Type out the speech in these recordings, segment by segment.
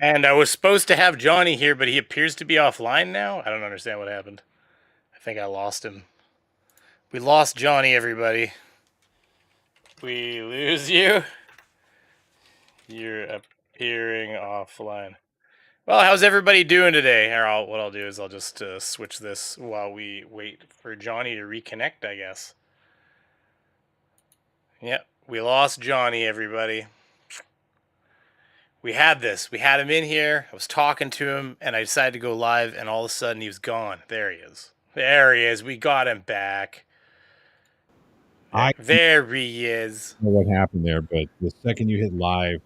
And I was supposed to have Johnny here, but he appears to be offline now. I don't understand what happened. I think I lost him. We lost Johnny, everybody. We lose you. You're appearing offline. Well, how's everybody doing today? What I'll do is I'll just switch this while we wait for Johnny to reconnect, I guess. Yep, we lost Johnny, everybody. We had this. We had him in here. I was talking to him, and I decided to go live, and all of a sudden he was gone. There he is. There he is. We got him back. There he is. I don't know what happened there, but the second you hit live,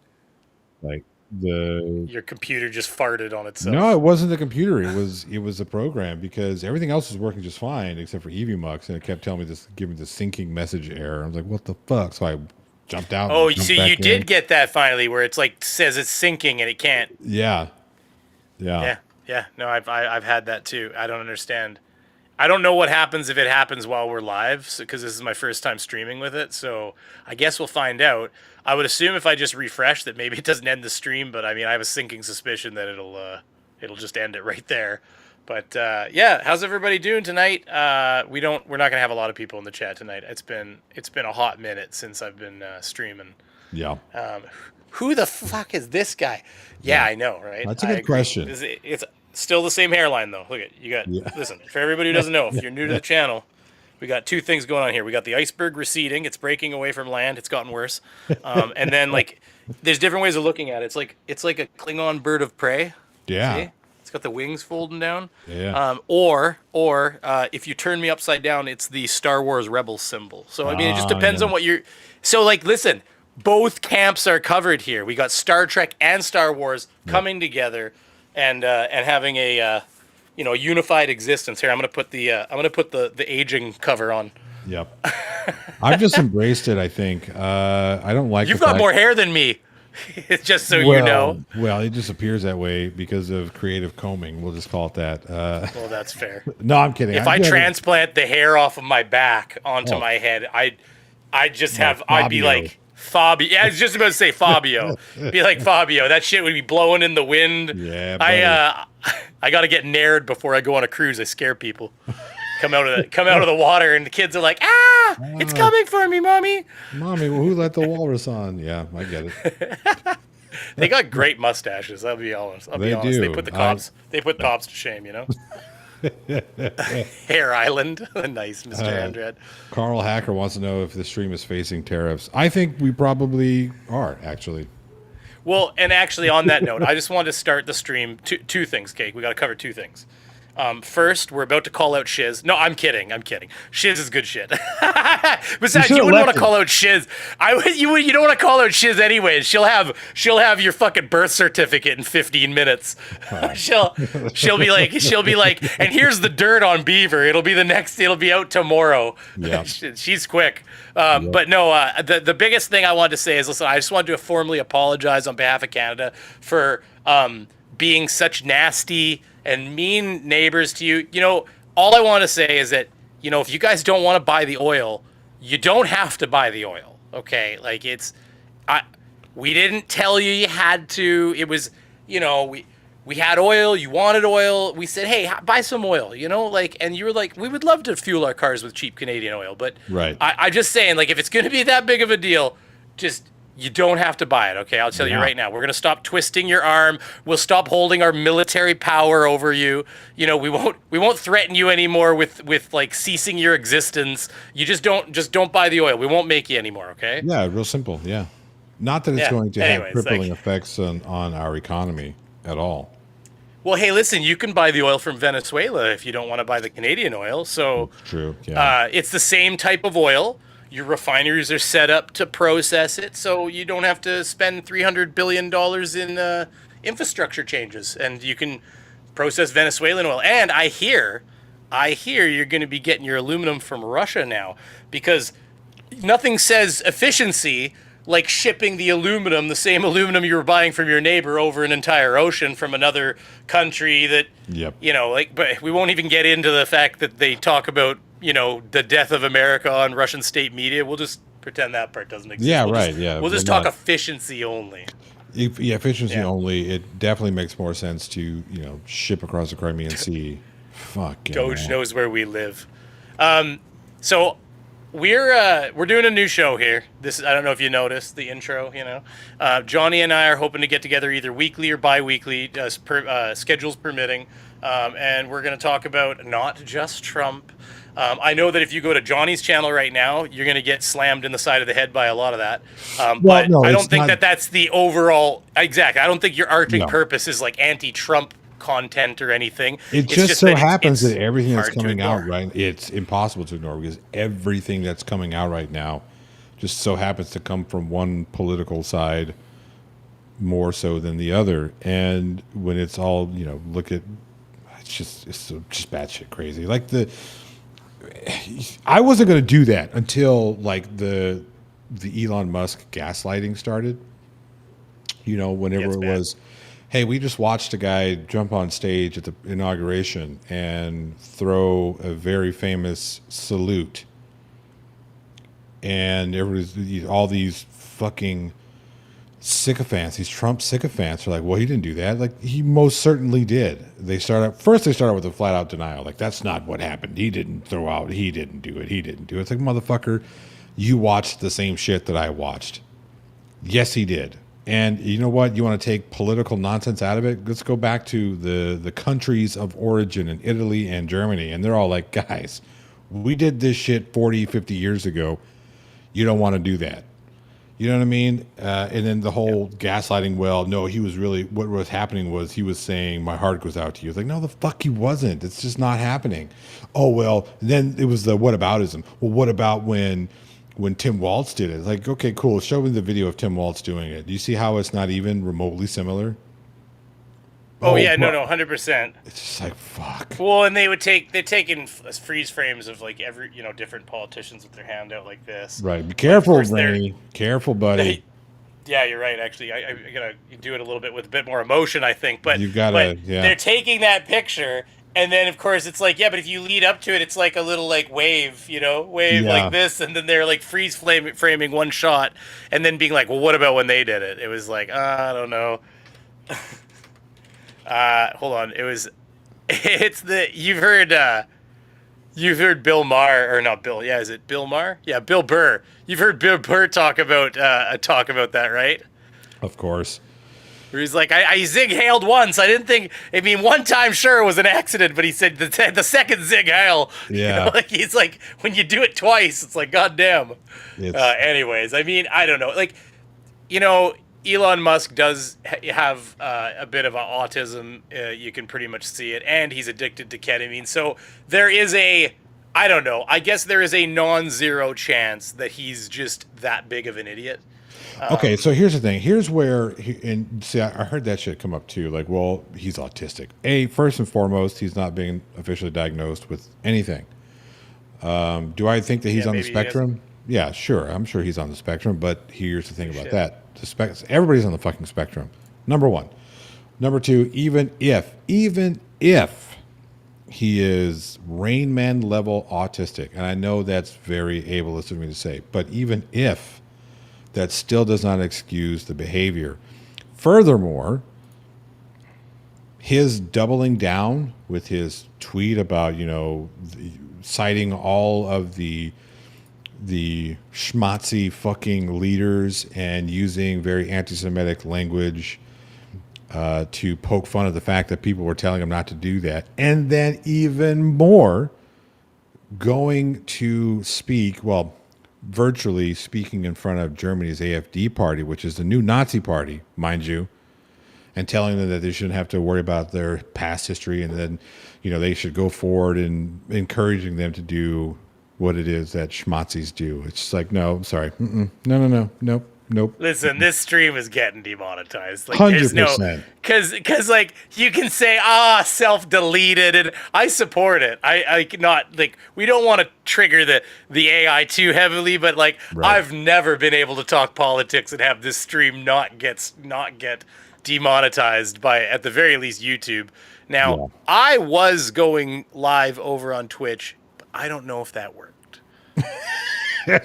like your computer just farted on itself. No, it wasn't the computer. It was the program, because everything else was working just fine except for EVMux, and it kept telling me this, giving the syncing message error. I was like, what the fuck? So I jumped out. Oh, so you did get that finally, where it's like says it's syncing and it can't. Yeah. No, I've had that too. I don't understand. I don't know what happens if it happens while we're live, because this is my first time streaming with it. So I guess we'll find out. I would assume if I just refresh that maybe it doesn't end the stream, but I mean I have a sinking suspicion that it'll just end it right there. But yeah, how's everybody doing tonight? We're not gonna have a lot of people in the chat tonight. It's been a hot minute since I've been streaming. Yeah. Who the fuck is this guy? Yeah, I know, right? That's a good question. It's still the same hairline though. Look at you got. Yeah. Listen, for everybody who doesn't know, if you're new to the channel, we got two things going on here. We got the iceberg receding; it's breaking away from land. It's gotten worse, and then like there's different ways of looking at it. It's like a Klingon bird of prey. Yeah. See? It's got the wings folding down. Yeah. Or if you turn me upside down, it's the Star Wars Rebels symbol. So I mean, it just depends on what you're. So like, listen, both camps are covered here. We got Star Trek and Star Wars coming together, and having a unified existence here. I'm gonna put the aging cover on. Yep. I've just embraced it. I think I don't like. You've got more hair than me. Just so you know. Well, it just appears that way because of creative combing. We'll just call it that. Well, that's fair. No, I'm kidding. If I transplant the hair off of my back onto my head, I'd be like Fabio. Yeah, I was just about to say Fabio. Be like Fabio. That shit would be blowing in the wind. Yeah. Buddy. I got to get nared before I go on a cruise. I scare people. Come out of the water, and the kids are like, it's coming for me, mommy. Mommy, well, who let the walrus on? Yeah, I get it. They got great mustaches. I'll be honest. They do. They put the cops. They put cops to shame. Hair Island. Nice, Mr. Andred. Carl Hacker wants to know if the stream is facing tariffs. I think we probably are, actually. Well, and actually, on that note, I just wanted to start the stream. Two things, Cake. We got to cover two things. First, we're about to call out Shiz. No, I'm kidding. Shiz is good shit. Besides, you wouldn't want to call out Shiz. You don't want to call out Shiz anyways. She'll have your fucking birth certificate in 15 minutes. She'll be like, and here's the dirt on Beaver. It'll be out tomorrow. Yeah. She's quick. But no, the biggest thing I wanted to say is, listen, I just wanted to formally apologize on behalf of Canada for being such nasty and mean neighbors to you. All I want to say is that, if you guys don't want to buy the oil, you don't have to buy the oil. Okay. Like we didn't tell you had to. It was, we had oil, you wanted oil. We said, hey, buy some oil, and you were like, we would love to fuel our cars with cheap Canadian oil. But right. I just saying, like, if it's going to be that big of a deal, you don't have to buy it, okay? I'll tell you right now. We're going to stop twisting your arm. We'll stop holding our military power over you. We won't threaten you anymore with like ceasing your existence. You just don't buy the oil. We won't make you anymore, okay? Yeah, real simple. Yeah. Not that it's going to have crippling effects on our economy at all. Well, hey, listen, you can buy the oil from Venezuela if you don't want to buy the Canadian oil. So true. Yeah. It's the same type of oil. Your refineries are set up to process it, so you don't have to spend $300 billion in infrastructure changes, and you can process Venezuelan oil. And I hear you're going to be getting your aluminum from Russia now, because nothing says efficiency like shipping the aluminum, the same aluminum you were buying from your neighbor over an entire ocean from another country that, but we won't even get into the fact that they talk about the death of America on Russian state media. We'll just pretend that part doesn't exist. Yeah, We'll right. We'll just talk efficiency only. Efficiency Yeah. only. It definitely makes more sense to ship across the Crimean Sea. Fucking Doge hell. knows where we live. So we're doing a new show here. This I don't know if you noticed the intro. Johnny and I are hoping to get together either weekly or bi-weekly, schedules permitting, and we're going to talk about not just Trump. I know that if you go to Johnny's channel right now, you're going to get slammed in the side of the head by a lot of that. Well, But no, I don't it's think not. that that's the overall exact. I don't think your arctic Yeah. purpose is like anti-Trump content or anything. It It's just just so that it's happens that it's everything that's hard to coming out ignore. right, it's impossible to ignore because everything that's coming out right now just so happens to come from one political side more so than the other. And when it's all, look at it's just batshit crazy. Like I wasn't going to do that until like the Elon Musk gaslighting started. Whenever Gets it bad. was, hey, we just watched a guy jump on stage at the inauguration and throw a very famous salute, and everybody's all these fucking sycophants, these Trump sycophants are like, well, he didn't do that. Like, he most certainly did. They start out with a flat out denial. Like, that's not what happened. He didn't throw out, he didn't do it. He didn't do it. It's like, motherfucker, you watched the same shit that I watched. Yes, he did. And you know what? You want to take political nonsense out of it? Let's go back to the countries of origin in Italy and Germany. And they're all like, guys, we did this shit 40, 50 years ago. You don't want to do that. You know what I mean? And then the whole gaslighting. Well, no, he was really. What was happening was he was saying, "My heart goes out to you." It's like, no, the fuck, he wasn't. It's just not happening. Oh well. Then it was the whataboutism. Well, what about when Tim Waltz did it? It's like, okay, cool. Show me the video of Tim Waltz doing it. Do you see how it's not even remotely similar? Oh Oh, yeah, no, but no, 100%. it's just like fuck. Well, and they're taking freeze frames of like every different politicians with their hand out like this. Right. Be But of careful, course they're Rainey. Careful, buddy. yeah, you're right. Actually, I gotta do it a little bit with a bit more emotion, I think. But You gotta, but yeah, they're taking that picture, and then of course it's like, yeah, but if you lead up to it, it's like a little like wave, wave like yeah. this, and then they're like framing one shot, and then being like, well, what about when they did it? It was like, I don't know. Hold on. It was. It's the you've heard Bill Maher or not Bill? Yeah, is it Bill Maher? Yeah, Bill Burr. You've heard Bill Burr talk about that, right? Of course. Where he's like, I zig hailed once. I didn't think. I mean, one time sure it was an accident, but he said the second zig hail. Yeah. Like he's like when you do it twice, it's like goddamn. It's Anyways, I mean, I don't know. Like, you know, Elon Musk does have a bit of autism. You can pretty much see it, and he's addicted to ketamine. So there is I don't know. I guess there is a non-zero chance that he's just that big of an idiot. okay. So here's the thing. Here's where, and see, I heard that shit come up too. Like, well, he's autistic. First and foremost, he's not being officially diagnosed with anything. Do I think that he's Yeah, on the maybe he is. spectrum? Yeah, sure. I'm sure he's on the spectrum. But here's the thing about Shit. that: everybody's on the fucking spectrum. Number one. Number two. Even if he is Rain Man level autistic, and I know that's very ableist of me to say, but even if that still does not excuse the behavior. Furthermore, his doubling down with his tweet about citing all of the schmatzy fucking leaders and using very anti-Semitic language to poke fun at the fact that people were telling him not to do that, and then even more going to speak, well, virtually speaking in front of Germany's AfD party, which is the new Nazi party, mind you, and telling them that they shouldn't have to worry about their past history, and then they should go forward and encouraging them to do what it is that schmazis do. It's just like, no, I'm sorry, no, nope, nope, Listen, this stream is getting demonetized. Like, there's no, 100%. because like you can say self-deleted, and I support it. I not like we don't want to trigger the AI too heavily, but like Right. I've never been able to talk politics and have this stream not get demonetized by at the very least YouTube. Now Yeah. I was going live over on Twitch, but I don't know if that worked.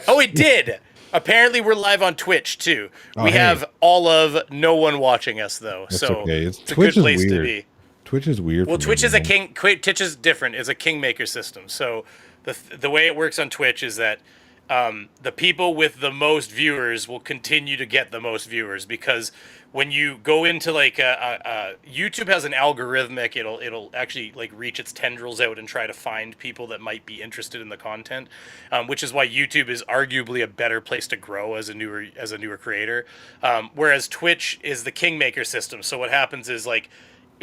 Oh, it did. Apparently, we're live on Twitch too. Oh, We hey, have all of no one watching us though, that's so okay. It's it's a good Twitch is place to weird. be. Twitch is weird Well, for me, Twitch is a man. king. Twitch is different. It's a kingmaker system. So the way it works on Twitch is that the people with the most viewers will continue to get the most viewers because when you go into like YouTube has an algorithmic, it'll actually like reach its tendrils out and try to find people that might be interested in the content, which is why YouTube is arguably a better place to grow as a newer creator. Whereas Twitch is the kingmaker system. So what happens is like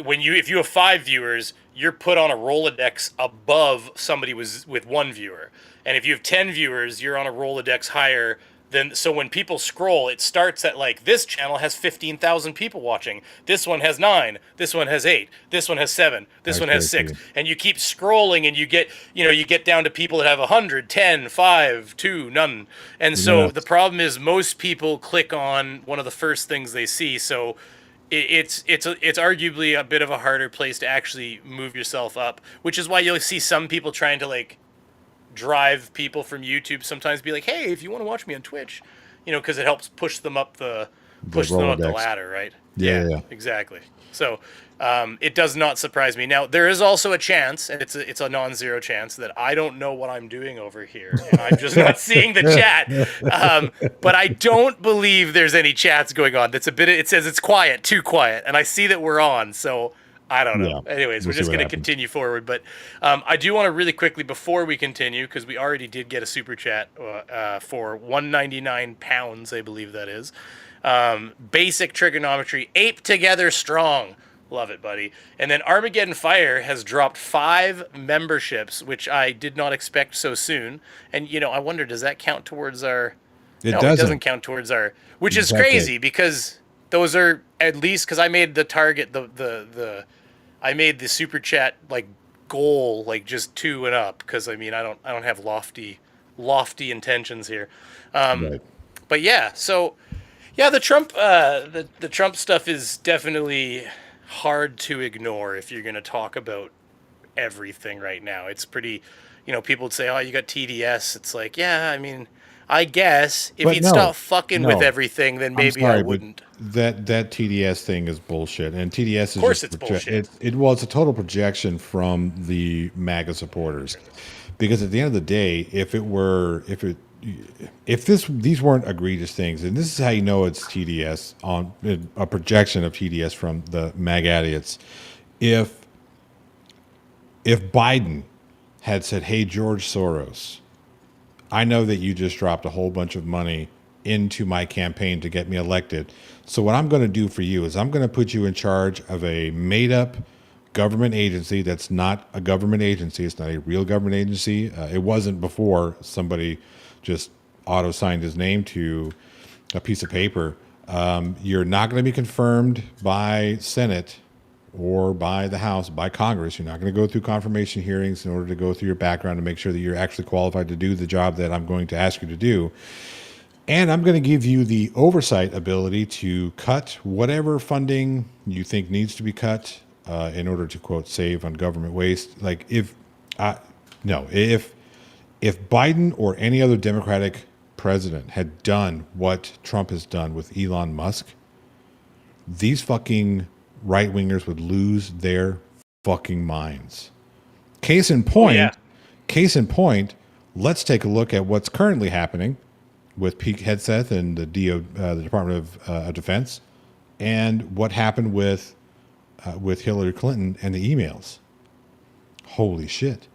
if you have 5 viewers, you're put on a Rolodex above somebody with 1 viewer, and if you have 10 viewers, you're on a Rolodex higher than. So when people scroll, it starts at like this channel has 15,000 people watching, this one has 9, this one has 8, this one has 7, this That's one has very 6, cool. and you keep scrolling, and you get down to people that have 100, 10, 5, 2, none, and so the Yes. problem is most people click on one of the first things they see, so it's arguably a bit of a harder place to actually move yourself up, which is why you'll see some people trying to like drive people from YouTube sometimes be like, hey, if you want to watch me on Twitch, because it helps The push them up the Rolodex. ladder, right? Yeah, Yeah, yeah. exactly. So it does not surprise me. Now there is also a chance, and it's a non-zero chance that I don't know what I'm doing over here, and I'm just not seeing the chat. But I don't believe there's any chats going on. That's a bit. It says it's quiet, too quiet, and I see that we're on. So I don't know. Yeah. Anyways, We'll we're see just what going to happens. continue forward. But I do want to really quickly before we continue, because we already did get a super chat for 199 pounds, I believe that is. Basic trigonometry, ape together strong. Love it, buddy. And then Armageddon Fire has dropped 5 memberships, which I did not expect so soon. And I wonder, does that count towards our? It No, it doesn't doesn't. count towards our, which is Exactly. crazy because those are at least because I made the target I made the super chat like goal like just 2 and up because I don't have lofty intentions here. Right. But yeah, so yeah, the Trump the Trump stuff is definitely hard to ignore if you're going to talk about everything right now. It's pretty, people would say, "Oh, you got TDS." It's like, yeah, I guess if But you'd stop no, fucking with no. everything, then I'm maybe I sorry, but wouldn't. that TDS thing is bullshit, and TDS Of is course, just it's bullshit. it's a total projection from the MAGA supporters, because at the end of the day, if these weren't egregious things, and this is how you know it's TDS on a projection of TDS from the MAGA idiots, if Biden had said, "Hey, George Soros, I know that you just dropped a whole bunch of money into my campaign to get me elected. So what I'm going to do for you is I'm going to put you in charge of a made up government agency that's not a government agency. It's not a real government agency. It wasn't before somebody just auto signed his name to a piece of paper. You're not going to be confirmed by Senate or by the House, by Congress. You're not going to go through confirmation hearings in order to go through your background to make sure that you're actually qualified to do the job that I'm going to ask you to do. And I'm going to give you the oversight ability to cut whatever funding you think needs to be cut in order to, quote, save on government waste. Like if Biden or any other Democratic president had done what Trump has done with Elon Musk, these fucking right wingers would lose their fucking minds. Case in Oh yeah. point, case in point, let's take a look at what's currently happening with Pete Hegseth and the Department of Defense, and what happened with Hillary Clinton and the emails. Holy shit!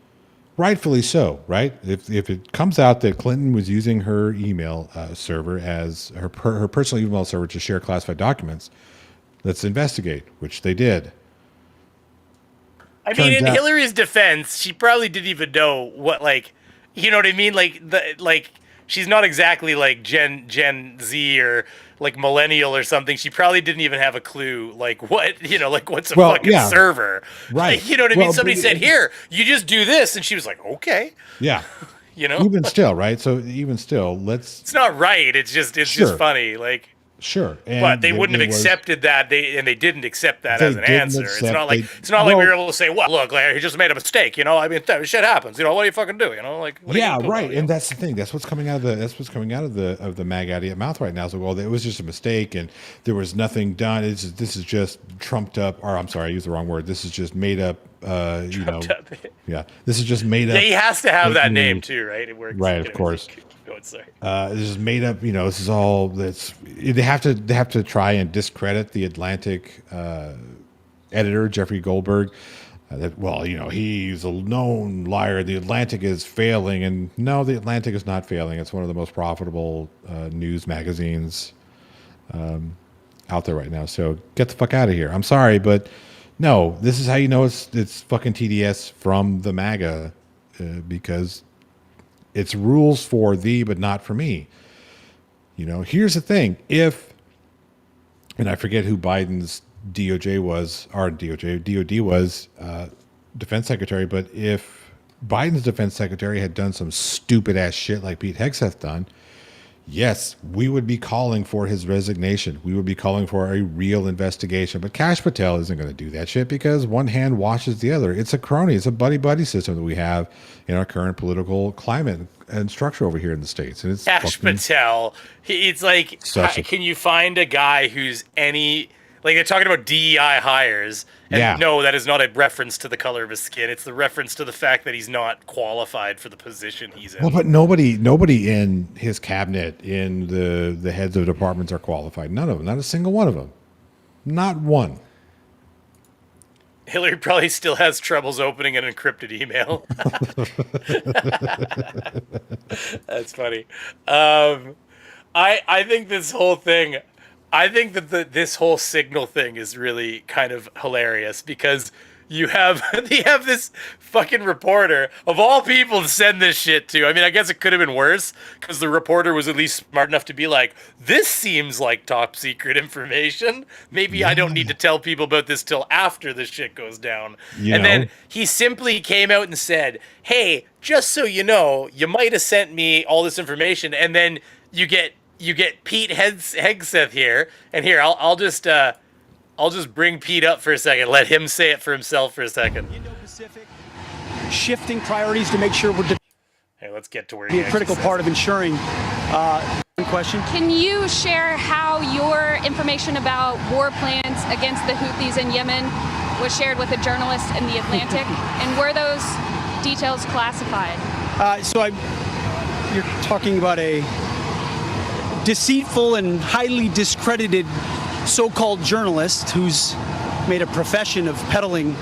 Rightfully so, right? If it comes out that Clinton was using her email server as her personal email server to share classified documents, let's investigate, which they did. Turns In out, Hillary's defense, she probably didn't even know what you know what I mean? She's not exactly like Gen Z or like millennial or something. She probably didn't even have a clue like what's a well, fucking yeah, server. right. Like, you know what I mean? Well, Somebody said, "Here, you just do this." And she was like, "Okay." yeah. You know? Even still, right? So even still, let's It's not right. It's just sure. funny. Like Sure, But and they wouldn't have there was accepted that. They didn't accept that they as an didn't answer. accept they It's not like we well were able to say, "Well, look, Larry, he just made a mistake." I mean, shit happens. What do you fucking do? Like, what are you yeah, gonna do right, about and that's the thing. That's what's coming out of the mag out of mouth right now. So, well, it was just a mistake, and there was nothing done. This is just trumped up, or I'm sorry, I used the wrong word. This is just made up. Trumped up. Yeah, this is just made Yeah, up. he has to have Fake that name news. too, right? It works. Right, of course. Go sorry. This is made up. This is all. They have to try and discredit the Atlantic editor Jeffrey Goldberg. He's a known liar. The Atlantic is failing, and no, the Atlantic is not failing. It's one of the most profitable news magazines out there right now. So get the fuck out of here. I'm sorry, but no, this is how you know it's fucking TDS from the MAGA because it's rules for thee, but not for me. Here's the thing: and I forget who Biden's DOJ was, our DOJ, DOD was, defense secretary, but if Biden's defense secretary had done some stupid ass shit like Pete Hegseth done, yes, we would be calling for his resignation. We would be calling for a real investigation. But Kash Patel isn't going to do that shit because one hand washes the other. It's a crony. It's a buddy-buddy system that we have in our current political climate and structure over here in the States. And it's Kash Patel. It's like, can you find a guy who's like they're talking about DEI hires, and no, that is not a reference to the color of his skin. It's the reference to the fact that he's not qualified for the position he's in. Well, but nobody in his cabinet, in the heads of departments are qualified. None of them. Not a single one of them. Not one. Hillary probably still has troubles opening an encrypted email. That's funny. I think this whole thing, I think that this whole signal thing is really kind of hilarious because you have this fucking reporter of all people to send this shit to. I mean, I guess it could have been worse because the reporter was at least smart enough to be like, this seems like top secret information. Maybe I don't need to tell people about this till after this shit goes down. Then he simply came out and said, hey, just so you know, you might have sent me all this information. And then you get Pete Hegseth here. And here, I'll just bring Pete up for a second. Let him say it for himself for a second. Indo-Pacific, shifting priorities to make sure we're hey, let's get to where be a critical part of ensuring. Question. Can you share how your information about war plans against the Houthis in Yemen was shared with a journalist in the Atlantic, and were those details classified? You're talking about a deceitful and highly discredited so-called journalist who's made a profession of peddling.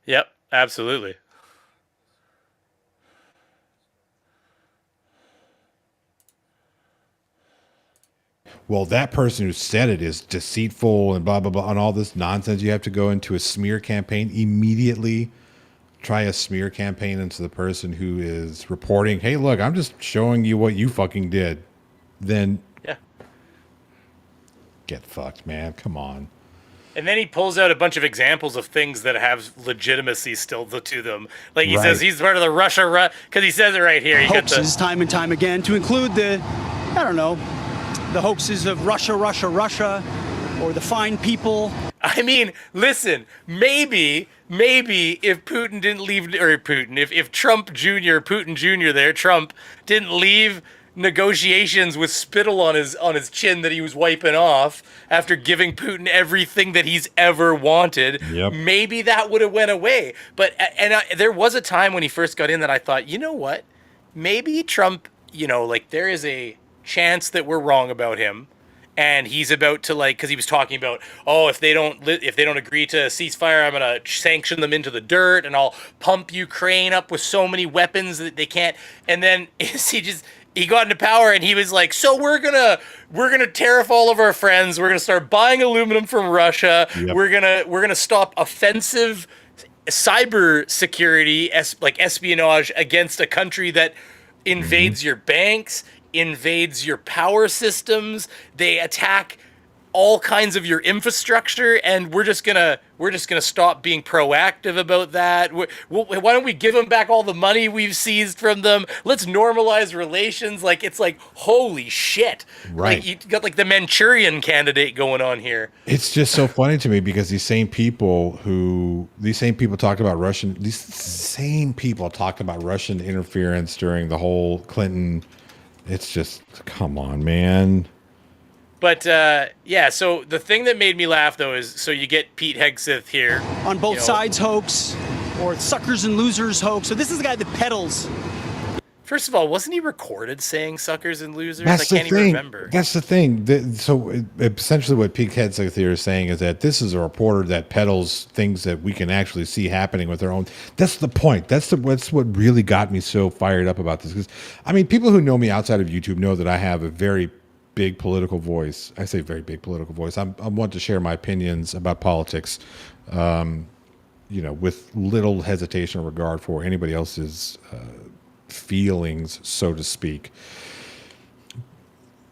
Yep, absolutely. Well, that person who said it is deceitful and blah, blah, blah, and all this nonsense. You have to go into a smear campaign immediately. Try a smear campaign into the person who is reporting, hey, look, I'm just showing you what you fucking did. Then get fucked, man. Come on. And then he pulls out a bunch of examples of things that have legitimacy still to them. Like he says he's part of the Russia, because he says it right here. Hoaxes time and time again, to include the hoaxes of Russia, or the fine people. I mean, listen, maybe if Putin didn't leave, or if Trump Jr., Putin Jr. there, Trump didn't leave negotiations with spittle on his chin that he was wiping off after giving Putin everything that he's ever wanted, maybe that would have went away. But there was a time when he first got in that I thought, you know what, maybe Trump, there is a chance that we're wrong about him, and he's about to because he was talking about, if they don't agree to a ceasefire, I'm gonna sanction them into the dirt, and I'll pump Ukraine up with so many weapons that they can't. And then he got into power and he was like, so we're gonna tariff all of our friends. We're gonna start buying aluminum from Russia. Yep. We're gonna stop offensive cyber security, like espionage against a country that invades your banks, invades your power systems. They attack all kinds of your infrastructure, and we're just gonna stop being proactive about that. Why don't we give them back all the money we've seized from them? Let's normalize relations. Like, it's like, holy shit. Right. Like, you got like the Manchurian candidate going on here. It's just so funny to me because these same people talked about Russian interference during the whole Clinton. It's just, come on, man. But yeah, so the thing that made me laugh though is, so you get Pete Hegseth here On both sides hoax, or suckers and losers hoax. So this is the guy that peddles. First of all, wasn't he recorded saying suckers and losers? That's I can't the thing. even remember. That's the thing. Essentially what Pete Hegseth here is saying is that this is a reporter that peddles things that we can actually see happening with their own. That's the point. That's what really got me so fired up about this. Because, I mean, people who know me outside of YouTube know that I have a very big political voice. I say very big political voice. I'm one to share my opinions about politics, with little hesitation or regard for anybody else's feelings, so to speak.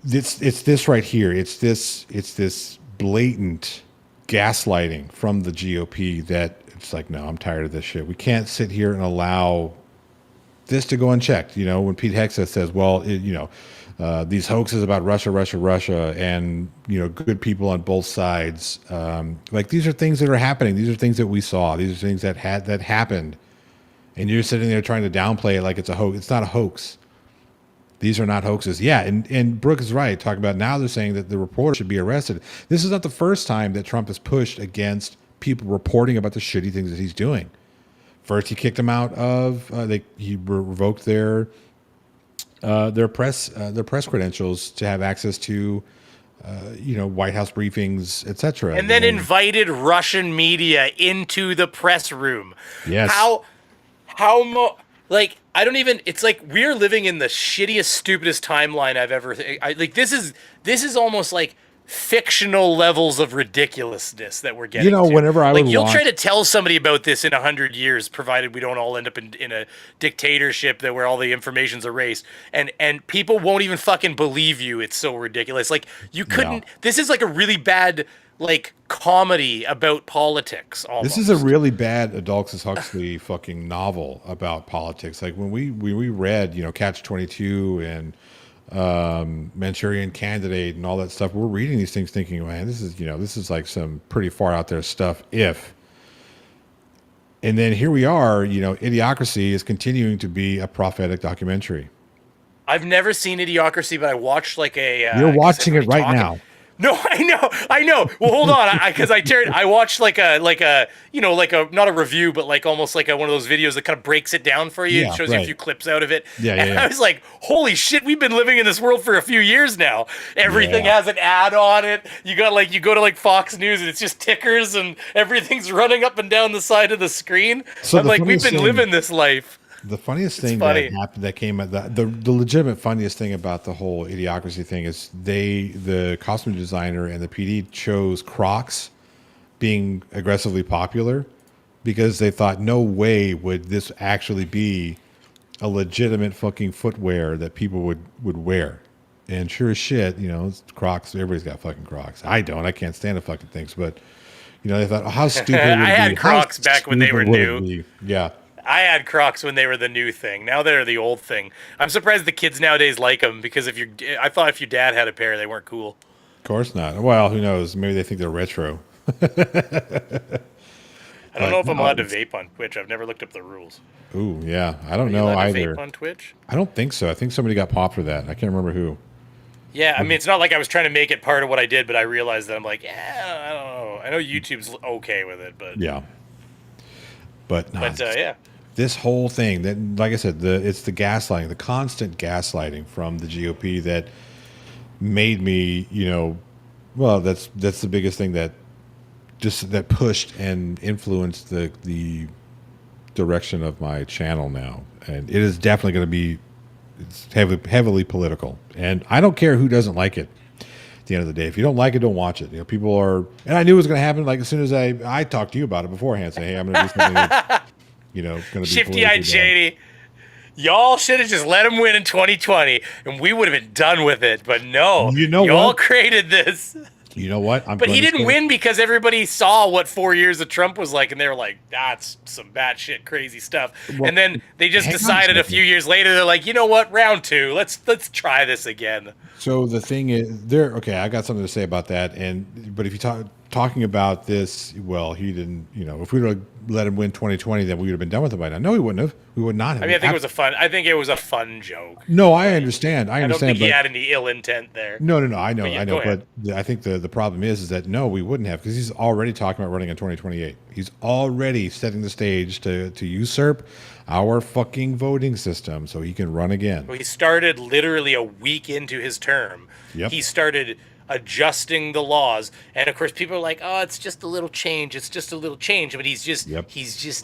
It's this right here. It's this blatant gaslighting from the GOP that it's like, no, I'm tired of this shit. We can't sit here and allow this to go unchecked. When Pete Hegseth says, well, these hoaxes about Russia, and good people on both sides. Like, these are things that are happening. These are things that we saw. These are things that happened, and you're sitting there trying to downplay it like it's a hoax. It's not a hoax. These are not hoaxes. Yeah, and Brooke is right. Talking about now they're saying that the reporter should be arrested. This is not the first time that Trump has pushed against people reporting about the shitty things that he's doing. First, he kicked them out of. He revoked their press credentials to have access to, White House briefings, etc. And then invited Russian media into the press room. Yes. I don't even. It's like we're living in the shittiest, stupidest timeline I've ever. This is almost like fictional levels of ridiculousness that we're getting. Whenever I would you'll watch... try to tell somebody about this in 100 years, provided we don't all end up in a dictatorship where all the information's erased, and people won't even fucking believe you. It's so ridiculous. Like, you couldn't. No. This is like a really bad comedy about politics. Almost. This is a really bad Aldous Huxley fucking novel about politics. Like, when we read Catch-22 and Manchurian Candidate and all that stuff, we're reading these things thinking, man, this is like some pretty far out there stuff. And then here we are, Idiocracy is continuing to be a prophetic documentary. I've never seen Idiocracy, but I watched you're watching it right now. No, I know. Well, hold on, I watched like a not a review, but like almost like one of those videos that kind of breaks it down for you. Yeah, it shows right. you a few clips out of it. Yeah. I was like, holy shit, we've been living in this world for a few years now. Everything has an ad on it. You go to Fox News and it's just tickers and everything's running up and down the side of the screen. So I'm like, we've been living this life. The funniest thing that happened that came at the legitimate funniest thing about the whole Idiocracy thing is the costume designer and the PD chose Crocs being aggressively popular because they thought no way would this actually be a legitimate fucking footwear that people would wear. And sure as shit, it's Crocs. Everybody's got fucking Crocs. I don't. I can't stand the fucking things. But they thought, how stupid would it be? I had Crocs back when they were new. Yeah. I had Crocs when they were the new thing. Now they're the old thing. I'm surprised the kids nowadays like them because I thought if your dad had a pair, they weren't cool. Of course not. Well, who knows? Maybe they think they're retro. I don't know if I'm allowed to vape on Twitch. I've never looked up the rules. Ooh, yeah. I don't know either. either. Vape on Twitch? I don't think so. I think somebody got popped for that. I can't remember who. Yeah, I mean, it's not like I was trying to make it part of what I did, but I realized that I'm like, I don't know. I know YouTube's okay with it, but yeah. But yeah. This whole thing, that, like I said, it's the gaslighting, the constant gaslighting from the GOP that made me, that's the biggest thing that pushed and influenced the direction of my channel now, and it is definitely going to be heavily political, and I don't care who doesn't like it. At the end of the day, if you don't like it, don't watch it. People are, and I knew it was going to happen. Like, as soon as I talked to you about it beforehand, say, hey, I'm going to do something that's, going to be shifty-eyed shady. Y'all should have just let him win in 2020, and we would have been done with it. But no, y'all created this. You know what? I'm But going he to didn't say- win because everybody saw what 4 years of Trump was like, and they were like, "That's some batshit crazy stuff." Well, and then they just hang on a decided a second. few years later, they're like, "You know what? Round two. Let's try this again." So the thing is, there. Okay, I got something to say about that. But if you talking about this, well, he didn't. You know, if we would have let him win 2020, then we would have been done with it by now. No, we wouldn't have. We would not have. I mean, I think it was a fun joke. No, I understand. I I don't understand. think he But had any ill intent there. no. I know. But yeah, I know. go ahead. But I think the problem is that no, we wouldn't have, because he's already talking about running in 2028. He's already setting the stage to usurp our fucking voting system so he can run again. Well, he started literally a week into his term. Yep. He started adjusting the laws, and of course people are like, "Oh, it's just a little change. It's just a little change." But he's just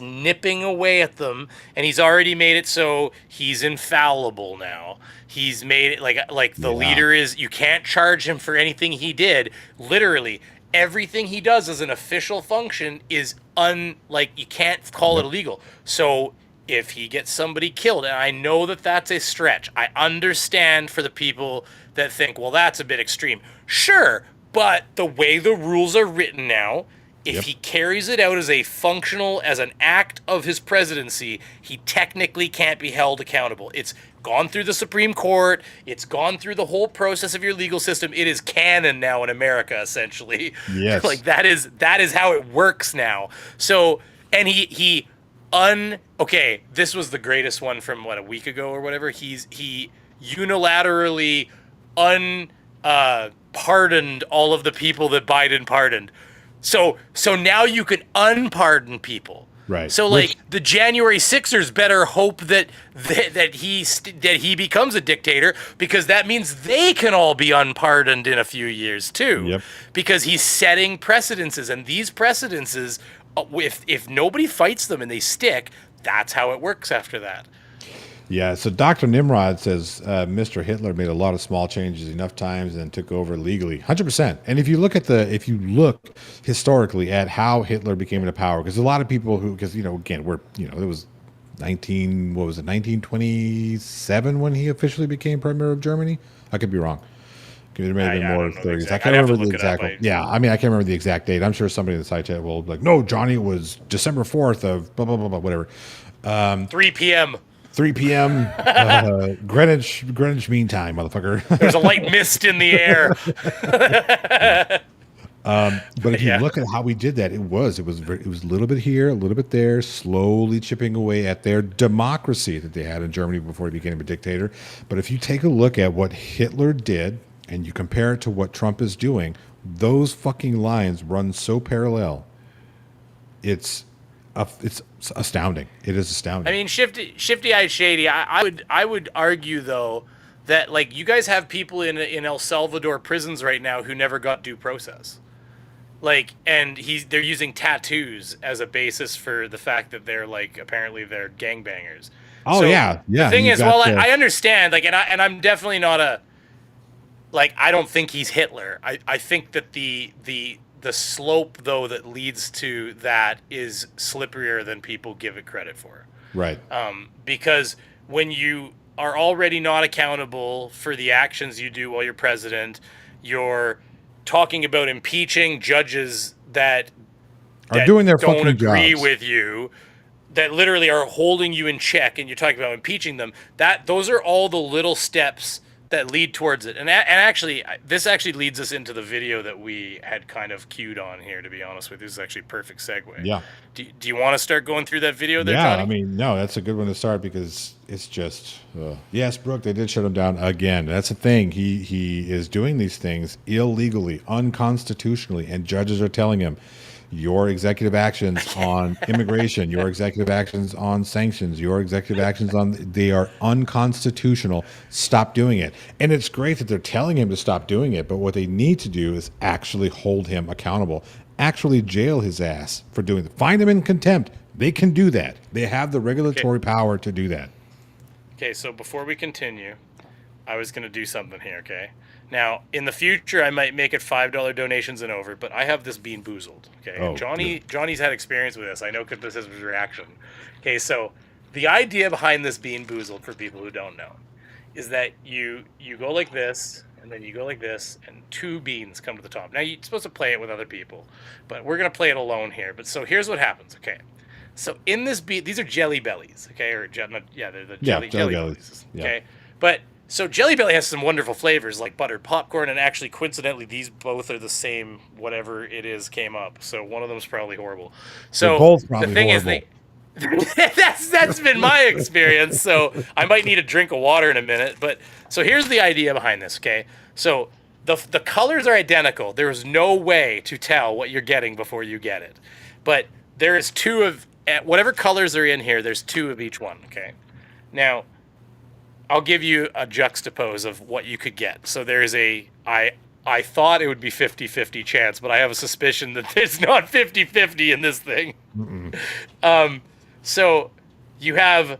nipping away at them, and he's already made it so he's infallible now. He's made it like the leader is. You can't charge him for anything he did. Literally everything he does as an official function is you can't call it illegal. So if he gets somebody killed, and I know that that's a stretch, I understand for the people that think, well, that's a bit extreme. Sure, but the way the rules are written now, if he carries it out as as an act of his presidency, he technically can't be held accountable. It's gone through the Supreme Court. It's gone through the whole process of your legal system. It is canon now in America, essentially. Yes. Like that is how it works now. So, and okay, this was the greatest one from a week ago or whatever. He unilaterally pardoned all of the people that Biden pardoned. So now you can unpardon people. Right. So the January Sixers better hope that he becomes a dictator, because that means they can all be unpardoned in a few years too. Yep. Because he's setting precedences, and these precedences, if nobody fights them and they stick, that's how it works after that. Yeah, so Dr. Nimrod says Mr. Hitler made a lot of small changes enough times and took over legally, 100%. And if you look historically at how Hitler became into power, because a lot of people because again, it was 1927 when he officially became premier of Germany. I could be wrong. It may have been more 30s. I can't remember the exact. Yeah, I mean, I can't remember the exact date. I'm sure somebody in the site chat will be like, "No, Johnny, it was December 4th of blah blah blah blah whatever." 3 p.m. 3 p.m. Greenwich Mean Time, motherfucker. There's a light mist in the air. But if you look at how we did that, it was a little bit here, a little bit there, slowly chipping away at their democracy that they had in Germany before he became a dictator. But if you take a look at what Hitler did and you compare it to what Trump is doing, those fucking lines run so parallel. It's astounding. It is astounding. I mean, Shifty Eyed Shady. I would argue though that you guys have people in El Salvador prisons right now who never got due process. And they're using tattoos as a basis for the fact that they're apparently they're gangbangers. Oh, so yeah. The thing is, I understand and I'm definitely not I don't think he's Hitler. I think that the slope though that leads to that is slipperier than people give it credit for. Right. Because when you are already not accountable for the actions you do while you're president, you're talking about impeaching judges that are doing their don't fucking agree jobs with you, that literally are holding you in check, and you're talking about impeaching them. Those are all the little steps that lead towards it. And actually, this actually leads us into the video that we had kind of queued on here, to be honest with you. This is actually a perfect segue. Yeah. Do you want to start going through that video there, Yeah, Johnny? I mean, no, that's a good one to start because it's just, yes, Brooke, they did shut him down again. That's the thing. He is doing these things illegally, unconstitutionally, and judges are telling him, your executive actions on immigration, your executive actions on sanctions, your executive actions they are unconstitutional. Stop doing it. And it's great that they're telling him to stop doing it, but what they need to do is actually hold him accountable, actually jail his ass for doing it. Find him in contempt. They can do that. They have the regulatory power to do that. Okay, so before we continue, I was going to do something here, okay? Now, in the future, I might make it $5 donations and over, but I have this Bean Boozled, okay? Oh, Johnny's had experience with this. I know because this is his reaction. Okay, so the idea behind this Bean Boozled, for people who don't know, is that you go like this, and then you go like this, and 2 beans come to the top. Now you're supposed to play it with other people, but we're gonna play it alone here. But so here's what happens. Okay, so in this bean, these are jelly bellies. Okay, or they're the jelly bellies. Yeah. Okay, but so Jelly Belly has some wonderful flavors like buttered popcorn, and actually coincidentally these both are the same whatever it is came up. So one of them's probably horrible. So They're both probably the thing horrible. is that's been my experience. So I might need a drink of water in a minute. But so here's the idea behind this. Okay, so the colors are identical. There is no way to tell what you're getting before you get it. But there is 2 of whatever colors are in here. There's 2 of each one. Okay, now I'll give you a juxtapose of what you could get. So there's I thought it would be 50-50 chance, but I have a suspicion that it's not 50-50 in this thing. So you have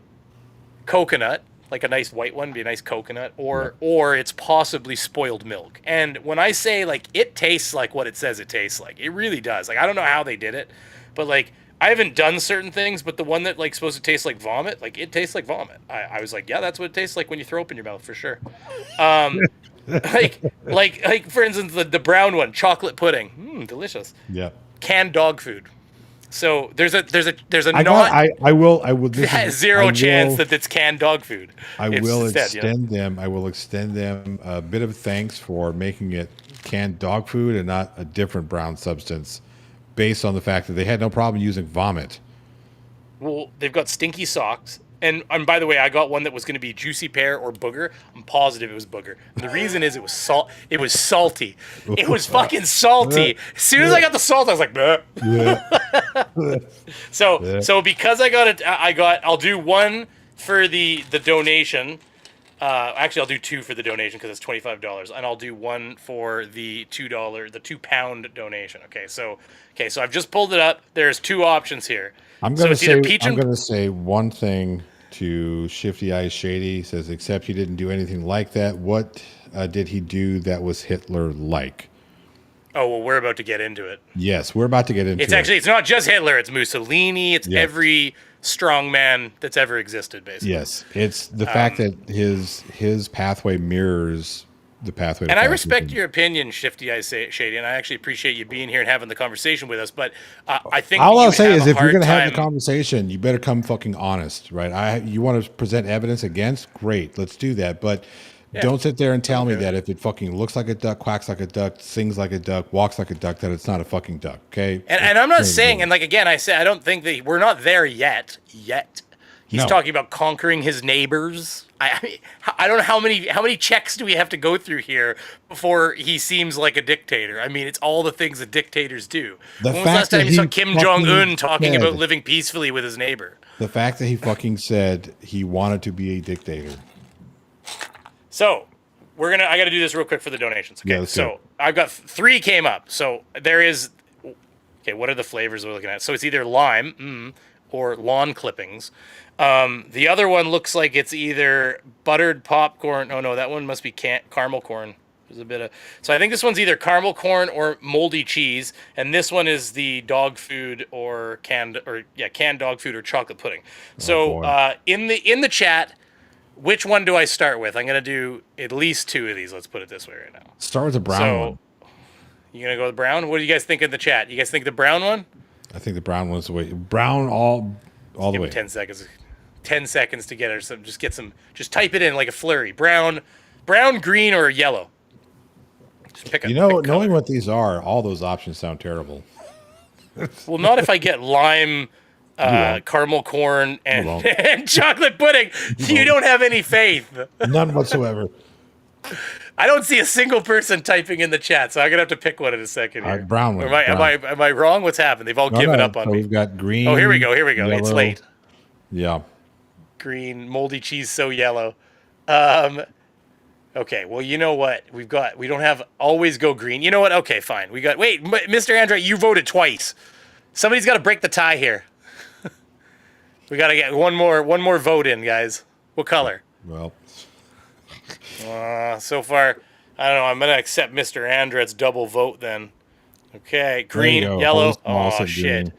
coconut, like a nice white one, be a nice coconut, or it's possibly spoiled milk. And when I say like it tastes like what it says it tastes like, it really does. Like I don't know how they did it, but like I haven't done certain things, but the one that like supposed to taste like vomit, like it tastes like vomit. I was like, yeah, that's what it tastes like when you throw up in your mouth for sure. Like for instance, the brown one, chocolate pudding, delicious. Yeah. Canned dog food. So there's a I will. zero chance that it's canned dog food. I will extend them a bit of thanks for making it canned dog food and not a different brown substance, based on the fact that they had no problem using vomit. Well, they've got stinky socks. And by the way, I got one that was going to be juicy pear or booger. I'm positive it was booger. And the reason is it was salty. It was fucking salty. As soon as I got the salt, I was like, bleh. So because I got it, I'll do 1 for the donation. Actually, I'll do 2 for the donation because it's $25, and I'll do 1 for the $2, the 2-pound donation. Okay, so I've just pulled it up. There's 2 options here. I'm going to say one thing to Shifty Eyes Shady. He says, except he didn't do anything like that. What did he do that was Hitler-like? Oh, well, we're about to get into it. Yes, we're about to get into it. It's not just Hitler. It's Mussolini. It's every strong man that's ever existed, basically. Yes, it's the fact that his pathway mirrors the pathway. And I respect your opinion, Shifty Eyes Shady, and I actually appreciate you being here and having the conversation with us. But I think all I'll say is, if you're going to have the conversation, you better come fucking honest, right? You want to present evidence against? Great, let's do that. But don't sit there and tell me that if it fucking looks like a duck, quacks like a duck, sings like a duck, walks like a duck, that it's not a fucking duck. Okay. And I'm not saying, and like again, I don't think that we're not there yet. He's talking about conquering his neighbors. I don't know how many checks do we have to go through here before he seems like a dictator. I mean, it's all the things that dictators do. When was the last time you saw Kim Jong-un talking about living peacefully with his neighbor? The fact that he fucking said he wanted to be a dictator. So I got to do this real quick for the donations. Okay, so I've got 3 came up. So there is. Okay, what are the flavors we're looking at? So it's either lime or lawn clippings. The other one looks like it's either buttered popcorn. Oh no, that one must be caramel corn. There's a bit of. So I think this one's either caramel corn or moldy cheese, and this one is the dog food or canned dog food or chocolate pudding. So in the chat, which one do I start with? I'm gonna do at least 2 of these. Let's put it this way right now. Start with the brown one. You gonna go with brown? What do you guys think in the chat? You guys think the brown one? I think the brown one's the way. Brown all the way. 10 seconds. 10 seconds to get some. Just type it in like a flurry. Brown, green, or yellow. Just pick knowing what these are, all those options sound terrible. Well, not if I get lime, caramel corn, and chocolate pudding. You don't have any faith. None whatsoever. I don't see a single person typing in the chat, so I'm gonna have to pick one in a second here. Brown one. Am I wrong? What's happened? They've all given up on me. We've got green. Oh, here we go. Yellow. It's late. Yeah. Green, moldy cheese, so yellow. Okay, well, you know what? We don't have always go green. You know what? Okay, fine. Wait, Mr. Andre, you voted twice. Somebody's got to break the tie here. We got to get one more vote in, guys. What color? Well. So far, I don't know. I'm going to accept Mr. Andret's double vote then. Okay, green, yellow. Oh, shit. Green.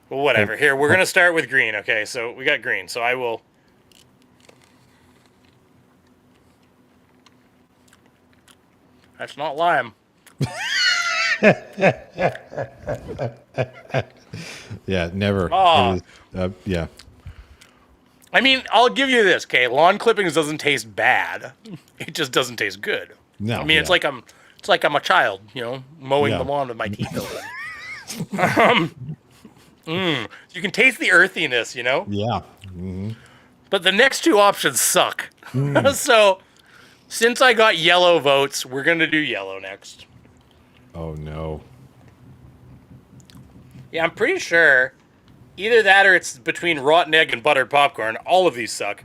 Well, whatever. Here, we're going to start with green. Okay, so we got green. So I will... That's not lime. Yeah, never. Oh. It is, yeah. I mean, I'll give you this, okay? Lawn clippings doesn't taste bad. It just doesn't taste good. No, I mean, it's like I'm a child, mowing the lawn with my teeth open. You can taste the earthiness, Yeah. But the next two options suck. So, since I got yellow votes, we're gonna do yellow next. Oh no. Yeah, I'm pretty sure either that or it's between rotten egg and buttered popcorn. All of these suck.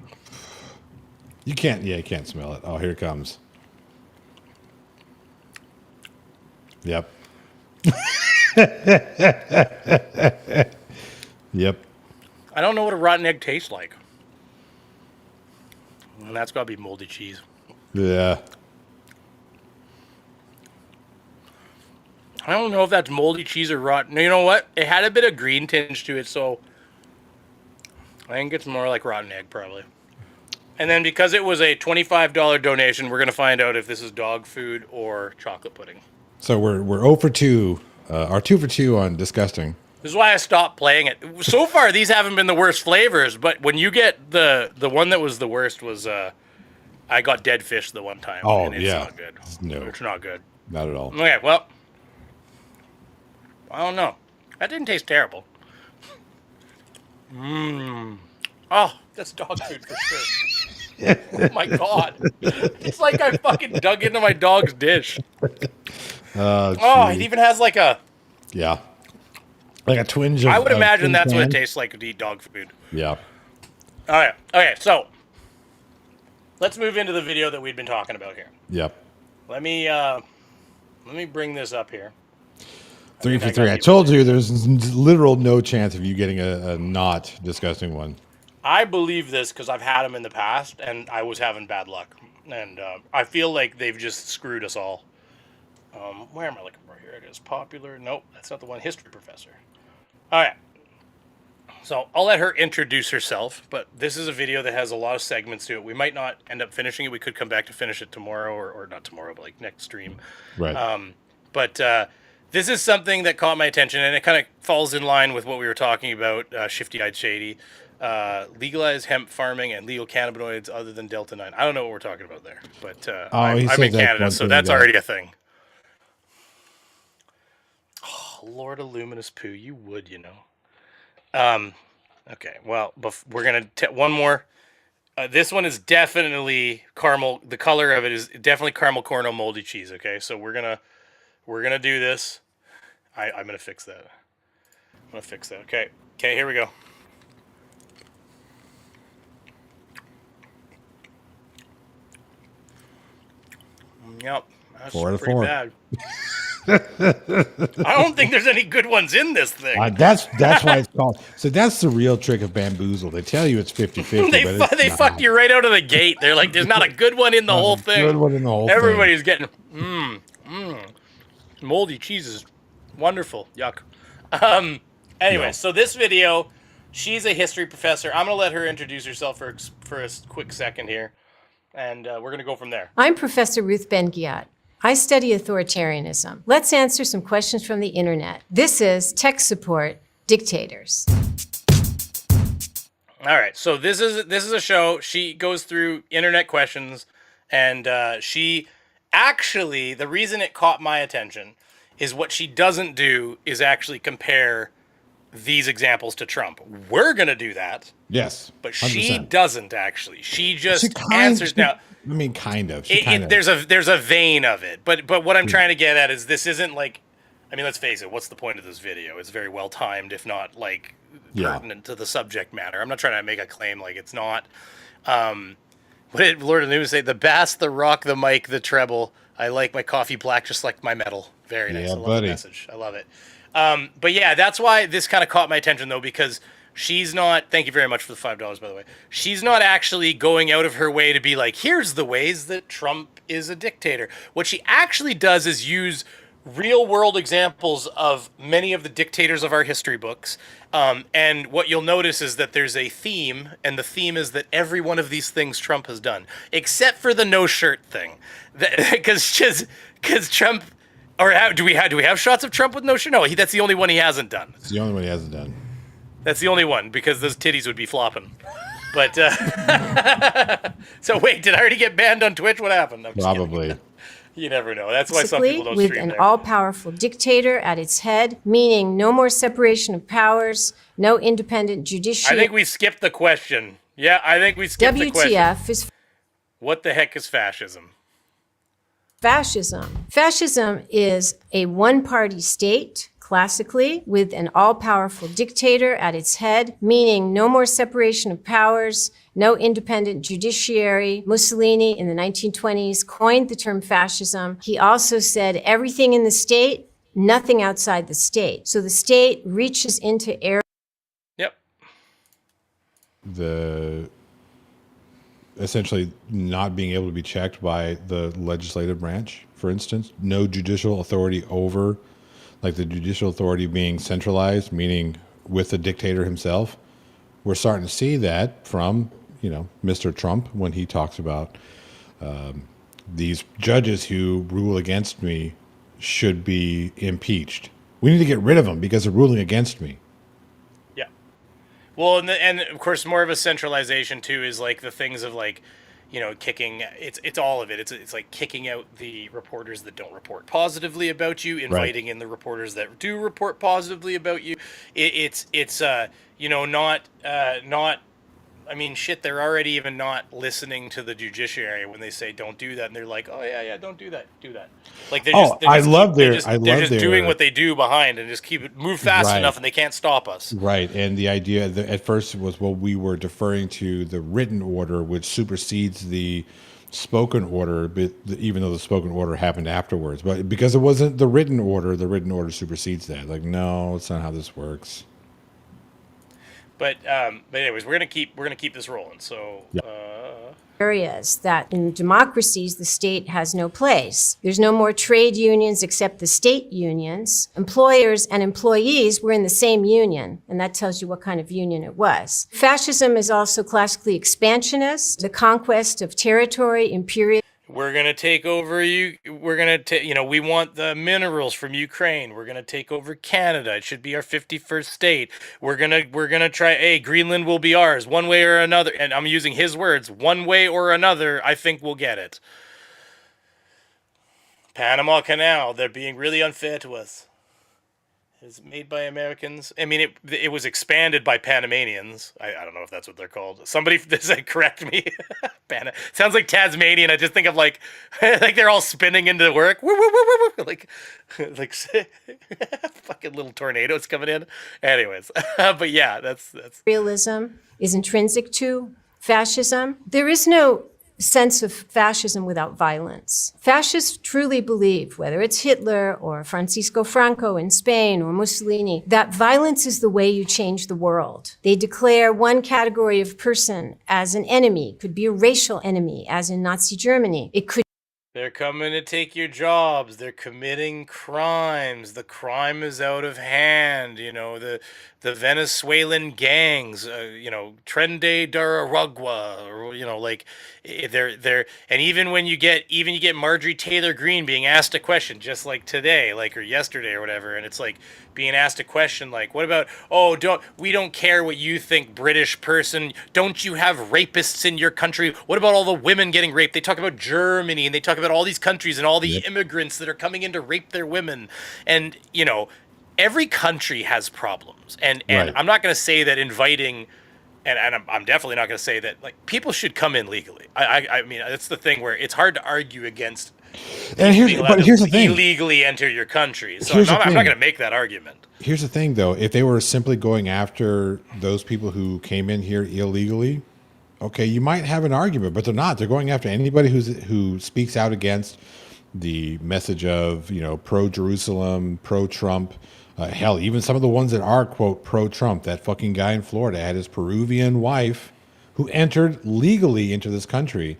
You can't smell it. Oh, here it comes. Yep. Yep. I don't know what a rotten egg tastes like. And that's gotta be moldy cheese. Yeah. I don't know if that's moldy cheese or rotten. You know what? It had a bit of green tinge to it, so I think it's more like rotten egg, probably. And then because it was a $25 donation, we're going to find out if this is dog food or chocolate pudding. So we're 0 for 2. Or 2 for 2 on disgusting. This is why I stopped playing it. So far, these haven't been the worst flavors, but when you get the one that was the worst was I got dead fish the one time. Oh, and it's yeah. not good. No. It's not good. Not at all. Okay, well, I don't know. That didn't taste terrible. Oh, that's dog food for sure. Oh my god. It's like I fucking dug into my dog's dish. Oh, it even has like a... Yeah. Like a twinge of... I would imagine that's what it tan. tastes like to eat dog food. Yeah. All right. Okay, so let's move into the video that we've been talking about here. Yep. Let me bring this up here. 3 for 3. I told you there's literal no chance of you getting a not disgusting one. I believe this because I've had them in the past, and I was having bad luck. And I feel like they've just screwed us all. Where am I looking for here? It is popular. Nope, that's not the one. History professor. All right. So I'll let her introduce herself, but this is a video that has a lot of segments to it. We might not end up finishing it. We could come back to finish it tomorrow, or not tomorrow, but like next stream. Right. But this is something that caught my attention, and it kind of falls in line with what we were talking about, Shifty-Eyed Shady. Legalize hemp farming and legal cannabinoids other than Delta-9. I don't know what we're talking about there, but I'm in Canada, so that's already a thing. Oh, Lord of Luminous Poo, you would, Okay, well, we're going to one more. This one is definitely caramel. The color of it is definitely caramel corn moldy cheese, okay? So we're going to do this. I'm going to fix that. I'm going to fix that. Okay, here we go. Yep, that's 4 out of pretty 4. bad. I don't think there's any good ones in this thing. That's why it's called. So that's the real trick of bamboozle. They tell you it's 50-50. They fucked you right out of the gate. They're like, there's not a good one in the whole thing. Good one in the whole Everybody's getting moldy cheese is wonderful. Yuck. Anyway, so this video, she's a history professor. I'm gonna let her introduce herself for a quick second here, and we're gonna go from there. I'm Professor Ruth Ben-Ghiat. I study authoritarianism. Let's answer some questions from the internet. This is Tech Support Dictators. All right, so this is a show. She goes through internet questions, and she actually, the reason it caught my attention is what she doesn't do is actually compare these examples to Trump. We're gonna do that. Yes, but 100%. she doesn't actually. She just answers now. I mean, kind of. There's a vein of it, but what I'm trying to get at is this isn't like, I mean, let's face it. What's the point of this video? It's very well timed, if not like pertinent to the subject matter. I'm not trying to make a claim like it's not. What did Lord of the News say? The bass, the rock, the mic, the treble. I like my coffee black, just like my metal. Very nice. I love the message. I love it. But yeah, that's why this kind of caught my attention though, because she's not, thank you very much for the $5, by the way. She's not actually going out of her way to be like, here's the ways that Trump is a dictator. What she actually does is use real world examples of many of the dictators of our history books. And what you'll notice is that there's a theme, and the theme is that every one of these things Trump has done, except for the no shirt thing, because Trump. Or do we have shots of Trump with no shirt? No, that's the only one he hasn't done. It's the only one he hasn't done. That's the only one, because those titties would be flopping. But so wait, did I already get banned on Twitch? What happened? Probably. You never know. That's why some Basically, people don't with stream an there. all-powerful dictator at its head, meaning no more separation of powers, no independent I judiciary. think we skipped the question. Yeah, I think we skipped the question. WTF is What the heck is fascism? fascism. Fascism is a one-party state, classically, with an all-powerful dictator at its head, meaning no more separation of powers, no independent judiciary. Mussolini in the 1920s coined the term fascism. He also said everything in the state, nothing outside the state. So the state reaches into areas. Yep. The essentially not being able to be checked by the legislative branch, for instance, no judicial authority over, like the judicial authority being centralized, meaning with the dictator himself. We're starting to see that from, Mr. Trump when he talks about these judges who rule against me should be impeached. We need to get rid of them because they're ruling against me. Yeah. Well, and of course, more of a centralization too is like the things of like, kicking. It's all of it. It's like kicking out the reporters that don't report positively about you, inviting in the reporters that do report positively about you. It's not. I mean, shit, they're already even not listening to the judiciary when they say don't do that, and they're like, oh yeah, don't do that, do that. Like they're just doing what they do behind and just move fast enough, and they can't stop us. Right, and the idea at first was, well, we were deferring to the written order, which supersedes the spoken order, but even though the spoken order happened afterwards, but because it wasn't the written order supersedes that. Like, no, it's not how this works. But anyways, we're gonna keep this rolling. So areas that in democracies the state has no place. There's no more trade unions except the state unions. Employers and employees were in the same union, and that tells you what kind of union it was. Fascism is also classically expansionist, the conquest of territory, imperial. we're gonna take over you. We're gonna we want the minerals from Ukraine. We're gonna take over Canada. It should be our 51st state. We're gonna try. Hey, Greenland will be ours, one way or another. And I'm using his words, one way or another. I think we'll get it. Panama Canal. They're being really unfair to us. It's made by Americans. I mean, it was expanded by Panamanians. I don't know if that's what they're called. Somebody correct me. Sounds like Tasmanian. I just think of like they're all spinning into work. Like fucking little tornadoes coming in. Anyways, but yeah, that's Realism is intrinsic to fascism. There is no sense of fascism without violence. Fascists truly believe, whether it's Hitler or Francisco Franco in Spain or Mussolini, that violence is the way you change the world. They declare one category of person as an enemy, could be a racial enemy, as in Nazi Germany. It could They're coming to take your jobs. They're committing crimes. The crime is out of hand. The Venezuelan gangs. Tren de Daragua. They're and even when you get Marjorie Taylor Greene being asked a question, just like today, or yesterday or whatever, and it's like being asked a question like, what about, we don't care what you think, British person. Don't you have rapists in your country? What about all the women getting raped? They talk about Germany and they talk about all these countries and all the immigrants that are coming in to rape their women. And, every country has problems. And Right. I'm not going to say that inviting, and I'm definitely not going to say that people should come in legally. I mean, that's the thing where it's hard to argue against. And here's the thing. Illegally enter your country. So Here's the I'm not thing. going to make that argument. Here's the thing, though. If they were simply going after those people who came in here illegally, okay, you might have an argument, but they're not. They're going after anybody who speaks out against the message of, pro-Jerusalem, pro-Trump. Hell, even some of the ones that are, quote, pro-Trump. That fucking guy in Florida had his Peruvian wife who entered legally into this country.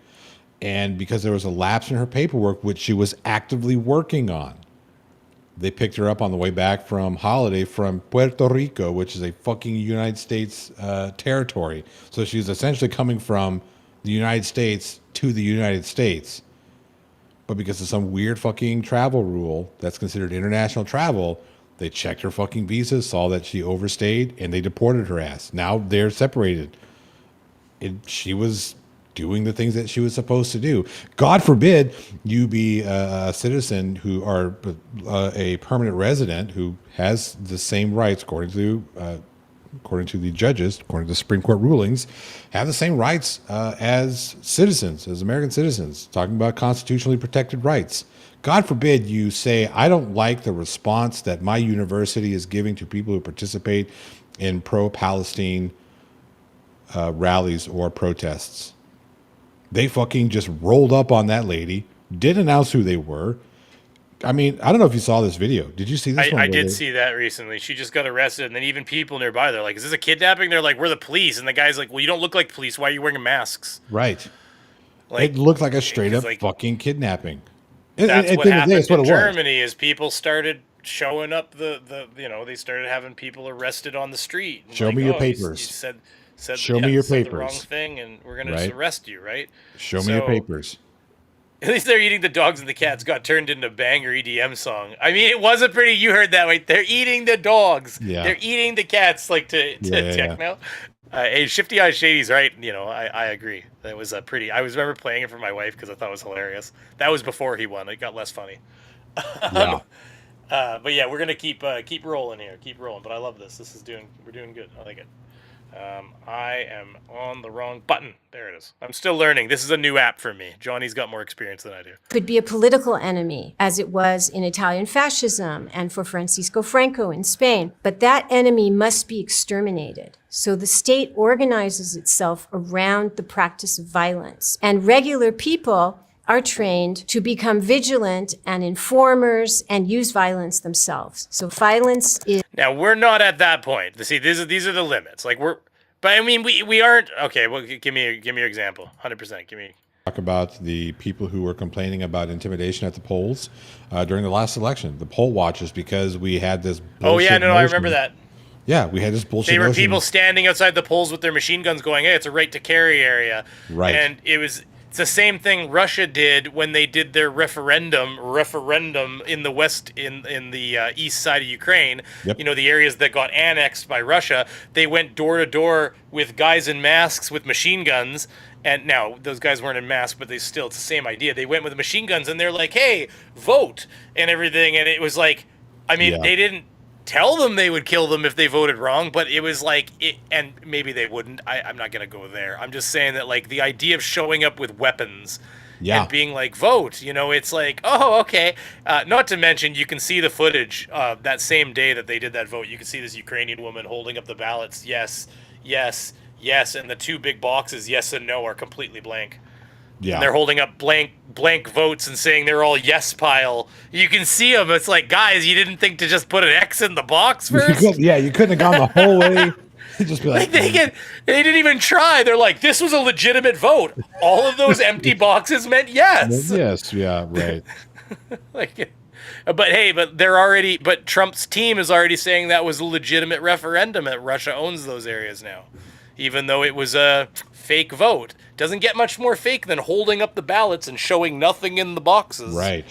And because there was a lapse in her paperwork, which she was actively working on, They picked her up on the way back from holiday from Puerto Rico, which is a fucking United States territory. So she was essentially coming from the United States to the United States. But because of some weird fucking travel rule that's considered international travel, they checked her fucking visa, saw that she overstayed, and they deported her ass. Now they're separated. She was doing the things that she was supposed to do. God forbid you be a citizen who are a permanent resident who has the same rights according to the judges, according to the Supreme Court rulings, have the same rights as citizens, as American citizens, talking about constitutionally protected rights. God forbid you say, I don't like the response that my university is giving to people who participate in pro-Palestine rallies or protests. They fucking just rolled up on that lady, didn't announce who they were. I mean, I don't know if you saw this video. Did you see this one? I did see that recently. She just got arrested, and then even people nearby, they're like, is this a kidnapping? They're like, we're the police. And the guy's like, well, you don't look like the police. Why are you wearing masks? Right. Like, it looked like a straight up like, fucking kidnapping. That's and what happened in it Germany is people started showing up they started having people arrested on the street. Show me your papers. You said Show me your said papers. the wrong thing, and we're going to just arrest you, right? Show me your papers. At least they're eating the dogs and the cats got turned into a banger EDM song. I mean, it wasn't pretty. You heard that, right? They're eating the dogs. Yeah. They're eating the cats, like to techno. Hey, Shifty Eyes Shady's right. I agree. That was pretty. I remember playing it for my wife because I thought it was hilarious. That was before he won. It got less funny. Yeah. But yeah, we're gonna keep rolling here. Keep rolling. But I love this. We're doing good. I like it. I am on the wrong button. There it is. I'm still learning. This is a new app for me. Johnny's got more experience than I do. Could be a political enemy, as it was in Italian fascism and for Francisco Franco in Spain. But that enemy must be exterminated. So the state organizes itself around the practice of violence. And regular people are trained to become vigilant and informers and use violence themselves. So violence is... Now, we're not at that point. See, these are the limits. But I mean, we aren't... Okay, well, give me your example. 100%. Give me... Talk about the people who were complaining about intimidation at the polls during the last election. The poll watchers, because we had this bullshit Oh, yeah, no, I remember that. Yeah, we had this bullshit They were notion. people standing outside the polls with their machine guns going, hey, it's a right to carry area. Right. And it's the same thing Russia did when they did their referendum in the west, in the east side of Ukraine. Yep. The areas that got annexed by Russia. They went door to door with guys in masks with machine guns. And now those guys weren't in masks, but it's the same idea. They went with machine guns and they're like, hey, vote and everything. And it was like, I mean, they didn't tell them they would kill them if they voted wrong, but it was like, and maybe they wouldn't. I'm not going to go there. I'm just saying that, like, the idea of showing up with weapons and being like, vote, it's like, oh, okay. Not to mention, you can see the footage that same day that they did that vote. You can see this Ukrainian woman holding up the ballots. Yes, yes, yes. And the two big boxes, yes and no, are completely blank. Yeah. And they're holding up blank votes and saying they're all yes pile. You can see them. It's like, guys, you didn't think to just put an X in the box first? You couldn't have gone the whole way. Just be like, they didn't even try. They're like, this was a legitimate vote. All of those empty boxes meant yes. Yes, yeah, right. But Trump's team is already saying that was a legitimate referendum, that Russia owns those areas now, even though it was a fake vote. Doesn't get much more fake than holding up the ballots and showing nothing in the boxes. Right.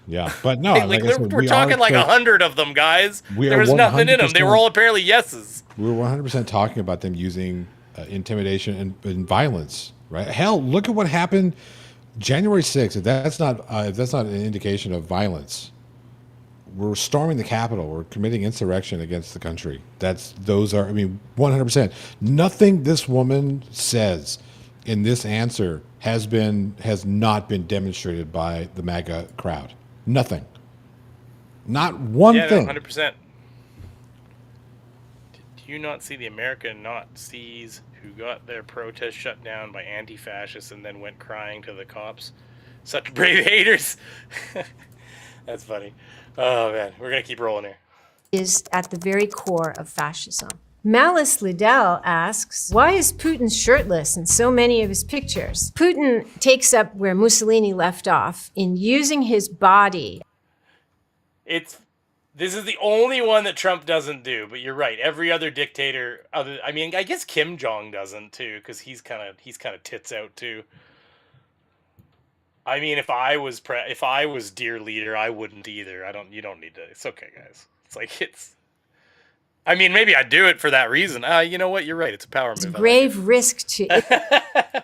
Yeah, but no, we're talking like 100 of them, guys. There was nothing in them. They were all apparently yeses. We were 100% talking about them using intimidation and violence, right? Hell, look at what happened January 6th. If that's not an indication of violence, we're storming the Capitol. We're committing insurrection against the country. 100%. Nothing this woman says in this answer has not been demonstrated by the MAGA crowd. Nothing. Not one thing. 100%. Do you not see the American Nazis who got their protest shut down by anti-fascists and then went crying to the cops? Such brave haters. That's funny. Oh, man. We're going to keep rolling here. Is at the very core of fascism. Malice Liddell asks, why is Putin shirtless in so many of his pictures? Putin takes up where Mussolini left off in using his body. It's This is the only one that Trump doesn't do, but you're right. Every other dictator, I mean, I guess Kim Jong doesn't too, because he's kind of tits out too. I mean, if I was dear leader, I wouldn't either. You don't need to. It's okay, guys. It's like it's. I mean, maybe I'd do it for that reason. You know what? You're right. It's a power It's move. grave risk to.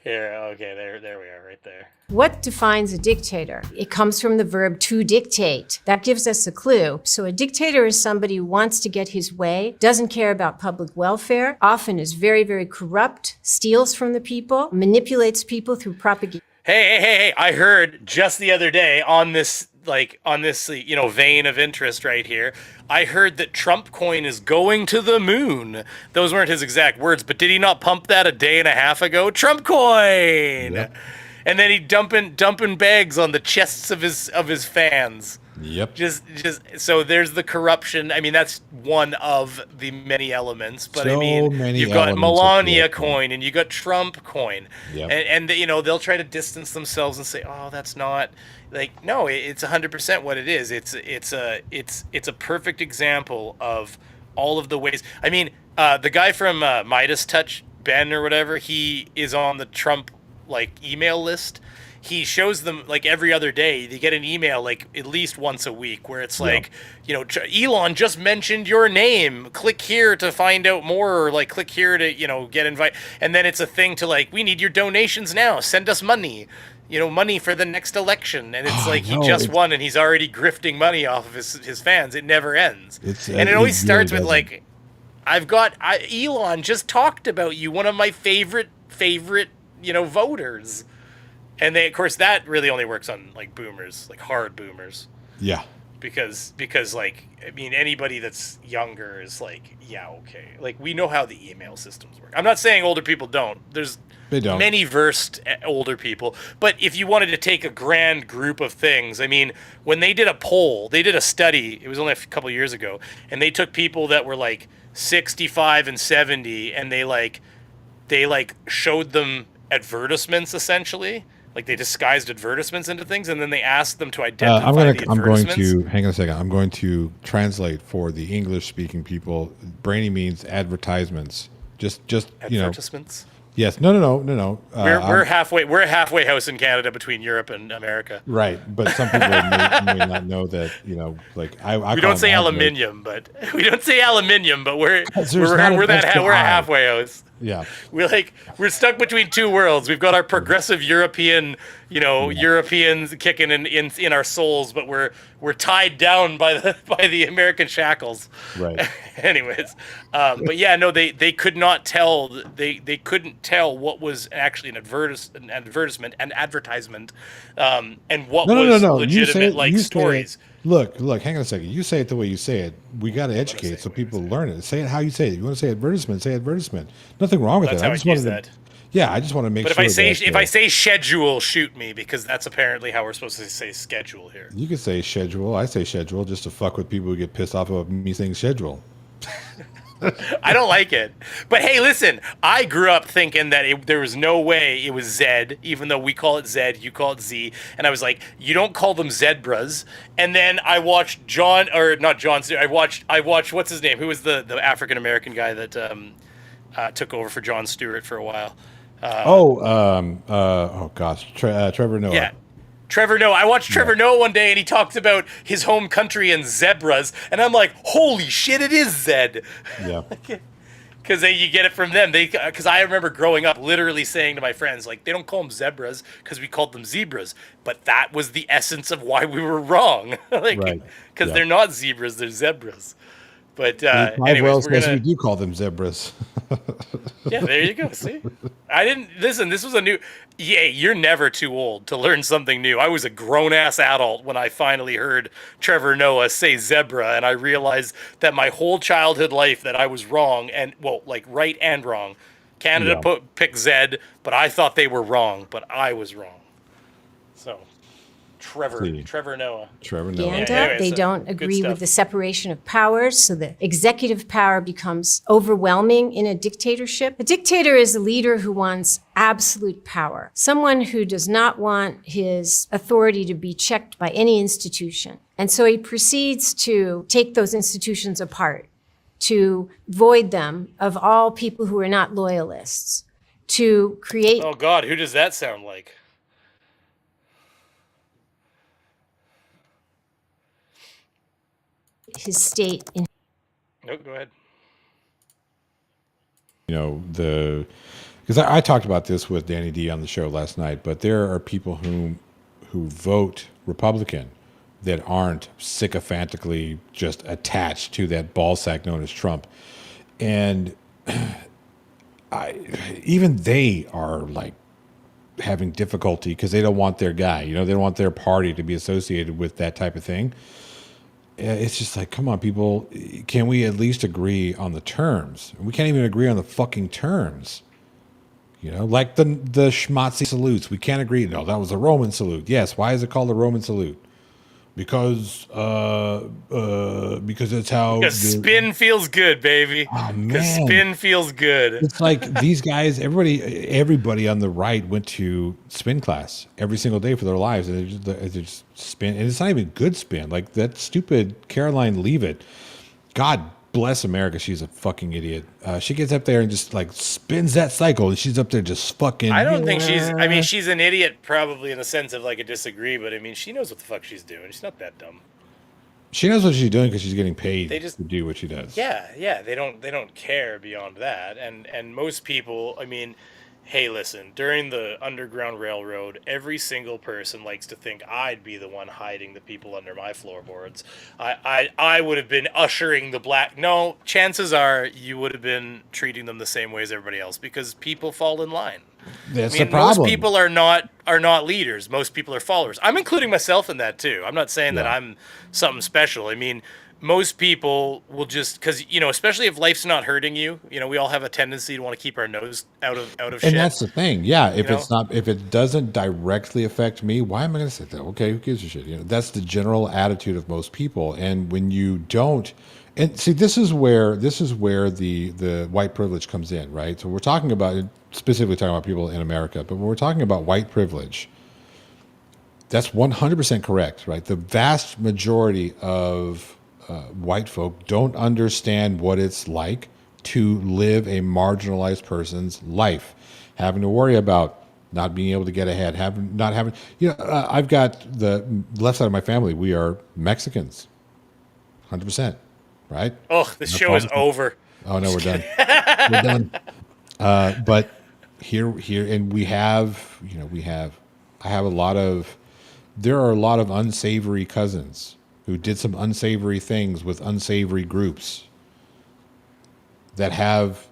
Here, okay, there we are, right there. What defines a dictator? It comes from the verb to dictate. That gives us a clue. So a dictator is somebody who wants to get his way, doesn't care about public welfare, often is very, very corrupt, steals from the people, manipulates people through propaganda. Hey, I heard just the other day on this vein of interest right here, I heard that Trump coin is going to the moon. Those weren't his exact words, but did he not pump that a day and a half ago? Trump coin. Yep. And then he dumping bags on the chests of his fans. Yep. Just so there's the corruption. I mean, that's one of the many elements. But so I mean, you've got Melania coin and you got Trump coin. Yep. And they'll try to distance themselves and say, oh, that's not like, no, it's 100% what it is. It's a perfect example of all of the ways. I mean, the guy from Midas Touch, Ben or whatever, he is on the Trump email list. He shows them every other day. They get an email at least once a week where it's Elon just mentioned your name. Click here to find out more, or click here to get invited. And then it's a thing to we need your donations now. Send us money. Money for the next election. And it's he just won and he's already grifting money off of his fans. It never ends. And it always starts with Elon just talked about you, one of my favorite voters. And of course, that really only works on boomers, hard boomers. Yeah. Because anybody that's younger is yeah, okay. We know how the email systems work. I'm not saying older people don't. They don't. Many versed older people. But if you wanted to take a grand group of things, I mean, when they did a poll, they did a study, it was only a couple of years ago, and they took people that were 65 and 70, and they showed them advertisements essentially. They disguised advertisements into things, and then they asked them to identify the advertisements. Hang on a second. I'm going to translate for the English-speaking people. Brainy means advertisements. Just advertisements. Yes. No. We're halfway. We're a halfway house in Canada between Europe and America. Right, but some people may not know that. I we don't say aluminium, but we're a halfway house. Yeah, we're stuck between two worlds. We've got our progressive Europeans kicking in our souls, but we're tied down by the American shackles. Right. Anyways, but yeah, no, they could not tell. They couldn't tell what was actually an advertisement, and what was legitimate stories. Look, hang on a second. You say it the way you say it. We got to educate it so people learn it. Say it how you say it. You want to say advertisement, say advertisement. Nothing wrong with that. I just use that. Yeah, I just want to make sure. But if I say schedule, shoot me, because that's apparently how we're supposed to say schedule here. You can say schedule. I say schedule just to fuck with people who get pissed off about me saying schedule. I don't like it. But hey, listen, I grew up thinking that there was no way it was Z, even though we call it Z, you call it Z. And I was like, you don't call them zebras. And then I watched I watched, what's his name? Who was the African-American guy that took over for Jon Stewart for a while? Trevor Noah. Yeah. Trevor Noah. I watched Trevor Noah one day, and he talks about his home country and zebras, and I'm like, holy shit, it is Zed. Yeah. Because you get it from them. Because I remember growing up literally saying to my friends, they don't call them zebras because we called them zebras. But that was the essence of why we were wrong. Right. Because they're not zebras, they're zebras. But anyways, we do call them zebras. Yeah, there you go. See, I didn't listen. This was a new. Yeah, you're never too old to learn something new. I was a grown ass adult when I finally heard Trevor Noah say zebra, and I realized that my whole childhood life that I was wrong, and right and wrong. Canada picked Zed, but I thought they were wrong, but I was wrong. So See. Trevor Noah. Trevor Noah. propaganda. Yeah, anyway, They so don't good agree with stuff. the separation of powers, so the executive power becomes overwhelming in a dictatorship. A dictator is a leader who wants absolute power, someone who does not want his authority to be checked by any institution. And so he proceeds to take those institutions apart, to void them of all people who are not loyalists, to create Oh God, who does that sound like? his state in No, go ahead. You know, because I talked about this with Danny D on the show last night, but there are people who vote Republican that aren't sycophantically just attached to that ballsack known as Trump, and even they are like having difficulty because they don't want their guy. You know, they don't want their party to be associated with that type of thing. It's just like, come on, people. Can we at least agree on the terms? We can't even agree on the fucking terms. You know, like the schmatzy salutes. We can't agree. No, that was a Roman salute. Yes. Why is it called a Roman salute? Because it's how Because spin feels good, baby. Oh, Because man. spin feels good. It's like these guys. Everybody on the right went to spin class every single day for their lives, and they just spin, and it's not even good spin. Like that stupid Caroline Leavitt. God bless America. She's a fucking idiot. She gets up there and just like spins that cycle, and she's up there just fucking. I don't think she's. I mean, she's an idiot, probably in the sense of like a disagree, but I mean, she knows what the fuck she's doing. She's not that dumb. She knows what she's doing because she's getting paid They just- to do what she does. Yeah. They don't care beyond that, and most people. I mean, hey, listen. During the Underground Railroad, every single person likes to think I'd be the one hiding the people under my floorboards. I would have been ushering the black. No, chances are you would have been treating them the same way as everybody else because people fall in line. That's I mean, the problem. most people are not leaders. Most people are followers. I'm including myself in that too. I'm not saying that Yeah. I'm something special. I mean, most people will just because especially if life's not hurting you. We all have a tendency to want to keep our nose out of shit. And that's the thing. Yeah, if You it's not, if it doesn't directly affect me, why am I going to say that? Okay, who gives a shit? That's the general attitude of most people. And when you don't, and see, this is where the white privilege comes in, right? So we're talking about specifically talking about people in America, but when we're talking about white privilege, that's 100% correct, right? The vast majority of white folk don't understand what it's like to live a marginalized person's life, having to worry about not being able to get ahead, not having. I've got the left side of my family. We are Mexicans, 100%, right? Oh, this show is over. Oh no, we're done. We're done. But here, and we have, I have a lot of. There are a lot of unsavory cousins who did some unsavory things with unsavory groups that have,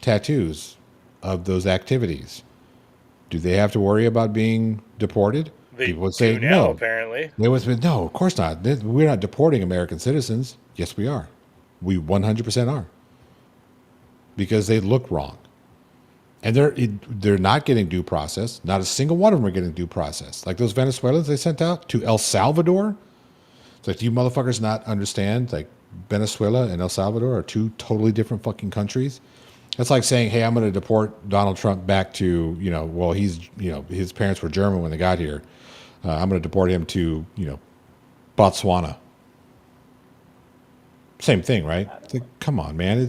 tattoos of those activities. Do they have to worry about being deported? They People would say do now, no. apparently. They would say, no, of course not. We're not deporting American citizens. Yes, we are. We 100% are. Because they look wrong. And they're not getting due process. Not a single one of them are getting due process. Like those Venezuelans they sent out to El Salvador. It's like, do you motherfuckers not understand? Like Venezuela and El Salvador are two totally different fucking countries. It's like saying, hey, I'm going to deport Donald Trump back to, his parents were German when they got here. I'm going to deport him to, Botswana. Same thing, right? It's like, come on, man.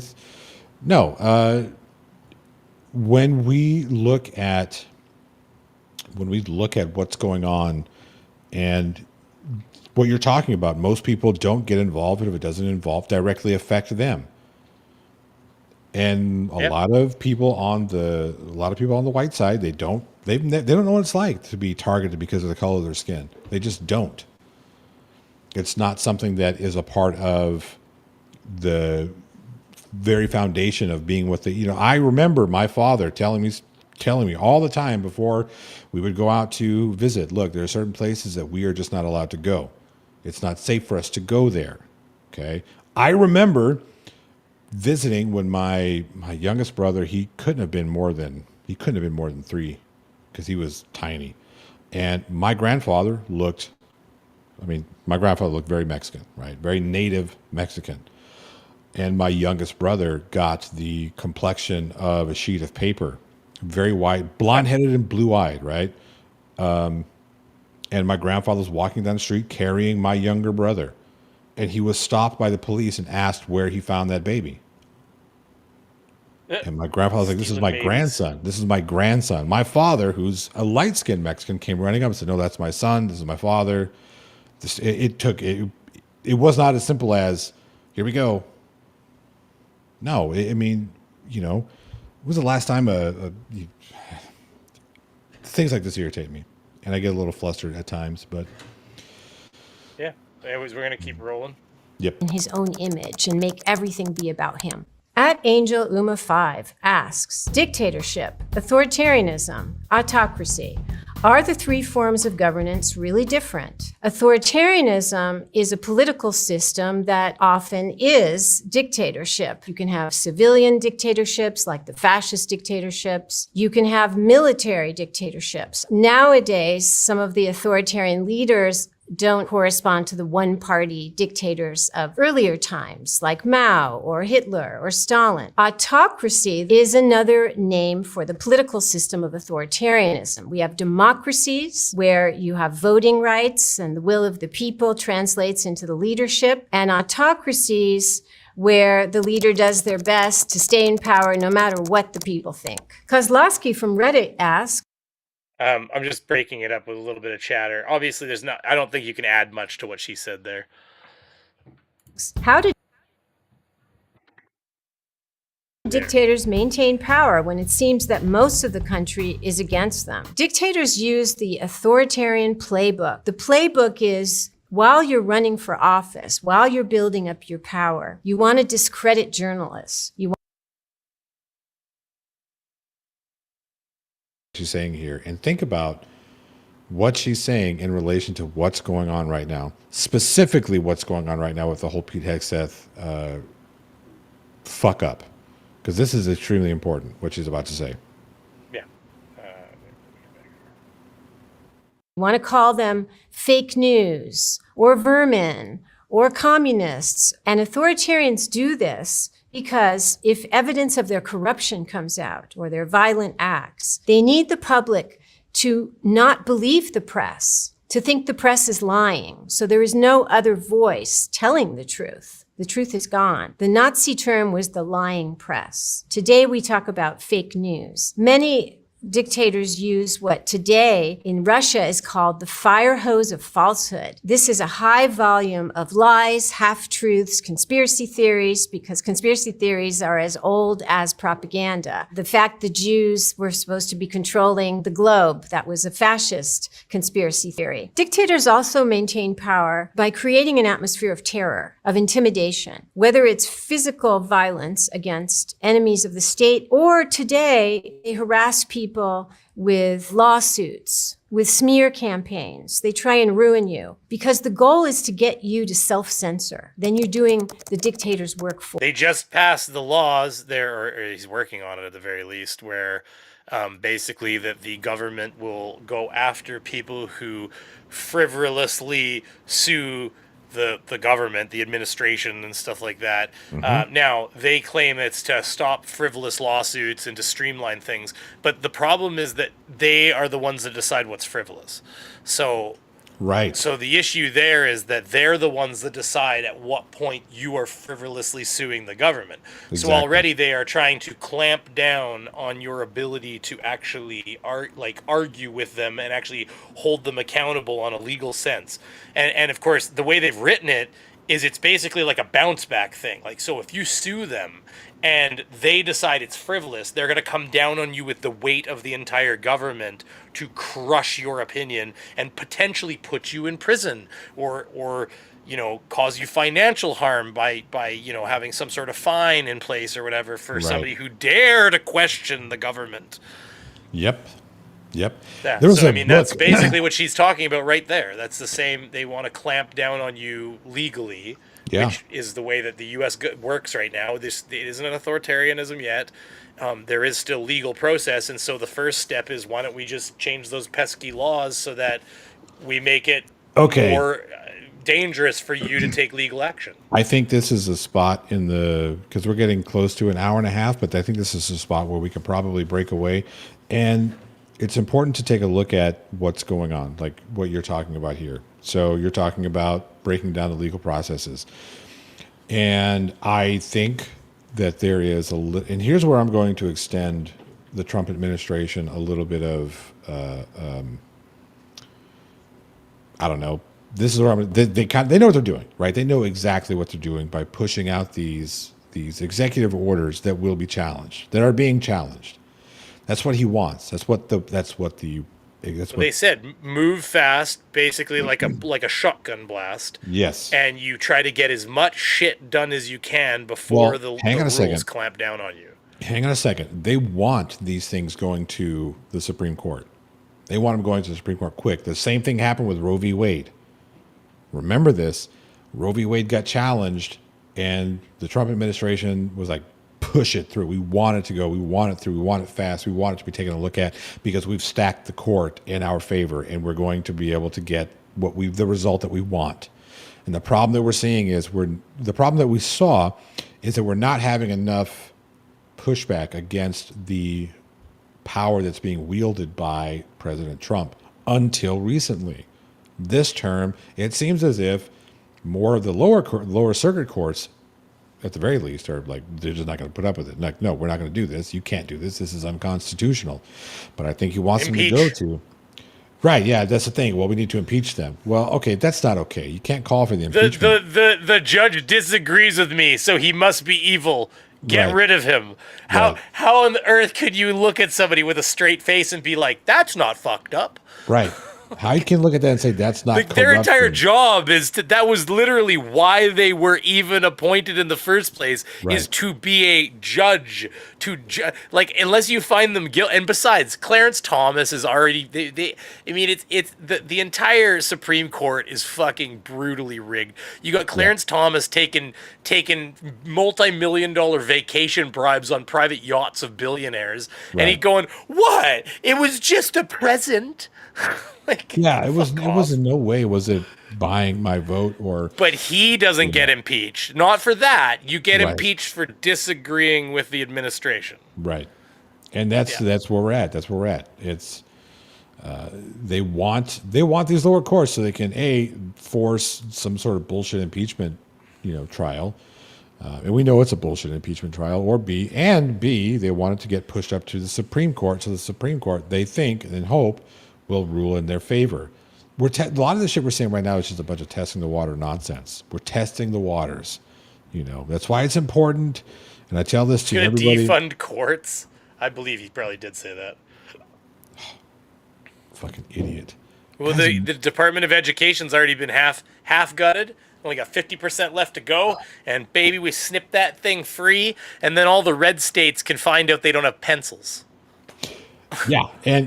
When we look at what's going on and what you're talking about, most people don't get involved if it doesn't directly affect them. And a lot of people on the white side, they don't know what it's like to be targeted because of the color of their skin. They just don't. It's not something that is a part of the very foundation of being with I remember my father telling me all the time before we would go out to visit, look, there are certain places that we are just not allowed to go. It's not safe for us to go there. Okay. I remember visiting when my youngest brother, he couldn't have been more than 3 because he was tiny. And my grandfather looked very Mexican, right? Very native Mexican. And my youngest brother got the complexion of a sheet of paper, very white, blonde-headed and blue-eyed, right? And my grandfather was walking down the street carrying my younger brother. And he was stopped by the police and asked where he found that baby. And my grandfather was like, this is my grandson. This is my grandson. My father, who's a light-skinned Mexican, came running up and said, no, that's my son. This is my father. It was not as simple as, here we go. No, when was the last time things like this irritate me, and I get a little flustered at times, but Yeah, we're going to keep rolling. Yep. In his own image and make everything be about him. At Angel Uma 5 asks, dictatorship, authoritarianism, autocracy, are the three forms of governance really different? Authoritarianism is a political system that often is dictatorship. You can have civilian dictatorships like the fascist dictatorships. You can have military dictatorships. Nowadays, some of the authoritarian leaders don't correspond to the one-party dictators of earlier times, like Mao or Hitler or Stalin. Autocracy is another name for the political system of authoritarianism. We have democracies where you have voting rights and the will of the people translates into the leadership, and autocracies where the leader does their best to stay in power no matter what the people think. Kozlowski from Reddit asks, I'm just breaking it up with a little bit of chatter. Obviously, I don't think you can add much to what she said there. how do dictators maintain power when it seems that most of the country is against them? Dictators use the authoritarian playbook. The playbook is, while you're running for office, while you're building up your power, you want to discredit journalists. She's saying here, and think about what she's saying in relation to what's going on right now, specifically what's going on right now with the whole Pete Hegseth fuck up, because this is extremely important, what she's about to say. Yeah. You want to call them fake news or vermin or communists. And authoritarians do this because if evidence of their corruption comes out or their violent acts, they need the public to not believe the press, to think the press is lying. So there is no other voice telling the truth. The truth is gone. The Nazi term was the lying press. Today we talk about fake news. Many dictators use what today in Russia is called the fire hose of falsehood. This is a high volume of lies, half-truths, conspiracy theories, because conspiracy theories are as old as propaganda. The fact the Jews were supposed to be controlling the globe, that was a fascist conspiracy theory. Dictators also maintain power by creating an atmosphere of terror, of intimidation, whether it's physical violence against enemies of the state, or today they harass people with lawsuits, with smear campaigns. They try and ruin you because the goal is to get you to self-censor. Then you're doing the dictator's work for you. They just passed the laws there, or he's working on it at the very least, where basically that the government will go after people who frivolously sue the government, the administration, and stuff like that. Now, they claim it's to stop frivolous lawsuits and to streamline things, but the problem is that they are the ones that decide what's frivolous. So Right. So the issue there is that they're the ones that decide at what point you are frivolously suing the government. Exactly. So already they are trying to clamp down on your ability to actually argue with them and actually hold them accountable on a legal sense. And of course, the way they've written it is it's basically like a bounce back thing. Like, so if you sue them and they decide it's frivolous, they're going to come down on you with the weight of the entire government to crush your opinion and potentially put you in prison or cause you financial harm by having some sort of fine in place or whatever for Right. somebody who dare to question the government. Yep. Yep. Yeah. There was So a I mean, book. that's basically what she's talking about right there. That's the same. They want to clamp down on you legally, Yeah. which is the way that the U.S. Works right now. This it isn't an authoritarianism yet. There is still legal process, and so the first step is why don't we just change those pesky laws so that we make it Okay. more dangerous for you to take legal action. I think this is a spot in the, because we're getting close to an hour and a half, but I think this is a spot where we could probably break away. And it's important to take a look at what's going on, like what you're talking about here. So you're talking about breaking down the legal processes. And I think that there is and here's where I'm going to extend the Trump administration a little bit of, I don't know. This is where they know what they're doing, right? They know exactly what they're doing by pushing out these executive orders that will be challenged, that are being challenged. That's what he wants. They said move fast, basically like a shotgun blast. Yes. And you try to get as much shit done as you can before Well, the hang on a rules second. clamp down on you. Hang on a second. They want these things going to the Supreme Court. They want them going to the Supreme Court quick. The same thing happened with Roe v. Wade. Remember this. Roe v. Wade got challenged, and the Trump administration was like, push it through. We want it to go. We want it through. We want it fast. We want it to be taken a look at because we've stacked the court in our favor, and we're going to be able to get the result that we want. And the problem that we're seeing is the problem that we saw is that we're not having enough pushback against the power that's being wielded by President Trump until recently. This term, it seems as if more of the lower circuit courts, at the very least, are like, they're just not going to put up with it. Like, no, we're not going to do this. You can't do this. This is unconstitutional. But I think he wants them to go to. Right, yeah, that's the thing. Well, we need to impeach them. Well, okay, that's not okay. You can't call for the impeachment. The judge disagrees with me, so he must be evil. Get Right. rid of him. Right. How on earth could you look at somebody with a straight face and be like, that's not fucked up? Right. How you can look at that and say that's not Their entire corruption. job is that was literally why they were even appointed in the first place, Right. is to be a judge, like, unless you find them guilty. And besides, Clarence Thomas is already I mean, it's the entire Supreme Court is fucking brutally rigged. You got Clarence Thomas taking multi-million-dollar vacation bribes on private yachts of billionaires, and he Right. going, what? It was just a present. Like, Yeah, it was off. in no way was it buying my vote or But he doesn't get impeached. Not for that. You get Right. impeached for disagreeing with the administration. right. And that's where we're at. That's where we're at. It's they want these lower courts so they can force some sort of bullshit impeachment, trial. And we know it's a bullshit impeachment trial, or B, they want it to get pushed up to the Supreme Court. So the Supreme Court, they think and hope, will rule in their favor. A lot of the shit we're seeing right now is just a bunch of testing the water nonsense. We're testing the waters. That's why it's important. And I tell this to Gonna everybody. defund courts. I believe he probably did say that. Fucking idiot. Well, the Department of Education's already been half gutted. Only got 50% left to go, and baby, we snipped that thing free, and then all the red states can find out they don't have pencils. Yeah,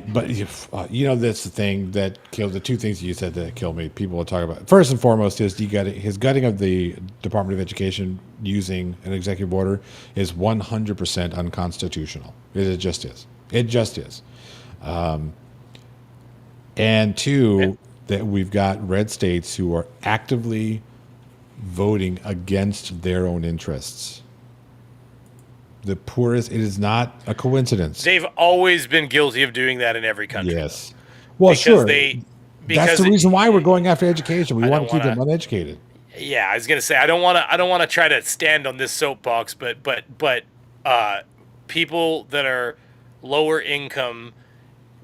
but that's the thing that killed the two things you said that killed me. People will talk about first and foremost is his gutting of the Department of Education using an executive order is 100% unconstitutional. It just is. It just is. And two, that we've got red states who are actively voting against their own interests. The poorest, it is not a coincidence. They've always been guilty of doing that in every country. Yes. Well, Because sure. they- That's the reason why we're going after education. We want to keep wanna- them uneducated. Yeah, I was gonna say I don't want to try to stand on this soapbox, but people that are lower income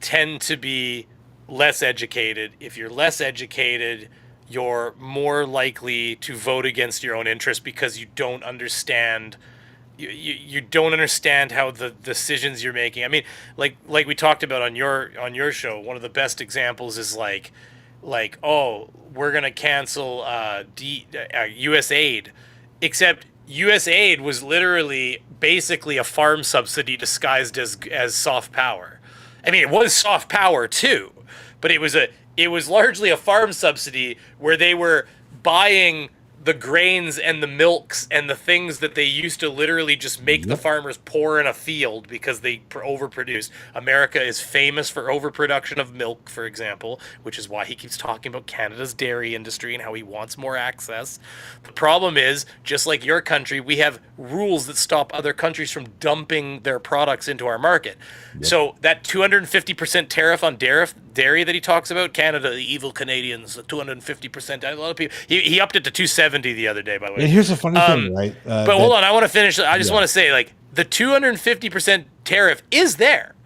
tend to be less educated. If you're less educated, you're more likely to vote against your own interest because you don't understand. You don't understand how the decisions you're making. I mean, like we talked about on your show, one of the best examples is like oh, we're gonna cancel U.S. aid, except U.S. aid was literally basically a farm subsidy disguised as soft power, I mean, it was soft power too, but it was largely a farm subsidy where they were buying the grains and the milks and the things that they used to literally just make the farmers pour in a field because they overproduced. America is famous for overproduction of milk, for example, which is why he keeps talking about Canada's dairy industry and how he wants more access. The problem is, just like your country, we have rules that stop other countries from dumping their products into our market. So that 250% tariff on dairy that he talks about, Canada, the evil Canadians, the 250%. A lot of people. He upped it to 270 the other day, by the way. And here's the funny thing, right? But hold on, I want to finish. I just want to say, like, the 250% tariff is there,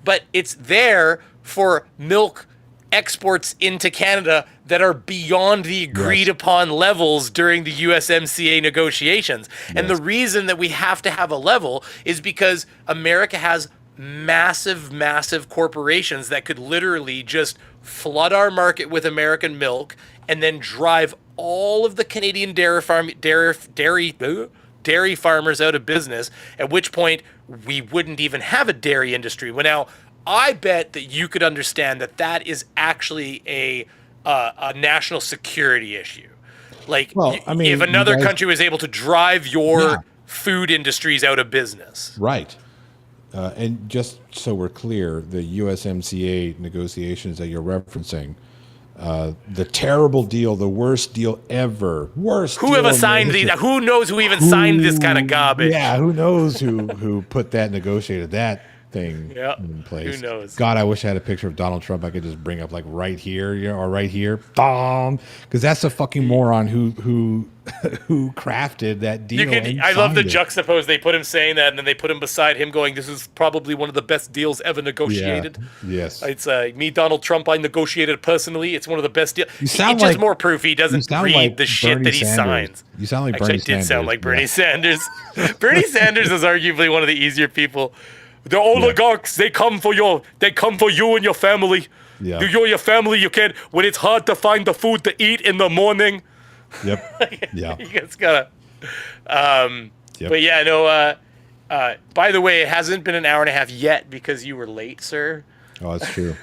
but it's there for milk exports into Canada that are beyond the agreed upon levels during the USMCA negotiations. And the reason that we have to have a level is because America has massive corporations that could literally just flood our market with American milk and then drive all of the Canadian dairy farmers out of business, at which point we wouldn't even have a dairy industry. Well, now, I bet that you could understand that that is actually a national security issue. Like, Well, I mean, if another you guys- country was able to drive your food industries out of business. Right. And just so we're clear, the USMCA negotiations that you're referencing, the terrible deal, the worst deal ever, Who ever signed these? Who knows who even signed this kind of garbage? Yeah, who knows who put that, negotiated that thing Yeah, in place. who knows? God, I wish I had a picture of Donald Trump I could just bring up, like, right here, or right here, because that's the fucking moron who crafted that deal. I love the juxtapose. They put him saying that, and then they put him beside him going, "This is probably one of the best deals ever negotiated." Yeah. Yes. It's me, Donald Trump. I negotiated personally. It's one of the best deals. You sound it's just like- more proof he doesn't read like the shit Bernie that he Sanders. signs. You sound like Actually, Bernie I did Sanders. sound like Bernie Yeah. Sanders. Bernie Sanders is arguably one of the easier people. The oligarchs, they come for you and your family. Yeah. Your family, you can't. When it's hard to find the food to eat in the morning. Yep. Yeah. You just gotta. Yep. But yeah, no. By the way, it hasn't been an hour and a half yet because you were late, sir. Oh, that's true.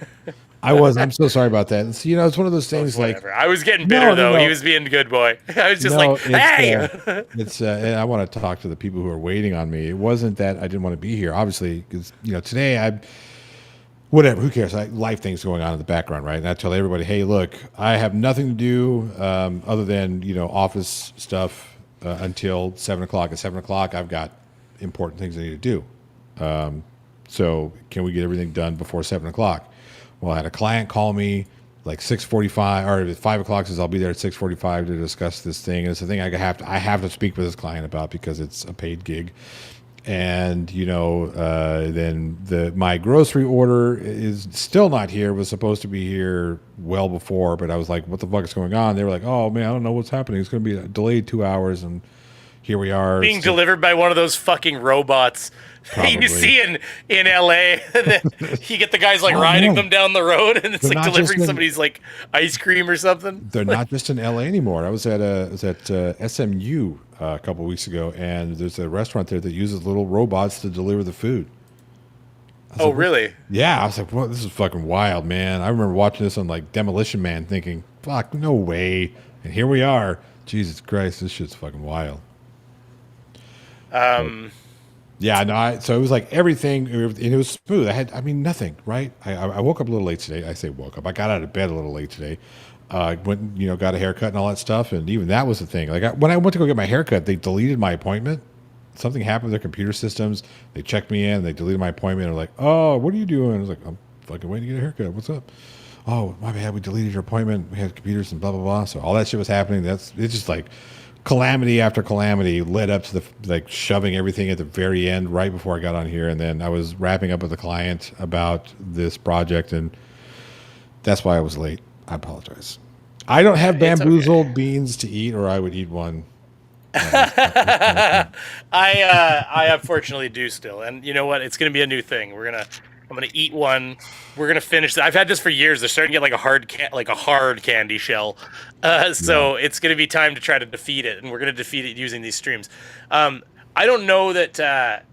I'm so sorry about that. It's, it's one of those things like, Whatever. I was getting bitter though. no. He was being a good boy. I was just no, like, hey. and I want to talk to the people who are waiting on me. It wasn't that I didn't want to be here, obviously, because, today whatever, who cares? Life things going on in the background, right? And I tell everybody, hey, look, I have nothing to do other than, office stuff until 7 o'clock. At 7 o'clock, I've got important things I need to do. So can we get everything done before 7 o'clock? Well, I had a client call me like 6:45, or at 5 o'clock, says I'll be there at 6:45 to discuss this thing. And it's a thing I have to speak with this client about because it's a paid gig. And then my grocery order is still not here. Was supposed to be here well before, but I was like, "What the fuck is going on?" They were like, "Oh man, I don't know what's happening. It's going to be delayed 2 hours." And here we are, Being delivered by one of those fucking robots Probably. you see in LA. And then you get the guys like riding them down the road, and it's They're like not delivering just in- somebody's like ice cream or something. They're not just in LA anymore. I was at SMU a couple weeks ago, and there's a restaurant there that uses little robots to deliver the food. Oh, really? Yeah, I was like, "Well, this is fucking wild, man." I remember watching this on like Demolition Man, thinking, "Fuck, no way!" And here we are. Jesus Christ, this shit's fucking wild. Yeah, no. So it was like everything, and it was smooth. I had, nothing. Right? I woke up a little late today. I say woke up. I got out of bed a little late today. Went, got a haircut and all that stuff, and even that was the thing. Like when I went to go get my haircut, they deleted my appointment. Something happened with their computer systems. They checked me in. They deleted my appointment. They're like, "Oh, what are you doing?" I was like, "I'm fucking waiting to get a haircut. What's up?" "Oh, my bad. We deleted your appointment. We had computers and blah blah blah." So all that shit was happening. It's just like calamity after calamity led up to the shoving everything at the very end right before I got on here, and then I was wrapping up with a client about this project, and that's why I was late. I apologize. I don't have bamboozled beans to eat, or I would eat one. I unfortunately do still, and you know what? It's gonna be a new thing. I'm gonna eat one. We're gonna finish. I've had this for years. They're starting to get like a hard candy shell. So it's gonna be time to try to defeat it, and we're gonna defeat it using these streams. I don't know that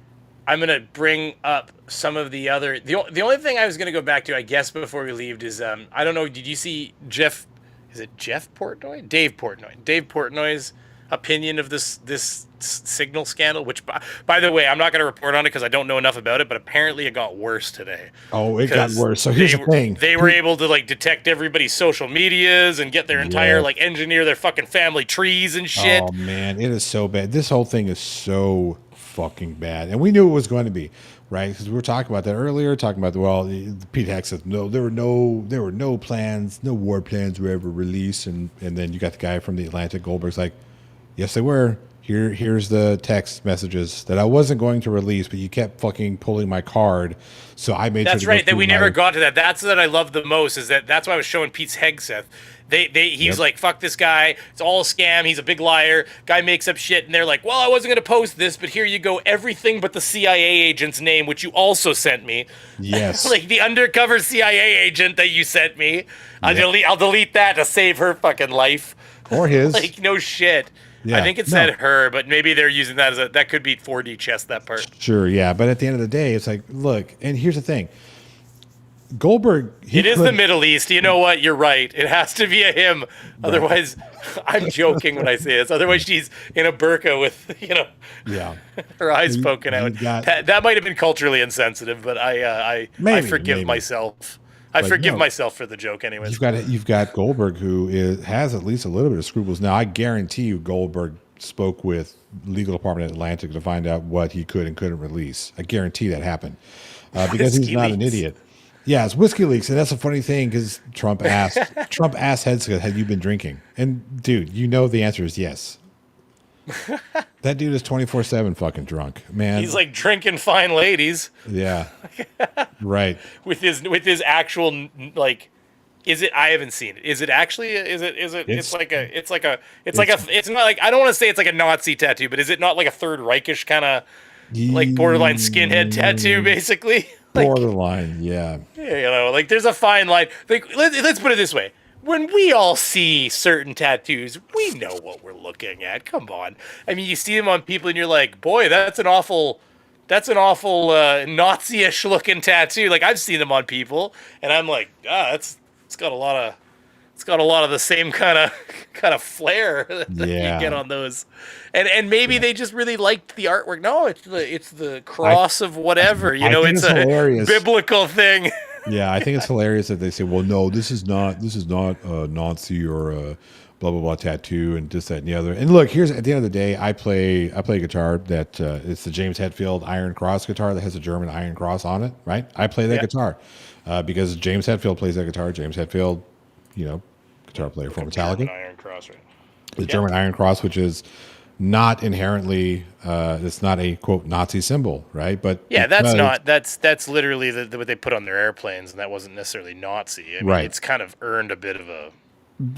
I'm gonna bring up some of the other. The only thing I was gonna go back to, I guess, before we leave is I don't know. Did you see Jeff? Is it Jeff Portnoy? Dave Portnoy. Dave Portnoy's opinion of this signal scandal. Which, by the way, I'm not gonna report on it because I don't know enough about it. But apparently, it got worse today. Oh, it got worse. So here's the thing: they were able to like detect everybody's social medias and get their entire like engineer their fucking family trees and shit. Oh man, it is so bad. This whole thing is so fucking bad, and we knew it was going to be, right? Because we were talking about that earlier, talking about Pete Heck said no, there were no plans, no war plans were ever released, and then you got the guy from the Atlantic, Goldberg's like, yes, they were. Here's the text messages that I wasn't going to release, but you kept fucking pulling my card, so I made. That's sure to right. That we never got to that. That's what I love the most. Is that's why I was showing Pete's Hegseth. He's like, fuck this guy. It's all a scam. He's a big liar. Guy makes up shit, and they're like, well, I wasn't going to post this, but here you go. Everything but the CIA agent's name, which you also sent me. Yes. Like the undercover CIA agent that you sent me. I'll delete that to save her fucking life. Or his. Like no shit. Yeah. I think it said her, but maybe they're using that that could be 4D chess, that part. Sure, yeah. But at the end of the day, it's like, look, and here's the thing. Goldberg. It is the Middle East. You know what? You're right. It has to be a him. Otherwise, I'm joking when I say this. Otherwise, she's in a burqa with, her eyes poking out. That might have been culturally insensitive, but I forgive myself. I forgive myself for the joke, anyways. You've got Goldberg, who has at least a little bit of scruples. Now, I guarantee you, Goldberg spoke with legal department at Atlantic to find out what he could and couldn't release. I guarantee that happened because he's not an idiot. Yeah, it's whiskey leaks, and that's a funny thing because Trump asked Hegseth, "Have you been drinking?" And dude, you know the answer is yes. That dude is 24/7 fucking drunk, man. He's like drinking fine ladies. Yeah, right. With his actual like, is it? I haven't seen it. Is it actually? Is it? It's not like, I don't want to say it's like a Nazi tattoo, but is it not like a Third Reichish kind of like borderline skinhead tattoo, basically? Like, borderline, yeah. Like there's a fine line. Like let's put it this way. When we all see certain tattoos, we know what we're looking at. Come on. I mean, you see them on people and you're like, boy, that's an awful Nazi-ish looking tattoo. Like I've seen them on people and I'm like, it's got a lot of the same kind of flair that you get on those. And maybe they just really liked the artwork. No, it's the cross of whatever. It's a hilarious biblical thing. Yeah, I think it's hilarious that they say, "Well, no, this is not a Nazi or a blah blah blah tattoo and this, that, and the other." And look, here's at the end of the day, I play a guitar that it's the James Hetfield Iron Cross guitar that has a German Iron Cross on it. Right? I play that guitar because James Hetfield plays that guitar. James Hetfield, guitar player for Metallica. German Iron Cross, right? The German Iron Cross, which is not inherently, it's not a quote Nazi symbol, right? But that's literally what they put on their airplanes, and that wasn't necessarily Nazi. I mean, it's kind of earned a bit of a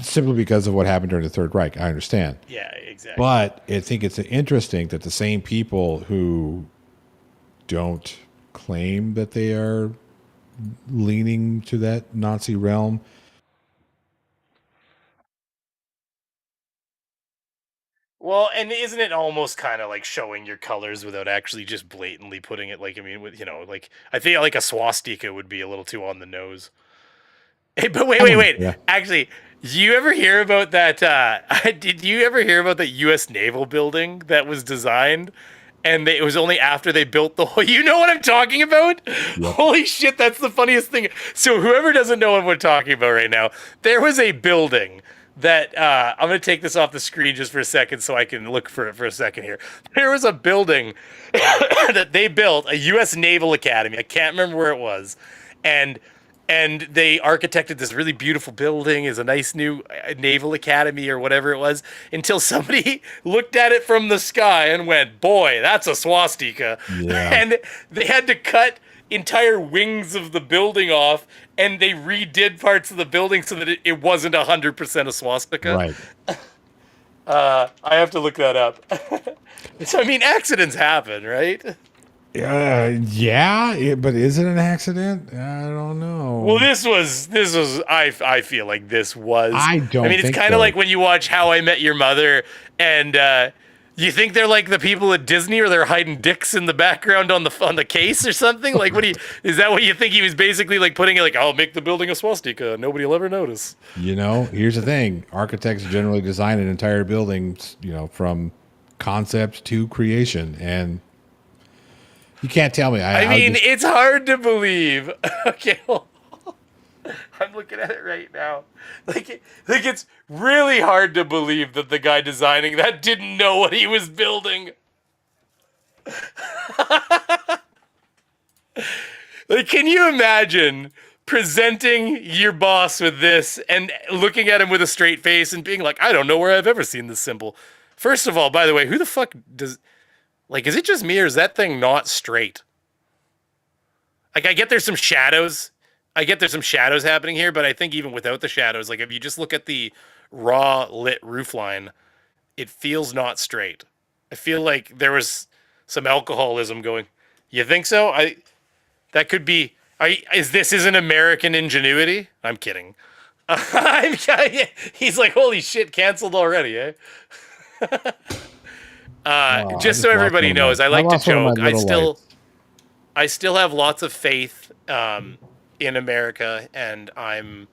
simply because of what happened during the Third Reich. I understand. Yeah, exactly. But I think it's interesting that the same people who don't claim that they are leaning to that Nazi realm. Well, and isn't it almost kind of like showing your colors without actually just blatantly putting it? Like, I mean, like I think like a swastika would be a little too on the nose. Hey, but wait. Yeah. Actually, did you ever hear about that? Did you ever hear about the U.S. naval building that was designed? And it was only after they built the whole... You know what I'm talking about? Yep. Holy shit, that's the funniest thing. So whoever doesn't know what we're talking about right now, there was a building that... I'm going to take this off the screen just for a second so I can look for it for a second here. There was a building that they built, a U.S. Naval Academy. I can't remember where it was. And they architected this really beautiful building as a nice new naval academy or whatever it was until somebody looked at it from the sky and went, boy, that's a swastika. Yeah. And they had to cut entire wings of the building off and they redid parts of the building so that it wasn't 100% a swastika. Right. I have to look that up. So, I mean, accidents happen, right? Yeah, but is it an accident? I don't know. Well, this was. I feel like this was. I don't. I mean, it's kind of like when you watch How I Met Your Mother, and You think they're like the people at Disney, or they're hiding dicks in the background on the case or something? Like, is that what you think he was basically like putting it like, I'll make the building a swastika, nobody will ever notice? Here's the thing: architects generally design an entire building, from concept to creation, and you can't tell me. I mean, it's hard to believe. Okay, well, I'm looking at it right now. Like it's really hard to believe that the guy designing that didn't know what he was building. Like, can you imagine presenting your boss with this and looking at him with a straight face and being like, I don't know where I've ever seen this symbol. First of all, by the way, who the fuck does, like, is it just me or is that thing not straight? Like, I get there's some shadows. Happening here, but I think even without the shadows, like if you just look at the raw lit roof line, it feels not straight. I feel like there was some alcoholism going. You think so? That could be. Is this an American ingenuity? I'm kidding. He's like, holy shit, canceled already, eh? Just so everybody knows, I like to joke. I still have lots of faith in America, and I'm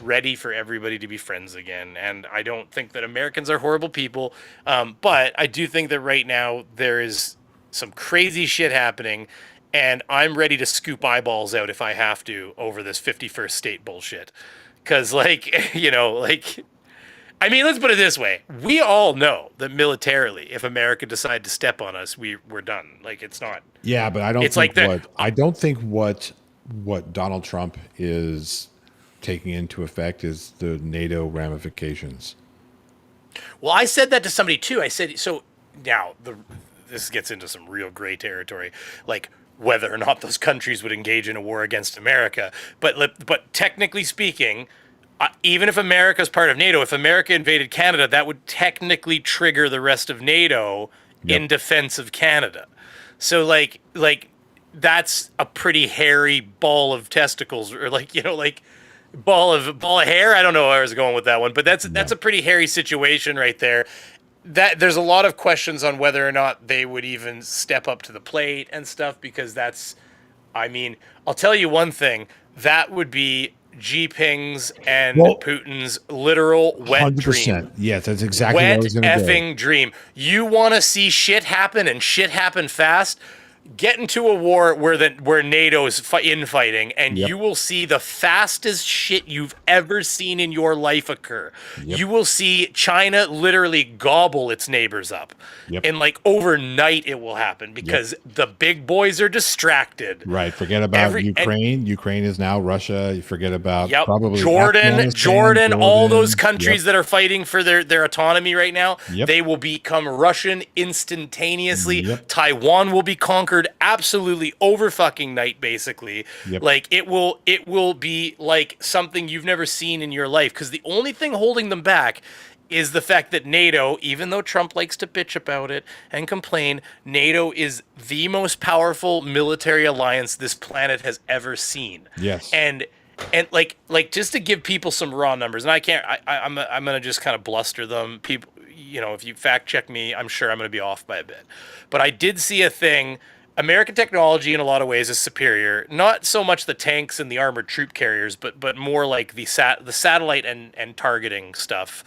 ready for everybody to be friends again. And I don't think that Americans are horrible people, but I do think that right now there is some crazy shit happening, and I'm ready to scoop eyeballs out if I have to over this 51st state bullshit. Because, like, I mean, let's put it this way. We all know that militarily, if America decided to step on us, we're done. Like, it's not. Yeah, but I don't think what Donald Trump is taking into effect is the NATO ramifications. Well, I said that to somebody too. I said, so now this gets into some real gray territory, like whether or not those countries would engage in a war against America. But technically speaking, even if America's part of NATO, if America invaded Canada, that would technically trigger the rest of NATO in defense of Canada. So like that's a pretty hairy ball of testicles, or ball of hair. I don't know where I was going with that one, but that's a pretty hairy situation right there. That there's a lot of questions on whether or not they would even step up to the plate and stuff, because I mean, I'll tell you one thing, that would be Xi Jinping's and Putin's literal wet 100%. Dream. Yes, that's exactly what I was going to do. Wet effing dream. You want to see shit happen and shit happen fast? Get into a war where NATO is infighting, and you will see the fastest shit you've ever seen in your life occur. You will see China literally gobble its neighbors up. And like overnight it will happen because the big boys are distracted. Right. Forget about Ukraine. Ukraine is now Russia. You forget about probably Jordan, all those countries that are fighting for their autonomy right now. They will become Russian instantaneously. Taiwan will be conquered absolutely over fucking night, basically. Like it will be like something you've never seen in your life, because the only thing holding them back is the fact that NATO, even though Trump likes to bitch about it and complain, NATO is the most powerful military alliance this planet has ever seen. And like just to give people some raw numbers, and I'm gonna just kind of bluster them. People, if you fact check me, I'm sure I'm gonna be off by a bit, but I did see a thing. American technology in a lot of ways is superior. Not so much the tanks and the armored troop carriers, but more like the satellite and targeting stuff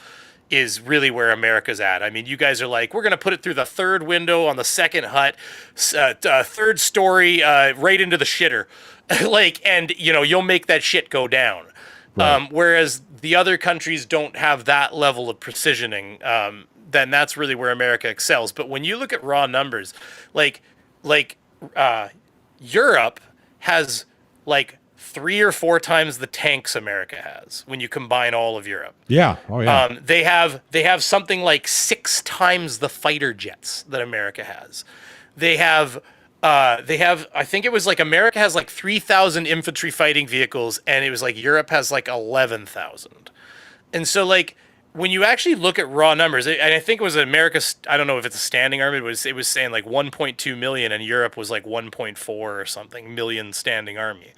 is really where America's at. I mean, you guys are like, we're going to put it through the third window on the second hut, third story, right into the shitter. And you'll make that shit go down. Right. Whereas the other countries don't have that level of precisioning. Then that's really where America excels. But when you look at raw numbers, Europe has like 3 or 4 times the tanks America has when you combine all of Europe. They have something like 6 times the fighter jets that America has. They have I think it was like America has like 3,000 infantry fighting vehicles, and it was like Europe has like 11,000. And so like when you actually look at raw numbers, and I think it was America's, I don't know if it's a standing army, but it was saying like 1.2 million, and Europe was like 1.4 or something million standing army.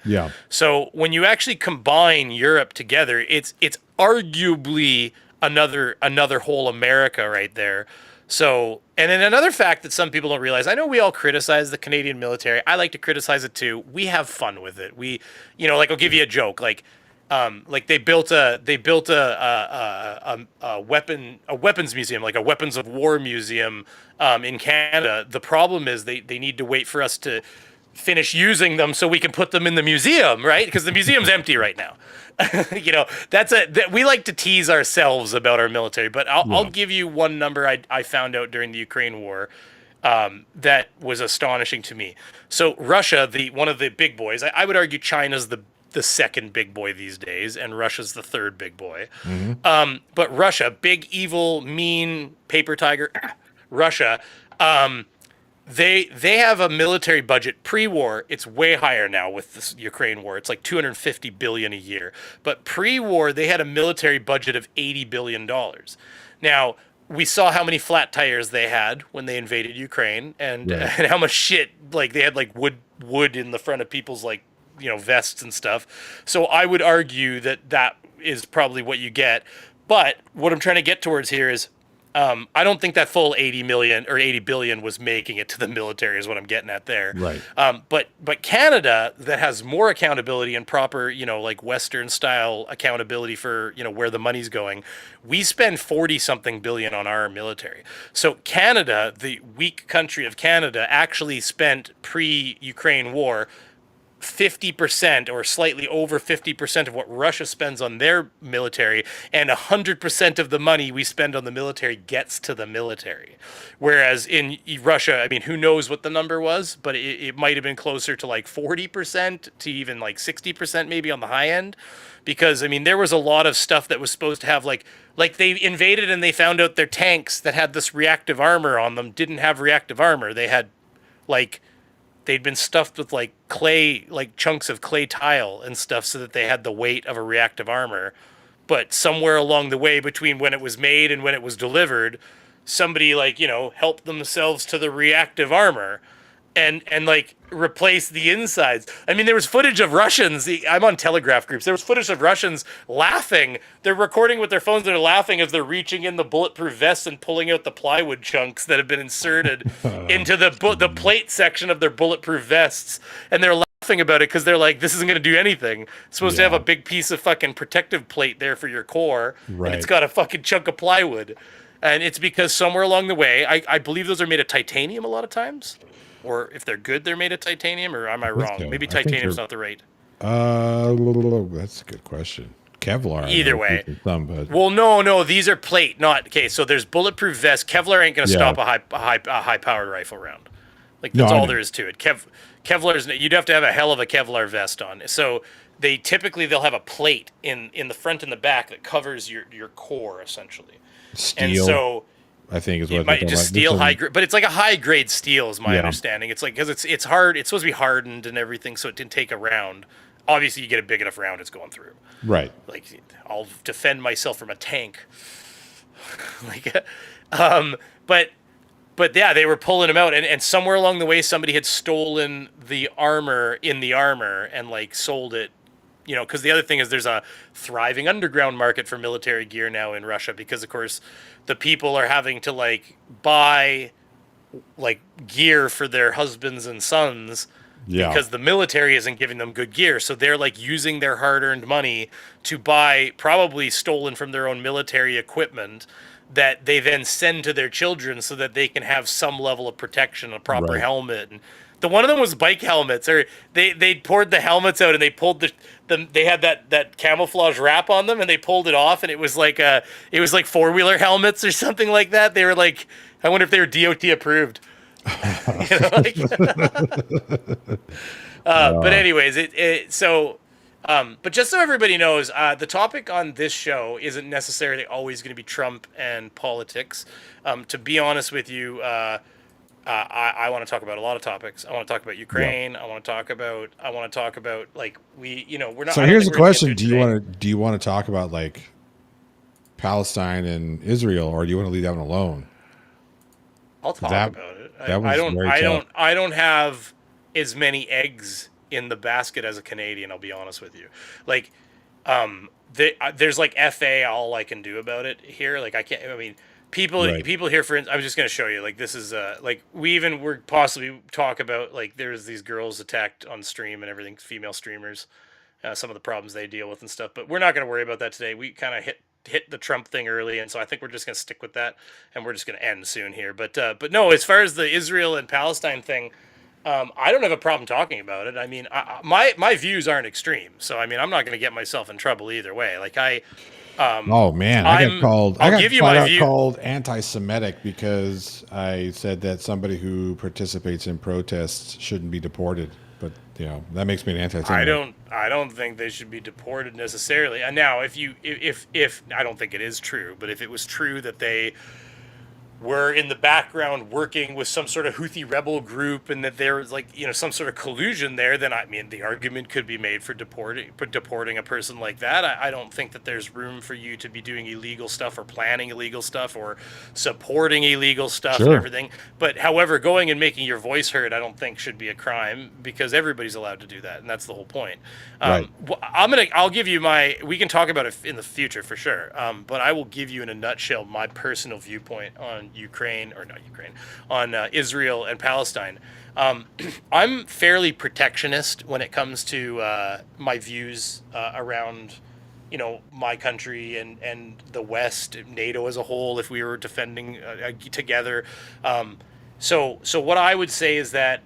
So when you actually combine Europe together, it's arguably another whole America right there. So, and then another fact that some people don't realize, I know we all criticize the Canadian military. I like to criticize it too. We have fun with it. We, like I'll give you a joke. Like they built a weapons museum, like a weapons of war museum, in Canada. The problem is they need to wait for us to finish using them so we can put them in the museum, right? Because the museum's empty right now. We like to tease ourselves about our military, but I'll give you one number I found out during the Ukraine war that was astonishing to me. So Russia, one of the big boys, I would argue China's the second big boy these days, and Russia's the third big boy. But Russia, big, evil, mean paper tiger, Russia, they have a military budget pre-war. It's way higher now with this Ukraine war. It's like $250 billion a year. But pre-war, they had a military budget of $80 billion. Now, we saw how many flat tires they had when they invaded Ukraine, and how much shit, like they had like wood in the front of people's like, vests and stuff. So I would argue that is probably what you get. But what I'm trying to get towards here is, I don't think that full 80 million or 80 billion was making it to the military is what I'm getting at there. Right. But Canada, that has more accountability and proper, like Western style accountability for, where the money's going. We spend 40 something billion on our military. So Canada, the weak country of Canada, actually spent pre-Ukraine war 50% or slightly over 50% of what Russia spends on their military, and 100% of the money we spend on the military gets to the military. Whereas in Russia, I mean, who knows what the number was, but it might have been closer to like 40% to even like 60% maybe on the high end. Because, I mean, there was a lot of stuff that was supposed to have like they invaded and they found out their tanks that had this reactive armor on them didn't have reactive armor. They had they'd been stuffed with like clay, like chunks of clay tile and stuff so that they had the weight of a reactive armor. But somewhere along the way between when it was made and when it was delivered, somebody helped themselves to the reactive armor and like replace the insides. I mean, there was footage of Russians. I'm on Telegraph groups. There was footage of Russians laughing. They're recording with their phones. They're laughing as they're reaching in the bulletproof vests and pulling out the plywood chunks that have been inserted into the plate section of their bulletproof vests. And they're laughing about it because they're like, this isn't going to do anything. It's supposed to have a big piece of fucking protective plate there for your core. Right. And it's got a fucking chunk of plywood. And it's because somewhere along the way, I believe those are made of titanium a lot of times. Or if they're good, they're made of titanium, or am I wrong? So. Maybe titanium's not the right. That's a good question. Kevlar. Either way. But... Well, no, these are plate, not okay. So there's bulletproof vest. Kevlar ain't gonna stop a high powered rifle round. Like that's all there is to it. Kevlar's you'd have to have a hell of a Kevlar vest on. So they'll have a plate in the front and the back that covers your core essentially. Steel. And so. I think is what it might just steel high grade, but it's like a high grade steel is my understanding. It's like because it's hard. It's supposed to be hardened and everything, so it didn't take a round. Obviously, you get a big enough round, it's going through. Right. Like I'll defend myself from a tank. But yeah, they were pulling them out, and somewhere along the way, somebody had stolen the armor in the armor and like sold it. Because the other thing is there's a thriving underground market for military gear now in Russia because, of course, the people are having to, like, buy, like, gear for their husbands and sons because the military isn't giving them good gear. So they're, like, using their hard-earned money to buy probably stolen from their own military equipment that they then send to their children so that they can have some level of protection, a proper helmet, and the one of them was bike helmets, or they poured the helmets out and they pulled they had that camouflage wrap on them and they pulled it off and it was like 4-wheeler helmets or something like that. They were like, I wonder if they were DOT approved. But anyways, but just so everybody knows, the topic on this show isn't necessarily always going to be Trump and politics. To be honest with you, I want to talk about a lot of topics. I want to talk about Ukraine. I want to talk about like we're not. So here's the question: Do you want to talk about like Palestine and Israel, or do you want to leave that one alone? I'll talk about it. I don't have as many eggs in the basket as a Canadian. I'll be honest with you. Like, there's like FA all I can do about it here. Like I can't. I mean, people Right. people here for I was just going to show you, like, this is like, we even were possibly talk about, like, there's these girls attacked on stream and everything, female streamers, some of the problems they deal with and stuff, but we're not going to worry about that today. We kind of hit the Trump thing early, and so I think we're just going to stick with that, and we're just going to end soon here. But no, as far as the Israel and Palestine thing, I don't have a problem talking about it. I mean, my views aren't extreme, so I mean, I'm not going to get myself in trouble either way. Like, Oh man, I got called. I I'll got give you flat my out view. called anti-Semitic because I said that somebody who participates in protests shouldn't be deported. But that makes me an anti-Semite. I don't think they should be deported necessarily. And now, if I don't think it is true, but if it was true that they were in the background working with some sort of Houthi rebel group, and that there was, like, some sort of collusion there, then I mean, the argument could be made for deporting a person like that. I don't think that there's room for you to be doing illegal stuff or planning illegal stuff or supporting illegal stuff and Sure. everything. But however, going and making your voice heard, I don't think should be a crime, because everybody's allowed to do that, and that's the whole point. Right. I'll give you we can talk about it in the future for sure. But I will give you in a nutshell my personal viewpoint on on Israel and Palestine. I'm fairly protectionist when it comes to my views around, my country and the West, NATO as a whole, if we were defending together. So what I would say is that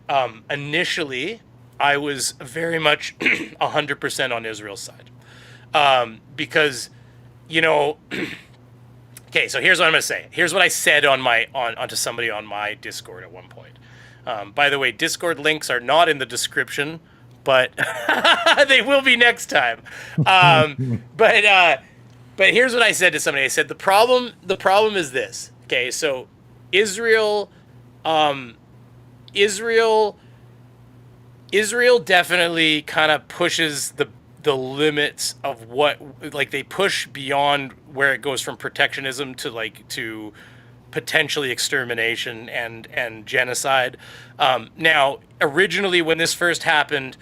initially I was very much 100% on Israel's side, because, okay, so here's what I'm gonna say. Here's what I said onto somebody on my Discord at one point. By the way, Discord links are not in the description, but they will be next time. But here's what I said to somebody. I said the problem is this. Okay, so Israel definitely kind of pushes the limits of what, like, they push beyond where it goes from protectionism to potentially extermination and genocide. Now, originally when this first happened,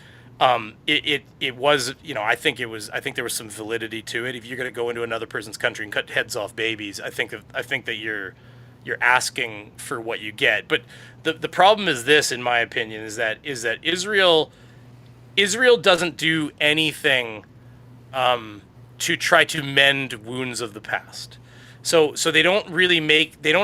it was, I think there was some validity to it. If you're going to go into another person's country and cut heads off babies, I think that you're asking for what you get. But the problem is this, in my opinion, is that Israel doesn't do anything to try to mend wounds of the past. So they don't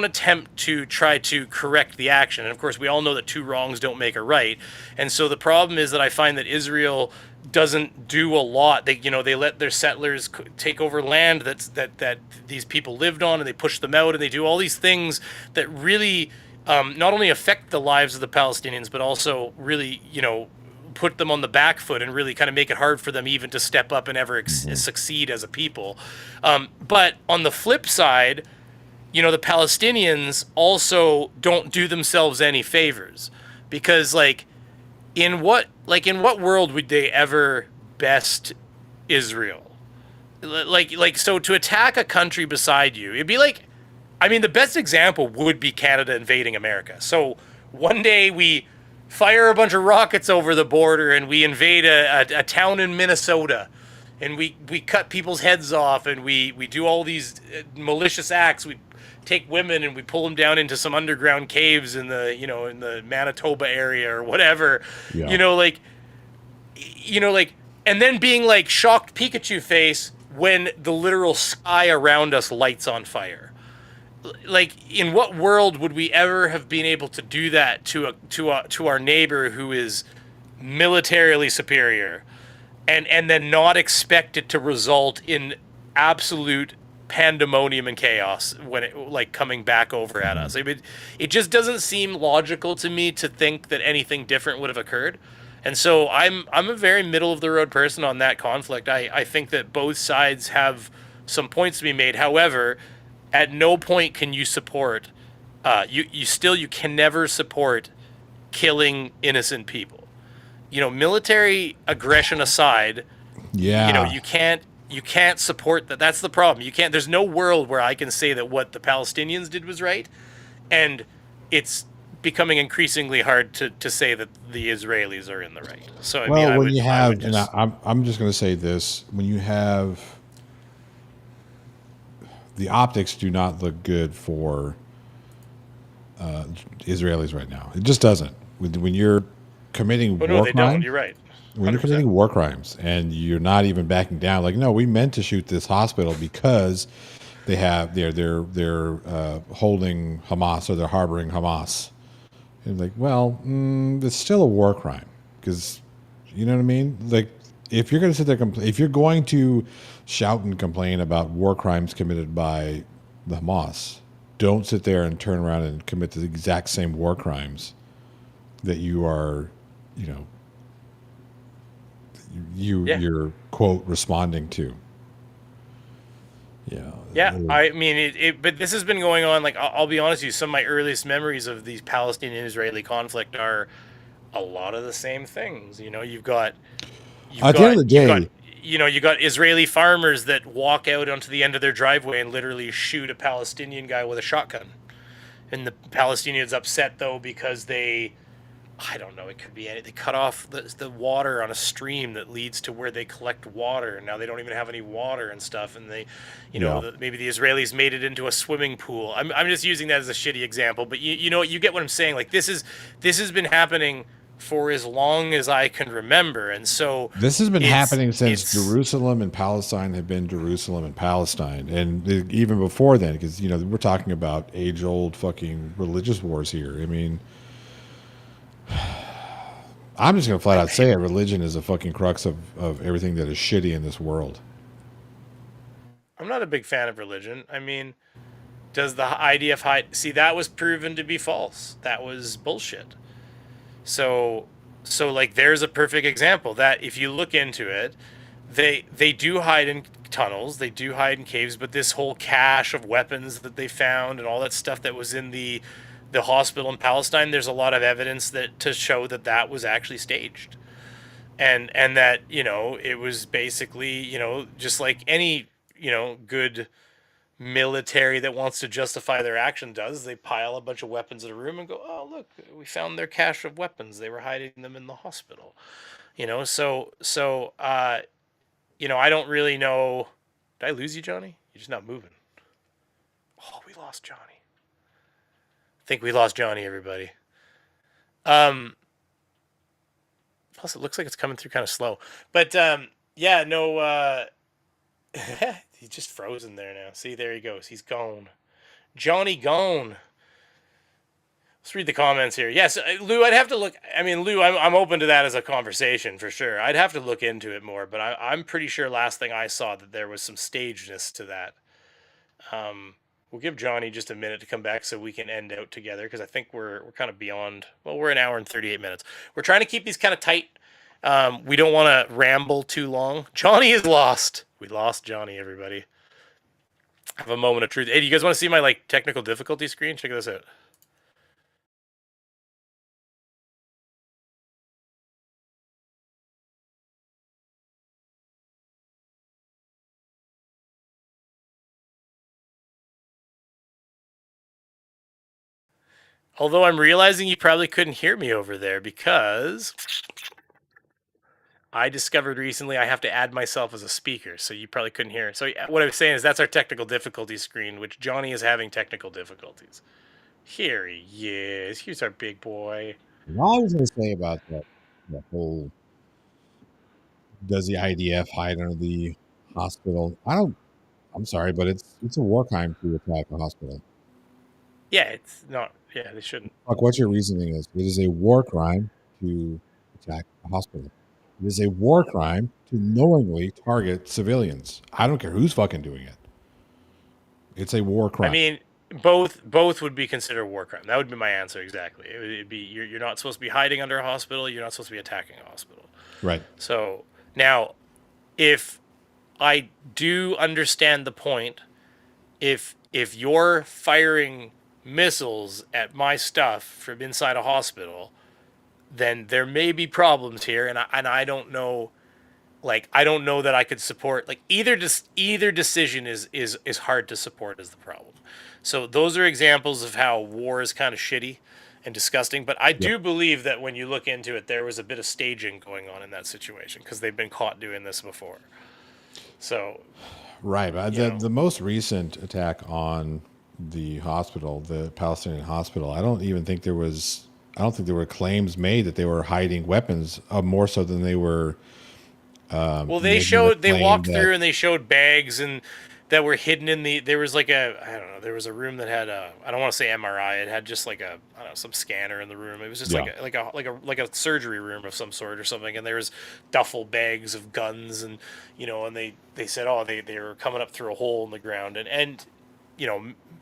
attempt to try to correct the action. And of course, we all know that two wrongs don't make a right. And so the problem is that I find that Israel doesn't do a lot. They let their settlers take over land that these people lived on, and they push them out, and they do all these things that really not only affect the lives of the Palestinians, but also really, put them on the back foot and really kind of make it hard for them even to step up and ever succeed as a people. But on the flip side, the Palestinians also don't do themselves any favors, because in what world would they ever best Israel? So to attack a country beside you, it'd be like, the best example would be Canada invading America. So one day we fire a bunch of rockets over the border and we invade a town in Minnesota, and we cut people's heads off, and we do all these malicious acts. We take women and we pull them down into some underground caves in the Manitoba area or whatever. Yeah. And then being like shocked Pikachu face when the literal sky around us lights on fire. Like, in what world would we ever have been able to do that to our neighbor who is militarily superior, and then not expect it to result in absolute pandemonium and chaos when it coming back over at us? I mean, it just doesn't seem logical to me to think that anything different would have occurred. And so I'm a very middle of the road person on that conflict. I think that both sides have some points to be made. However, at no point can you support, you can never support killing innocent people. Military aggression aside, Yeah. you can't support that. That's the problem. There's no world where I can say that what the Palestinians did was right, and it's becoming increasingly hard to say that the Israelis are in the right. So I'm just going to say this: when you have the optics do not look good for Israelis right now. It just doesn't. When you're committing Oh no, war they don't. crimes, You're right. when you're 100%. committing war crimes and you're not even backing down, like, no, we meant to shoot this hospital because they're holding Hamas or they're harboring Hamas. And like, well, it's still a war crime because, you know what I mean? Like, if you're going to sit there, if you're going to shout and complain about war crimes committed by the Hamas, don't sit there and turn around and commit the exact same war crimes that you are, you know, you're quote responding to. Yeah. Yeah, I mean, but this has been going on. Like, I'll be honest with you, some of my earliest memories of these Palestinian-Israeli conflict are a lot of the same things. You know, you've got At the end of the day, you got Israeli farmers that walk out onto the end of their driveway and literally shoot a Palestinian guy with a shotgun, and the Palestinians upset though because I don't know, it could be they cut off the water on a stream that leads to where they collect water, and now they don't even have any water and stuff, and they, maybe the Israelis made it into a swimming pool. I'm just using that as a shitty example, but you get what I'm saying. Like, this has been happening for as long as I can remember, and so this has been happening since Jerusalem and Palestine have been Jerusalem and Palestine, and even before then, because we're talking about age-old fucking religious wars here. I mean, I'm just gonna flat out say it: religion is a fucking crux of everything that is shitty in this world. I'm not a big fan of religion. I mean, does the IDF hide? See, that was proven to be false. That was bullshit. So like, there's a perfect example that if you look into it, they do hide in tunnels, they do hide in caves, but this whole cache of weapons that they found and all that stuff that was in the hospital in Palestine, there's a lot of evidence to show that was actually staged, and that it was basically just like any good military that wants to justify their action does. They pile a bunch of weapons in a room and go, oh look, we found their cache of weapons. They were hiding them in the hospital. I don't really know. Did I lose you, Johnny? You're just not moving. Oh, we lost Johnny. I think we lost Johnny, everybody. Plus it looks like it's coming through kind of slow. But yeah, no, he's just frozen there now. See, there he goes. He's gone. Johnny gone. Let's read the comments here. Yes, Lou, I'd have to look. I mean, Lou, I'm open to that as a conversation for sure. I'd have to look into it more, but I'm pretty sure last thing I saw that there was some stagedness to that. We'll give Johnny just a minute to come back so we can end out together, because I think we're kind of beyond. Well, we're an hour and 38 minutes. We're trying to keep these kind of tight. We don't want to ramble too long. Johnny is lost. We lost Johnny, everybody. Have a moment of truth. Hey, do you guys want to see my technical difficulty screen? Check this out. Although I'm realizing you probably couldn't hear me over there because I discovered recently I have to add myself as a speaker, so you probably couldn't hear. So what I was saying is that's our technical difficulty screen, which Johnny is having technical difficulties. Here he is. Here's our big boy. All I was going to say about that whole, does the IDF hide under the hospital? I'm sorry, but it's a war crime to attack a hospital. Yeah, it's not. Yeah, they shouldn't. Fuck, what your reasoning is? It is a war crime to attack a hospital. It is a war crime to knowingly target civilians. I don't care who's fucking doing it. It's a war crime. I mean, both would be considered a war crime. That would be my answer exactly. It'd be you're not supposed to be hiding under a hospital. You're not supposed to be attacking a hospital. Right. So now, if I do understand the point, if you're firing missiles at my stuff from inside a hospital, then there may be problems here, and I don't know. I don't know that I could support either decision is hard to support as the problem. So those are examples of how war is kind of shitty and disgusting. But I do believe that when you look into it, there was a bit of staging going on in that situation because they've been caught doing this before. So Right. But You know? the most recent attack on the hospital, the Palestinian hospital, I don't think there were claims made that they were hiding weapons, more so than they were. Well, Making the they claim walked that through and they showed bags and that were hidden in there was like I don't know, there was a room that had I don't want to say MRI, it had just like I don't know, some scanner in the room. It was just Yeah. like a surgery room of some sort or something, and there was duffel bags of guns and and they said they were coming up through a hole in the ground and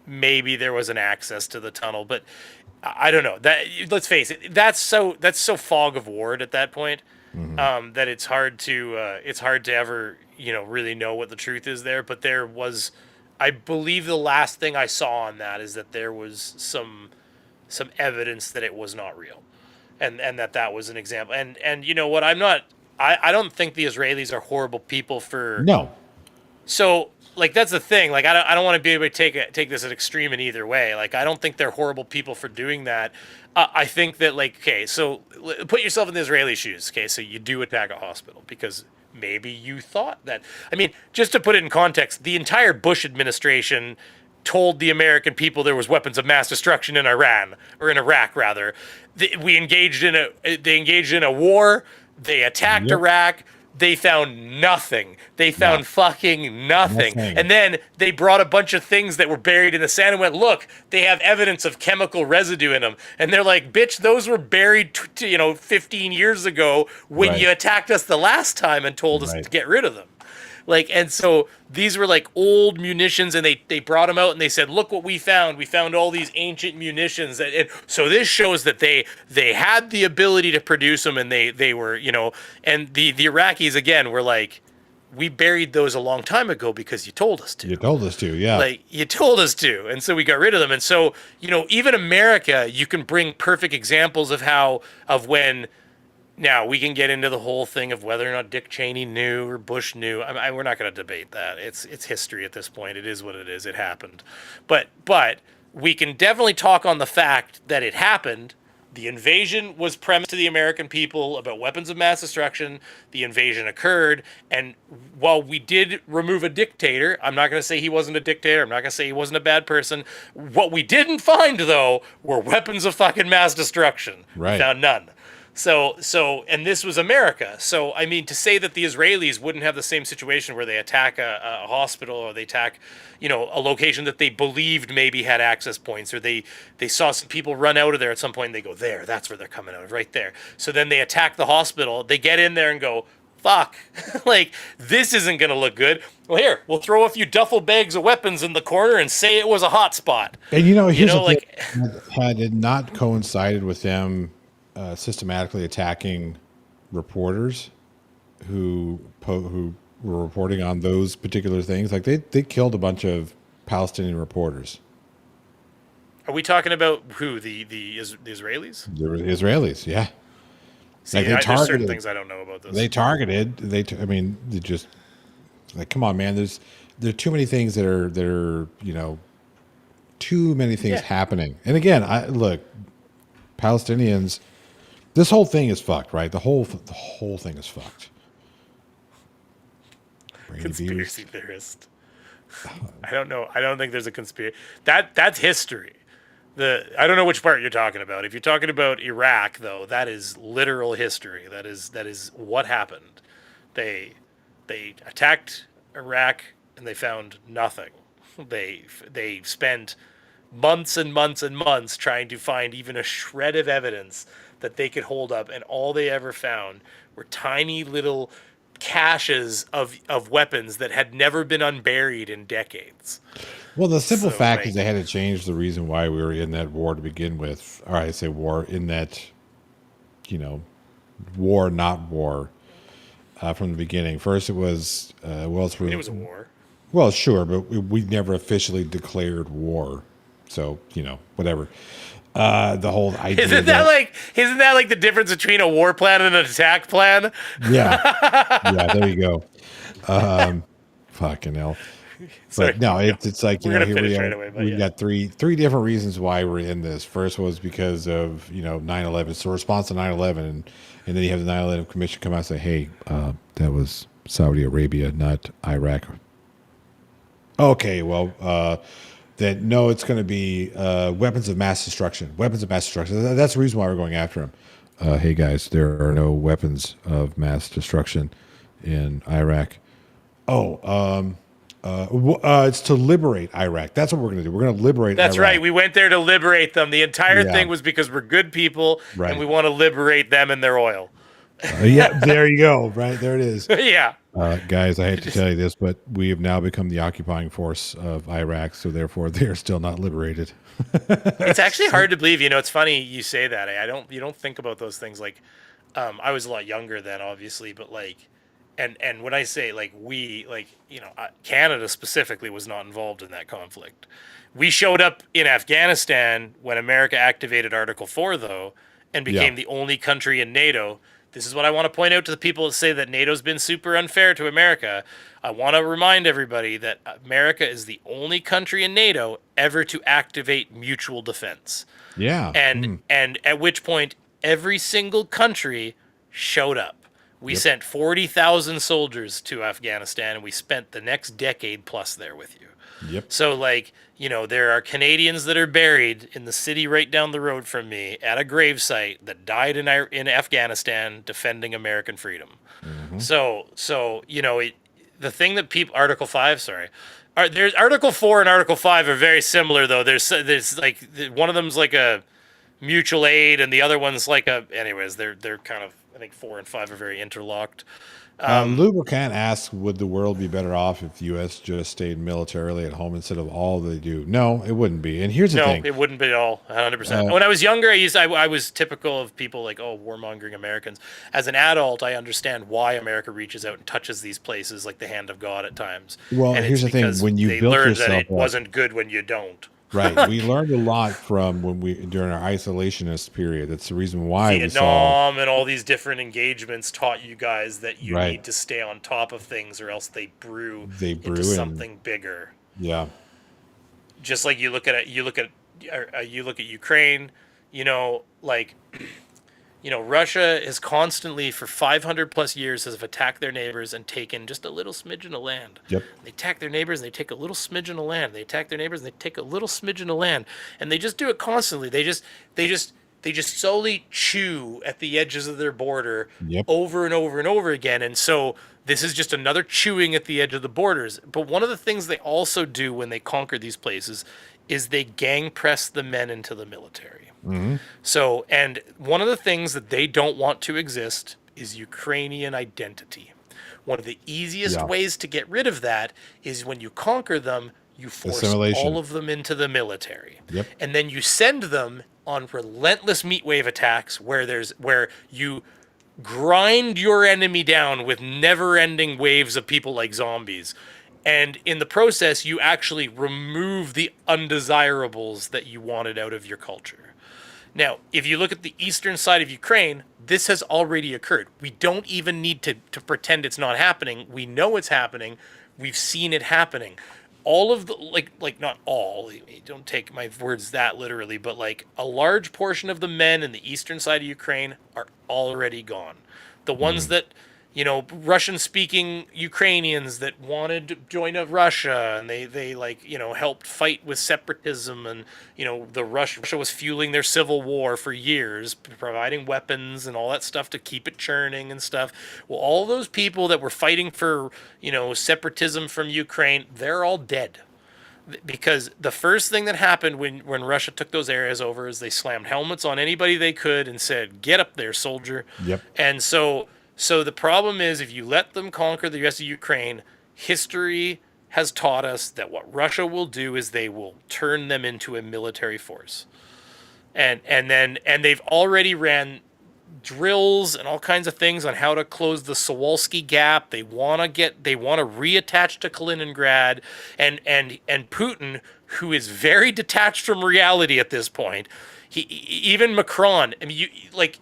maybe there was an access to the tunnel, but I don't know. That let's face it, that's so fog of war at that point. That it's hard to ever really know what the truth is there. But there was, I believe, the last thing I saw on that is that there was some evidence that it was not real, and that was an example. And you know what? I don't think the Israelis are horrible people for no. So, like, that's the thing. Like, I don't want to be able to take this at extreme in either way. Like, I don't think they're horrible people for doing that. I think that, like, okay, so put yourself in the Israeli shoes. Okay, so you do attack a hospital because maybe you thought that. I mean, just to put it in context, the entire Bush administration told the American people there was weapons of mass destruction in Iran, or in Iraq, rather. They engaged in a war. They attacked Yep. Iraq. They found nothing. They found fucking nothing. Nothing. And then they brought a bunch of things that were buried in the sand and went, look, they have evidence of chemical residue in them. And they're like, bitch, those were buried 15 years ago when Right. you attacked us the last time and told us Right. to get rid of them. Like, and so these were like old munitions, and they brought them out and they said, look what we found. We found all these ancient munitions. And so this shows that they had the ability to produce them, and they were, and the Iraqis, again, were like, we buried those a long time ago because you told us to. You told us to, yeah. Like, you told us to. And so we got rid of them. And so, even America, you can bring perfect examples of when. Now, we can get into the whole thing of whether or not Dick Cheney knew or Bush knew. We're not going to debate that. It's history at this point. It is what it is. It happened. But we can definitely talk on the fact that it happened. The invasion was premised to the American people about weapons of mass destruction. The invasion occurred. And while we did remove a dictator, I'm not going to say he wasn't a dictator. I'm not going to say he wasn't a bad person. What we didn't find, though, were weapons of fucking mass destruction. Right. We found none. So, and this was America. So, I mean, to say that the Israelis wouldn't have the same situation where they attack a hospital or they attack, a location that they believed maybe had access points, or they saw some people run out of there at some point and they go, there, that's where they're coming out of, right there. So then they attack the hospital. They get in there and go, fuck, like, this isn't going to look good. Well, here, we'll throw a few duffel bags of weapons in the corner and say it was a hot spot. And here's the like, thing, had it not coincided with them systematically attacking reporters who were reporting on those particular things, like they killed a bunch of Palestinian reporters. are we talking about who, the Israelis? They were Israelis, yeah. See, Like, there's certain things I don't know about this. They targeted. They just like, come on, man. There are too many things that are too many things happening. And again, look, Palestinians. This whole thing is fucked, right? The whole thing is fucked. Conspiracy theorist. I don't know. I don't think there's a conspiracy. That's history. I don't know which part you're talking about. If you're talking about Iraq, though, that is literal history. That is what happened. They attacked Iraq and they found nothing. They spent months and months and months trying to find even a shred of evidence that they could hold up, and all they ever found were tiny little caches of weapons that had never been unburied in decades. Well, the simple fact is they had to change the reason why we were in that war to begin with. Or I say war in that, war, not war, from the beginning. First, it was it was a war. Well, sure, but we never officially declared war, so whatever. The whole idea. Isn't that like the difference between a war plan and an attack plan? Yeah, there you go. Fucking hell. Sorry. But no, it's like, We're gonna here we finish are. right away, but We've got three different reasons why we're in this. First was because of 9/11, so response to 9/11, and then you have the 9/11 Commission come out and say, hey, that was Saudi Arabia, not Iraq. Okay, well, that no, it's going to be weapons of mass destruction. Weapons of mass destruction. That's the reason why we're going after him. Hey guys, there are no weapons of mass destruction in Iraq. Oh, it's to liberate Iraq. That's what we're going to do. We're going to liberate That's Iraq. right. We went there to liberate them. The entire Yeah. thing was because we're good people Right. and we want to liberate them and their oil. Yeah, there you go. Right, there it is. Yeah. Guys, I hate to tell you this, but we have now become the occupying force of Iraq, so therefore they are still not liberated. It's actually hard to believe. It's funny you say that. You don't think about those things. Like, I was a lot younger then, obviously, but like, and when I say like we, like, Canada specifically was not involved in that conflict. We showed up in Afghanistan when America activated Article 4, though, and became the only country in NATO. This is what I want to point out to the people that say that NATO's been super unfair to America. I want to remind everybody that America is the only country in NATO ever to activate mutual defense. Yeah. And at which point every single country showed up. We sent 40,000 soldiers to Afghanistan, and we spent the next decade plus there with you. Yep. So, like, there are Canadians that are buried in the city right down the road from me at a gravesite that died in Afghanistan defending American freedom. Mm-hmm. So the thing that Article 5, there's Article 4 and Article 5 are very similar, though. There's like, one of them's like a mutual aid, and the other one's like anyways, they're kind of, I think 4 and 5 are very interlocked. Lubricant asks, would the world be better off if the U.S. just stayed militarily at home instead of all they do? No, it wouldn't be. And here's the thing. No, it wouldn't be at all, 100%. When I was younger, I was typical of people like, warmongering Americans. As an adult, I understand why America reaches out and touches these places like the hand of God at times. Well, and here's the thing. When you built learned yourself that it up, wasn't good when you don't. Right. We learned a lot from during our isolationist period. That's the reason why Vietnam and all these different engagements taught you guys that you need to stay on top of things, or else they brew into something bigger. Yeah. Just like you look at Ukraine, Russia has constantly, for 500 plus years, has attacked their neighbors and taken just a little smidgen of land. Yep. They attack their neighbors and they take a little smidgen of land. They attack their neighbors and they take a little smidgen of land. And they just do it constantly. They just slowly chew at the edges of their border over and over and over again. And so this is just another chewing at the edge of the borders. But one of the things they also do when they conquer these places is they gang press the men into the military. Mm-hmm. So, and one of the things that they don't want to exist is Ukrainian identity. One of the easiest ways to get rid of that is when you conquer them, you force all of them into the military. Yep. And then you send them on relentless meat wave attacks where you grind your enemy down with never-ending waves of people like zombies. And in the process, you actually remove the undesirables that you wanted out of your culture. Now, if you look at the eastern side of Ukraine, this has already occurred. We don't even need to pretend it's not happening. We know it's happening. We've seen it happening. All of the, like not all, don't take my words that literally, but like a large portion of the men in the eastern side of Ukraine are already gone. The ones that, Russian-speaking Ukrainians that wanted to join Russia, and they helped fight with separatism, and Russia was fueling their civil war for years, providing weapons and all that stuff to keep it churning and stuff. Well, all those people that were fighting for separatism from Ukraine, they're all dead. Because the first thing that happened when Russia took those areas over is they slammed helmets on anybody they could and said, "Get up there, soldier." Yep. And so the problem is, if you let them conquer the rest of Ukraine, history has taught us that what Russia will do is they will turn them into a military force. And they've already ran drills and all kinds of things on how to close the Sawalski Gap. They want to reattach to Kaliningrad, and Putin, who is very detached from reality at this point. Even Macron, I mean,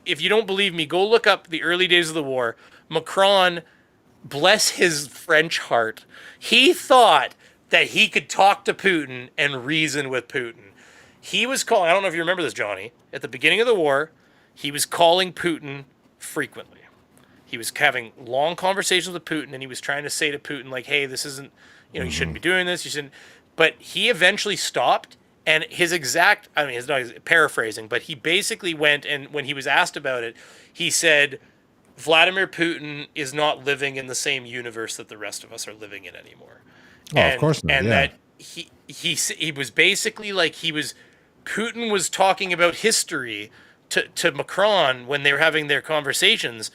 if you don't believe me, go look up the early days of the war. Macron, bless his French heart, he thought that he could talk to Putin and reason with Putin. He was calling, I don't know if you remember this, Johnny, at the beginning of the war, he was calling Putin frequently. He was having long conversations with Putin, and he was trying to say to Putin, like, hey, this isn't, you shouldn't be doing this. You shouldn't. But he eventually stopped, and his exact, I mean, it's not paraphrasing, but he basically went, and when he was asked about it, he said, Vladimir Putin is not living in the same universe that the rest of us are living in anymore. Oh, of course not. And Yeah. that he was basically like Putin was talking about history to Macron when they were having their conversations,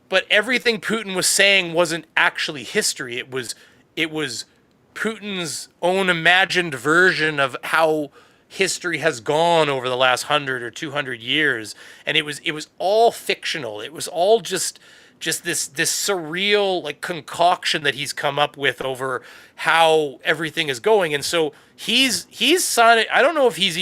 but everything Putin was saying wasn't actually history. It was Putin's own imagined version of how history has gone over the last 100 or 200 years, and it was all fictional. It was all just this surreal like concoction that he's come up with over how everything is going. And so he's signed. I don't know if he's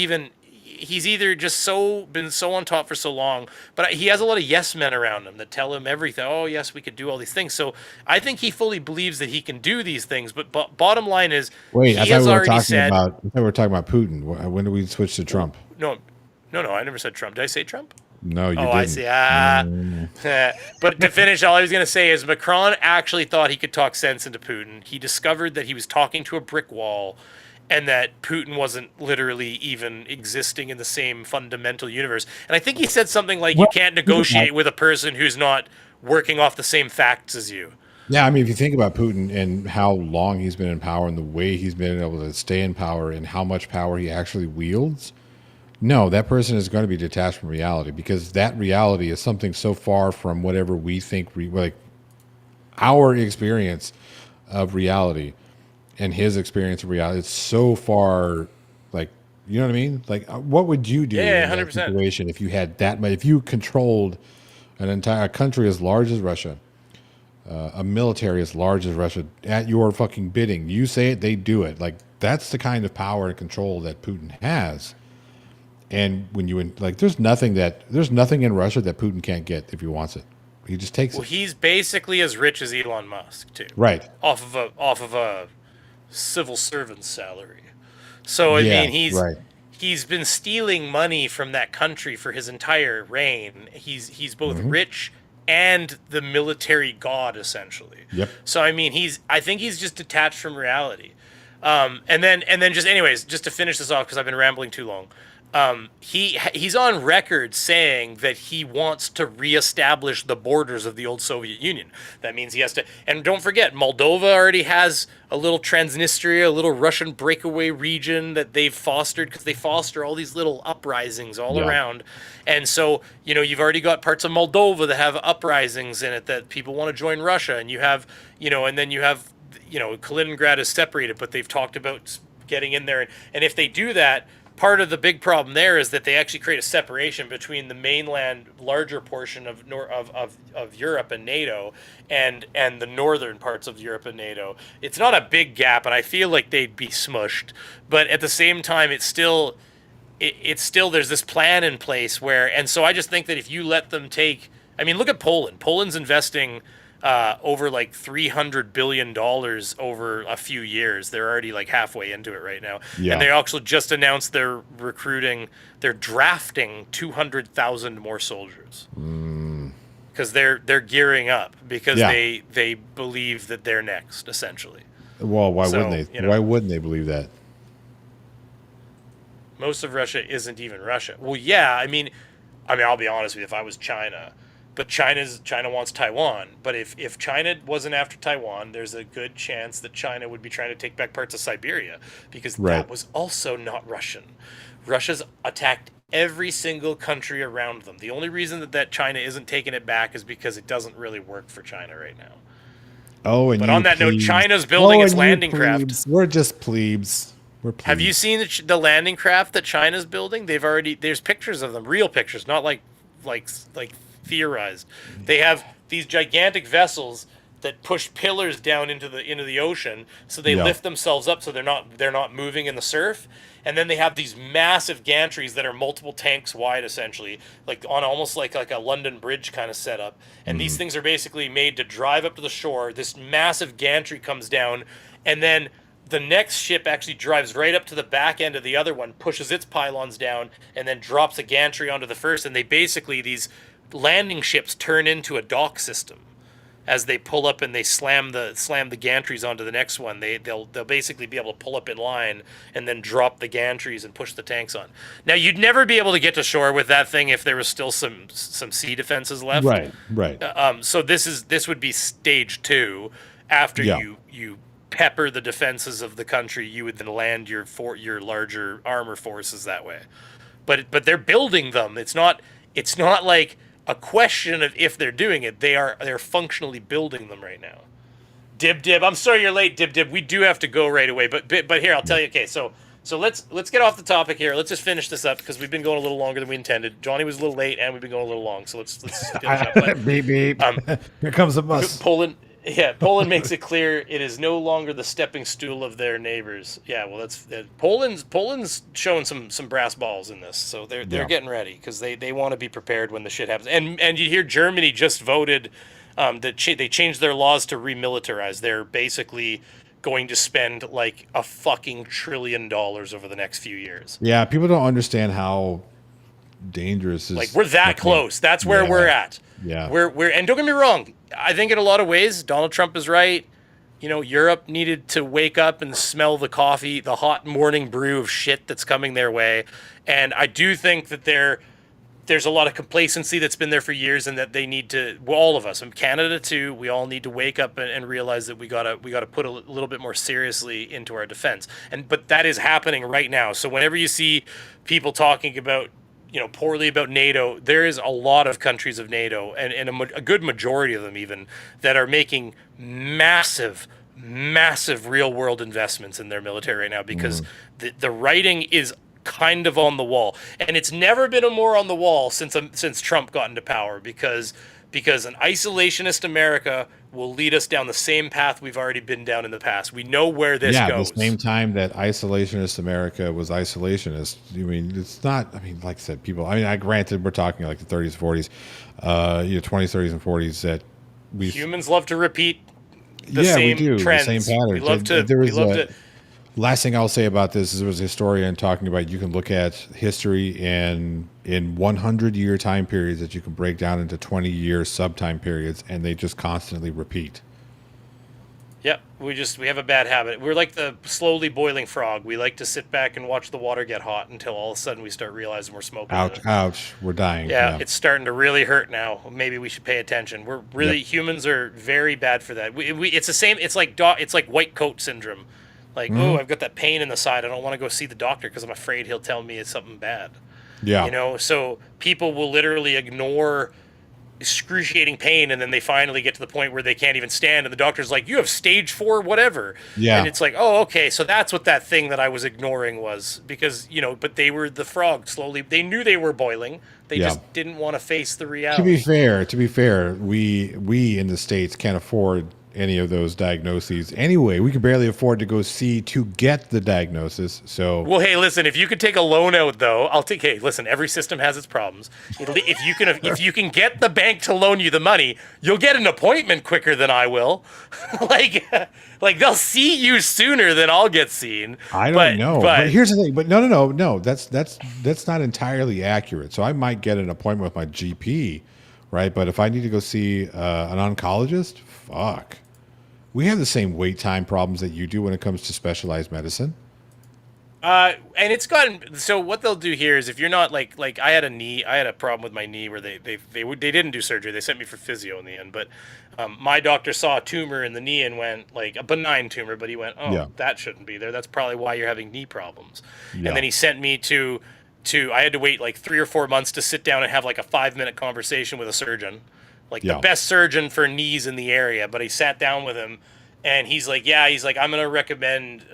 either just been so on top for so long, but he has a lot of yes men around him that tell him everything. Oh yes, we could do all these things. So I think he fully believes that he can do these things. But bottom line is, Wait, I he thought has we were already talking said. about. I thought we were talking about Putin. When did we switch to Trump? No, I never said Trump. Did I say Trump? No, you Oh, didn't. I see. But to finish, all I was going to say is Macron actually thought he could talk sense into Putin. He discovered that he was talking to a brick wall, and that Putin wasn't literally even existing in the same fundamental universe. And I think he said something like, you can't negotiate with a person who's not working off the same facts as you. Yeah, I mean, if you think about Putin and how long he's been in power and the way he's been able to stay in power and how much power he actually wields, no, that person is going to be detached from reality, because that reality is something so far from whatever we think, like our experience of reality and his experience of reality. It's so far, like, you know what I mean? Like, what would you do Yeah, in that 100%. situation if you had that much, if you controlled an entire country as large as Russia, a military as large as Russia at your fucking bidding? You say it, they do it. Like, that's the kind of power and control that Putin has. And when there's nothing in Russia that Putin can't get if he wants it. He just takes Well, it. he's basically as rich as Elon Musk too, Right. off of a civil servant's salary. So I Yeah, mean, right. he's been stealing money from that country for his entire reign. He's both rich and the military god, essentially. Yep. So I mean, I think he's just detached from reality. And then just anyways, just to finish this off, because I've been rambling too long. He's on record saying that he wants to reestablish the borders of the old Soviet Union. That means he has to, and don't forget, Moldova already has a little Transnistria, a little Russian breakaway region that they've fostered, because they foster all these little uprisings all around. And so, you've already got parts of Moldova that have uprisings in it that people want to join Russia, and you have, and then you have, Kaliningrad is separated, but they've talked about getting in there. And if they do that, part of the big problem there is that they actually create a separation between the mainland larger portion of Europe and NATO and the northern parts of Europe and NATO. It's not a big gap, and I feel like they'd be smushed. But at the same time, it's still there's this plan in place where, and so I just think that if you let them take, I mean, look at Poland. Poland's investing over like $300 billion over a few years. They're already like halfway into it right now. Yeah. And they also just announced they're drafting 200,000 more soldiers. Because they're gearing up, because they believe that they're next, essentially. Well, why wouldn't they? Why wouldn't they believe that? Most of Russia isn't even Russia. Well, yeah, I mean, I'll be honest with you, if I was China, but China wants Taiwan. But if China wasn't after Taiwan, there's a good chance that China would be trying to take back parts of Siberia, because that was also not Russian. Russia's attacked every single country around them. The only reason that China isn't taking it back is because it doesn't really work for China right now. Oh, and but on that note, China's building its landing craft. We're just plebes. We're plebes. Have you seen the landing craft that China's building? There's pictures of them, real pictures, not like theorized. They have these gigantic vessels that push pillars down into the ocean, so they lift themselves up, so they're not moving in the surf. And then they have these massive gantries that are multiple tanks wide, essentially, like on almost like a London Bridge kind of setup. And these things are basically made to drive up to the shore. This massive gantry comes down, and then the next ship actually drives right up to the back end of the other one, pushes its pylons down, and then drops a gantry onto the first. And they basically, these landing ships turn into a dock system. as they pull up and they slam the gantries onto the next one. They'll basically be able to pull up in line and then drop the gantries and push the tanks on. Now you'd never be able to get to shore with that thing if there was still some sea defenses left. Right. So this would be stage 2. After you pepper the defenses of the country, you would then land your larger armor forces that way. But they're building them. It's not like a question of if they're doing it. They're functionally building them right now. Dib. I'm sorry you're late, Dib. We do have to go right away. But here, I'll tell you. Okay, so let's get off the topic here. Let's just finish this up because we've been going a little longer than we intended. Johnny was a little late, and we've been going a little long. So let's finish up. But, beep beep. Here comes the bus. Poland makes it clear it is no longer the stepping stool of their neighbors. Yeah, well, that's Poland's showing some brass balls in this, so they're getting ready because they want to be prepared when the shit happens. And you hear Germany just voted that they changed their laws to remilitarize. They're basically going to spend like a fucking $1 trillion over the next few years. Yeah, people don't understand how dangerous is. Like we're that close. That's where we're at. Yeah, we're and don't get me wrong. I think in a lot of ways, Donald Trump is right. Europe needed to wake up and smell the coffee, the hot morning brew of shit that's coming their way. And I do think that there's a lot of complacency that's been there for years, and that they need to, all of us, and Canada too, we all need to wake up and realize that we gotta put a little bit more seriously into our defense. But that is happening right now. So whenever you see people talking about poorly about NATO, there is a lot of countries of NATO, and a good majority of them even, that are making massive real world investments in their military right now because the writing is kind of on the wall, and it's never been more on the wall since Trump got into power because an isolationist America will lead us down the same path we've already been down in the past. We know where this goes. At the same time that isolationist America was isolationist. I mean, it's not, like I said, people, granted, we're talking like the 30s, 40s, 20s, 30s, and 40s that humans love to repeat the same trends. The same patterns. Last thing I'll say about this is there was a historian talking about you can look at history in 100-year time periods that you can break down into 20-year sub-time periods, and they just constantly repeat. Yep, we have a bad habit. We're like the slowly boiling frog. We like to sit back and watch the water get hot until all of a sudden we start realizing we're smoking. Ouch, we're dying. Yeah, it's starting to really hurt now. Maybe we should pay attention. We're really humans are very bad for that. It's the same. It's like white coat syndrome. Like, I've got that pain in the side. I don't want to go see the doctor because I'm afraid he'll tell me it's something bad. Yeah. So people will literally ignore excruciating pain, and then they finally get to the point where they can't even stand, and the doctor's like, you have stage 4 whatever. Yeah. And it's like, oh, okay, so that's what that thing that I was ignoring was, because but they were the frog slowly. They knew they were boiling. They just didn't want to face the reality. To be fair, we in the States can't afford any of those diagnoses anyway. We can barely afford to go see to get the diagnosis. So well, hey, listen, if you could take a loan out though, I'll take. Hey, listen, every system has its problems. If you can get the bank to loan you the money, you'll get an appointment quicker than I will. like they'll see you sooner than I'll get seen. I don't know, but here's the thing. But no, that's not entirely accurate. So I might get an appointment with my GP, right? But if I need to go see an oncologist, fuck. We have the same wait time problems that you do when it comes to specialized medicine. And it's gotten, so what they'll do here is if you're not like I had a problem with my knee where they didn't do surgery. They sent me for physio in the end, but my doctor saw a tumor in the knee and went, like a benign tumor, but he went, that shouldn't be there. That's probably why you're having knee problems. Yeah. And then he sent me to I had to wait like 3 or 4 months to sit down and have like a 5-minute conversation with a surgeon. The best surgeon for knees in the area, but he sat down with him, and he's like, I'm going to recommend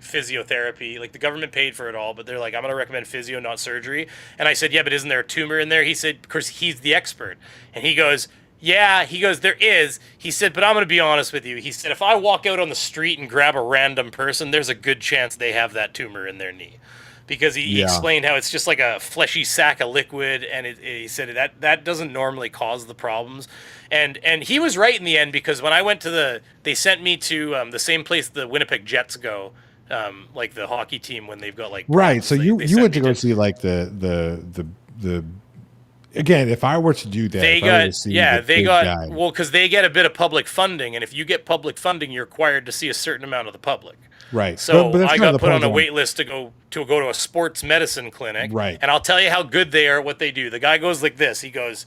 physiotherapy. Like, the government paid for it all, but they're like, I'm going to recommend physio, not surgery. And I said, yeah, but isn't there a tumor in there? He said, of course, he's the expert. And he goes, there is. He said, but I'm going to be honest with you. He said, if I walk out on the street and grab a random person, there's a good chance they have that tumor in their knee. Because he explained how it's just like a fleshy sack of liquid, and he said that doesn't normally cause the problems, and he was right in the end, because when I went to they sent me to the same place the Winnipeg Jets go, like the hockey team when they've got like right. So you went to go see like the again, if I were to do that, They if I were to got, see yeah, the they big got, guy, well, because they get a bit of public funding, and if you get public funding, you're required to see a certain amount of the public. right? So but that's I kind of got the put point on a going- wait list to go to a sports medicine clinic, Right. And I'll tell you how good they are at what they do. The guy goes like this. He goes,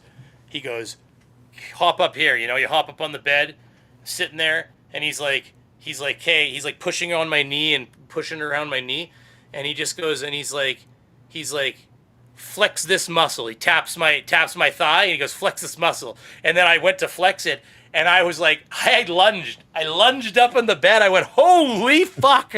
hop up here. You know, you hop up on the bed, sitting there, and he's like, hey, he's like pushing on my knee and pushing around my knee, and he just goes and he's like, flex this muscle. He taps my thigh and he goes, flex this muscle. And then I went to flex it, and I was like, I lunged up in the bed. I went, holy fuck.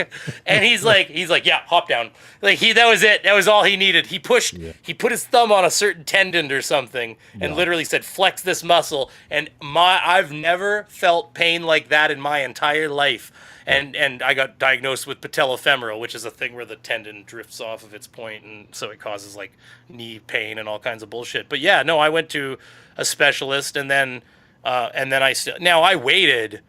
And he's like, yeah, hop down. Like that was it. That was all he needed. He put his thumb on a certain tendon or something and literally said, flex this muscle. And I've never felt pain like that in my entire life. And I got diagnosed with patellofemoral, which is a thing where the tendon drifts off of its point, and so it causes like knee pain and all kinds of bullshit. But yeah, no, I went to a specialist, and then I waited.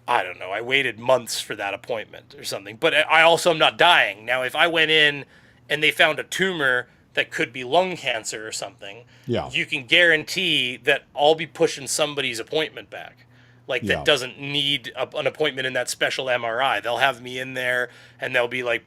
I don't know. I waited months for that appointment or something. But I also am not dying. Now, if I went in and they found a tumor that could be lung cancer or something, you can guarantee that I'll be pushing somebody's appointment back. Like that doesn't need an appointment in that special MRI. They'll have me in there and they'll be like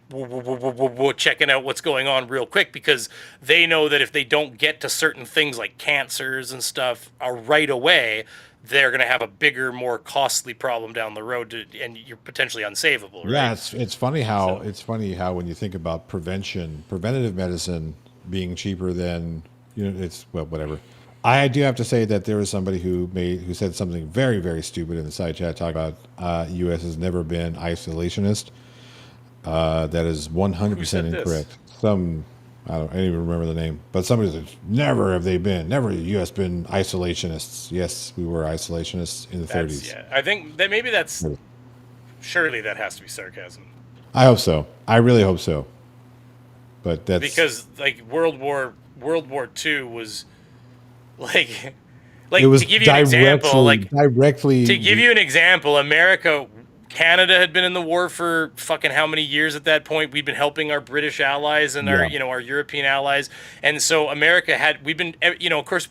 checking out what's going on real quick, because they know that if they don't get to certain things like cancers and stuff right away, they're going to have a bigger, more costly problem down the road, and you're potentially unsavable. Right? Yeah, it's funny how when you think about preventative medicine being cheaper than it's whatever. I do have to say that there was somebody who said something very, very stupid in the side chat talking about U.S. has never been isolationist. That is 100% incorrect. I don't even remember the name, but somebody said never have they been, never the U.S. been isolationists. Yes, we were isolationists in the 30s. Yeah, I think that maybe surely that has to be sarcasm. I hope so. I really hope so. But that's because like World War II was. Like it was to give you an example, Canada had been in the war for fucking how many years at that point? We'd been helping our British allies and our European allies, and so America of course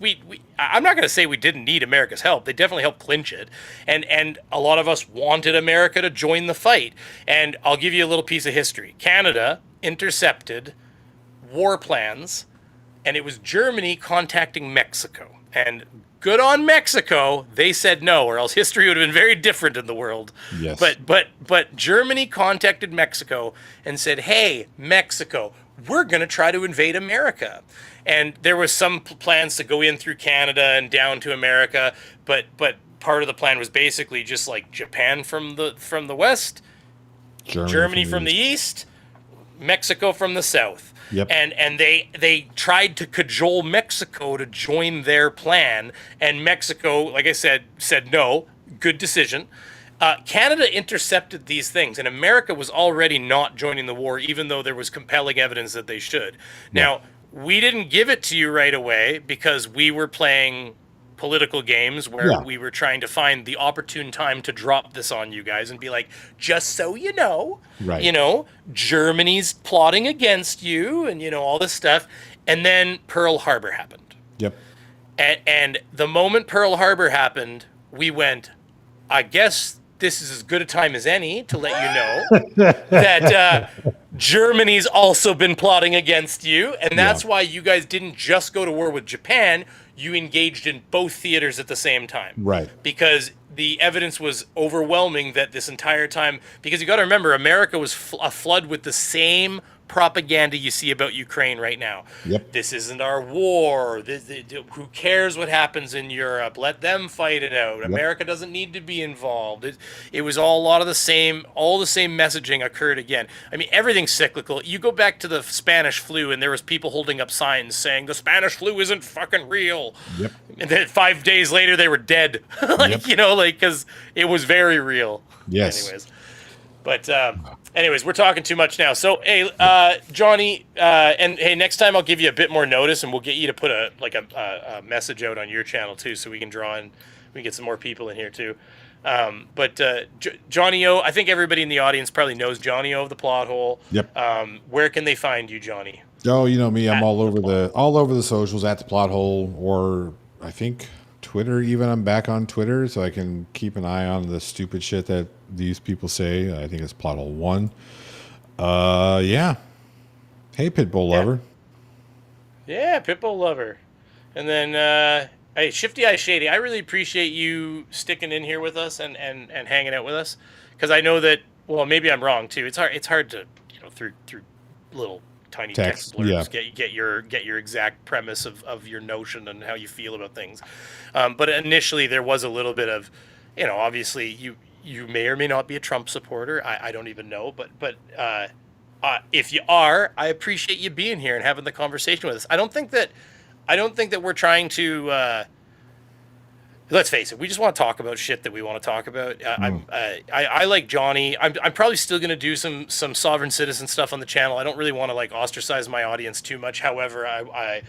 I'm not going to say we didn't need America's help. They definitely helped clinch it, and a lot of us wanted America to join the fight. And I'll give you a little piece of history. Canada intercepted war plans. And it was Germany contacting Mexico. And good on Mexico, they said no, or else history would have been very different in the world. Yes. But Germany contacted Mexico and said, hey, Mexico, we're going to try to invade America. And there was some plans to go in through Canada and down to America, but part of the plan was basically just like Japan from the west, Germany from the east, Mexico from the south. Yep. And they tried to cajole Mexico to join their plan, and Mexico, like I said no. Good decision. Canada intercepted these things, and America was already not joining the war, even though there was compelling evidence that they should. Now, we didn't give it to you right away because we were playing political games where we were trying to find the opportune time to drop this on you guys and be like, just so you know, Germany's plotting against you and, all this stuff. And then Pearl Harbor happened. Yep. And the moment Pearl Harbor happened, we went, I guess this is as good a time as any to let you know that Germany's also been plotting against you. And that's why you guys didn't just go to war with Japan. You engaged in both theaters at the same time. Right. Because the evidence was overwhelming that this entire time, because you got to remember, America was flooded with the same propaganda you see about Ukraine right now. Yep. This isn't our war. Who cares what happens in Europe? Let them fight it out. Yep. America doesn't need to be involved. It was all the same messaging occurred again. I mean, everything's cyclical. You go back to the Spanish flu and there was people holding up signs saying the Spanish flu isn't fucking real. Yep. And then 5 days later they were dead. Because it was very real. Yes. Anyways, we're talking too much now. So, hey, Johnny, and hey, next time I'll give you a bit more notice, and we'll get you to put a message out on your channel too, so we can draw in, we can get some more people in here too. Johnny O, I think everybody in the audience probably knows Johnny O of the Plot Hole. Yep. Where can they find you, Johnny? Oh, you know me. I'm all over the socials at the plot hole, or I think Twitter. Even I'm back on Twitter, so I can keep an eye on the stupid shit that these people say. I think it's plot hole 1. Yeah. Hey, Pitbull lover. Yeah, Pitbull lover. And then, hey, Shifty Eye Shady, I really appreciate you sticking in here with us and hanging out with us. Because I know that, well, maybe I'm wrong, too. It's hard to, through little tiny text blurbs, get your exact premise of your notion and how you feel about things. But initially, there was a little bit of, obviously, you may or may not be a Trump supporter. I don't even know. But if you are, I appreciate you being here and having the conversation with us. I don't think that we're trying to. Let's face it. We just want to talk about shit that we want to talk about. I like Johnny. I'm probably still going to do some sovereign citizen stuff on the channel. I don't really want to like ostracize my audience too much. However, I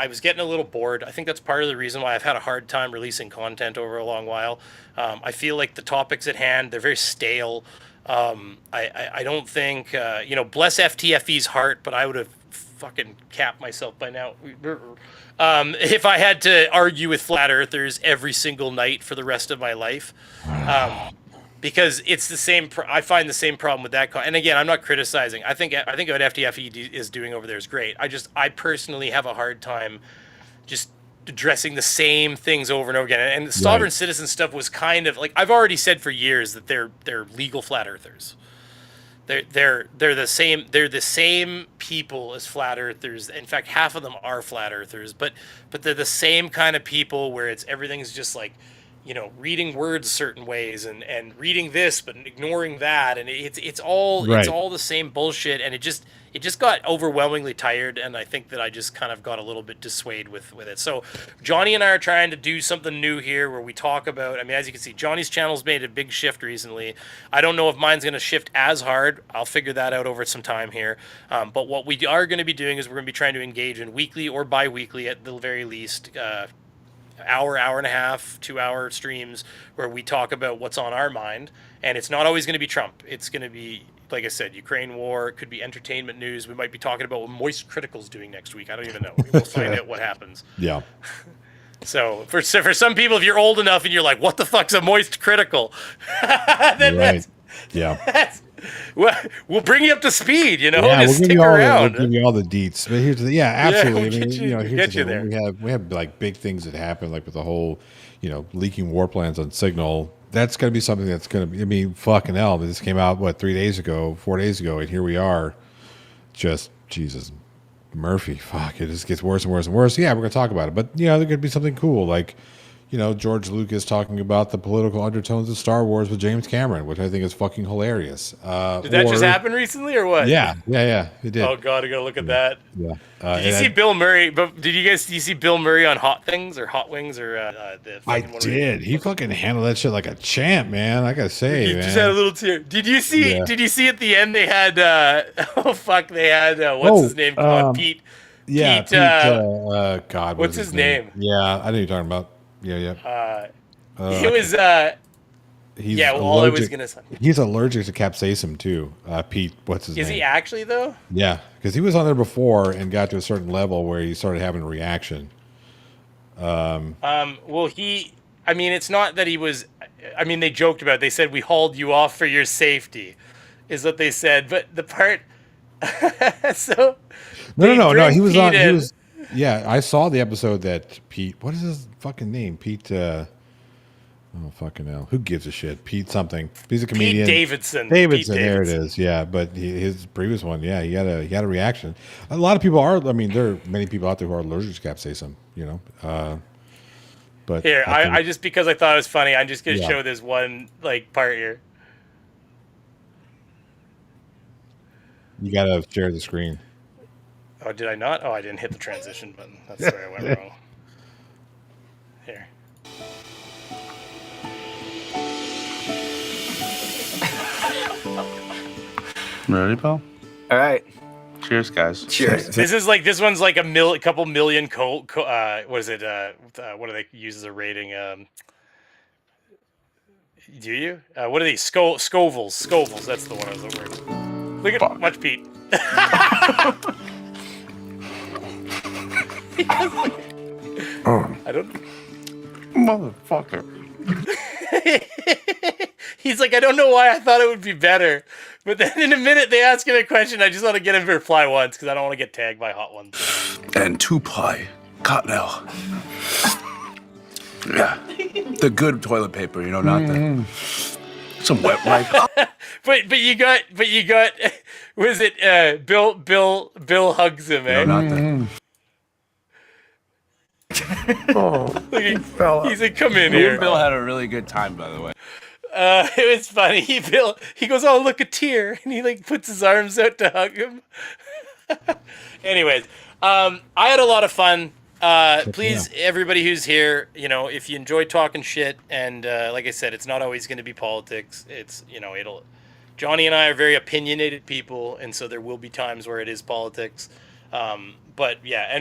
was getting a little bored. I think that's part of the reason why I've had a hard time releasing content over a long while. I feel like the topics at hand, they're very stale. I don't think, bless FTFE's heart, but I would have fucking capped myself by now. If I had to argue with flat earthers every single night for the rest of my life, because it's the same. I find the same problem with that. And again, I'm not criticizing. I think what FTFE is doing over there is great. I personally have a hard time just addressing the same things over and over again. And the sovereign citizen stuff was kind of like, I've already said for years that they're legal flat earthers. They're the same people as flat earthers. In fact, half of them are flat earthers, but they're the same kind of people where everything's just like, reading words certain ways and reading this but ignoring that, and it's all the same bullshit, and it just got overwhelmingly tired, and I think that I just kind of got a little bit dissuaded with it. So Johnny and I are trying to do something new here where we talk about, as you can see, Johnny's channel's made a big shift recently. I don't know if mine's going to shift as hard. I'll figure that out over some time here. But what we are going to be doing is we're going to be trying to engage in weekly or bi-weekly at the very least, hour and a half, 2-hour streams where we talk about what's on our mind. And it's not always going to be Trump. It's going to be, like I said, Ukraine war. It could be entertainment news. We might be talking about what Moist Critical's doing next week. I don't even know. We'll find out what happens. Yeah. So for some people, if you're old enough and you're like, what the fuck's a Moist Critical? Then we'll bring you up to speed, just stick around. We'll give you all the deets. But here's the, absolutely. We'll get you there. We have like big things that happen, like with the whole, leaking war plans on Signal. That's going to be something that's going to be, fucking hell. This came out, 4 days ago, and here we are. Just, Jesus, Murphy, fuck, it just gets worse and worse and worse. Yeah, we're going to talk about it. But, there could be something cool, like, George Lucas talking about the political undertones of Star Wars with James Cameron, which I think is fucking hilarious. Did that just happen recently or what? Yeah, it did. Oh God, I gotta look at that. Yeah. Did you see Bill Murray? But do you see Bill Murray on Hot Things or Hot Wings or I did. He fucking handled that shit like a champ, man. I gotta say, man. Just had a little tear. Did you see? Yeah. Did you see at the end they had? They had what's his name? Pete. Yeah. Pete. God. What's his name? Yeah, I know what you're talking about. Yeah. It was. All I was gonna say. He's allergic to capsaicin too. Pete, what's his name? Is he actually though? Yeah, because he was on there before and got to a certain level where he started having a reaction. Well, he. It's not that he was. They joked about it. They said we hauled you off for your safety, is what they said. But the part. So. No. He was on. He was. Yeah, I saw the episode that Pete. What is his fucking name? Pete. Oh fucking hell! Who gives a shit? Pete something. He's a comedian. Pete Davidson. There it is. Yeah, but his previous one, yeah, he had a reaction. A lot of people are. There are many people out there who are allergic to capsaicin. But here, I just because I thought it was funny, I'm just gonna show this one part here. You gotta share the screen. Oh, did I not? Oh, I didn't hit the transition button. That's where I went wrong. Here. Ready, pal? All right. Cheers, guys. Cheers. This one's like a couple million what is it? What do they use as a rating? Do you? What are these? Scovels. That's the one I was looking for. Look at much Pete. I don't. Motherfucker. He's like, I don't know why I thought it would be better. But then in a minute they ask him a question. I just want to get him to reply once because I don't want to get tagged by hot ones. And 2-ply cottonelle. Yeah, the good toilet paper, you know, not the some wet wipe. But you got was it Bill hugs him, eh? No, not the. He's like, come in Me here. and Bill had a really good time, by the way. It was funny. He goes, oh, look, a tear, and he like puts his arms out to hug him. Anyways, I had a lot of fun. Please, everybody who's here, you know, if you enjoy talking shit, and like I said, it's not always going to be politics. It's, you know, Johnny and I are very opinionated people, and so there will be times where it is politics. But yeah,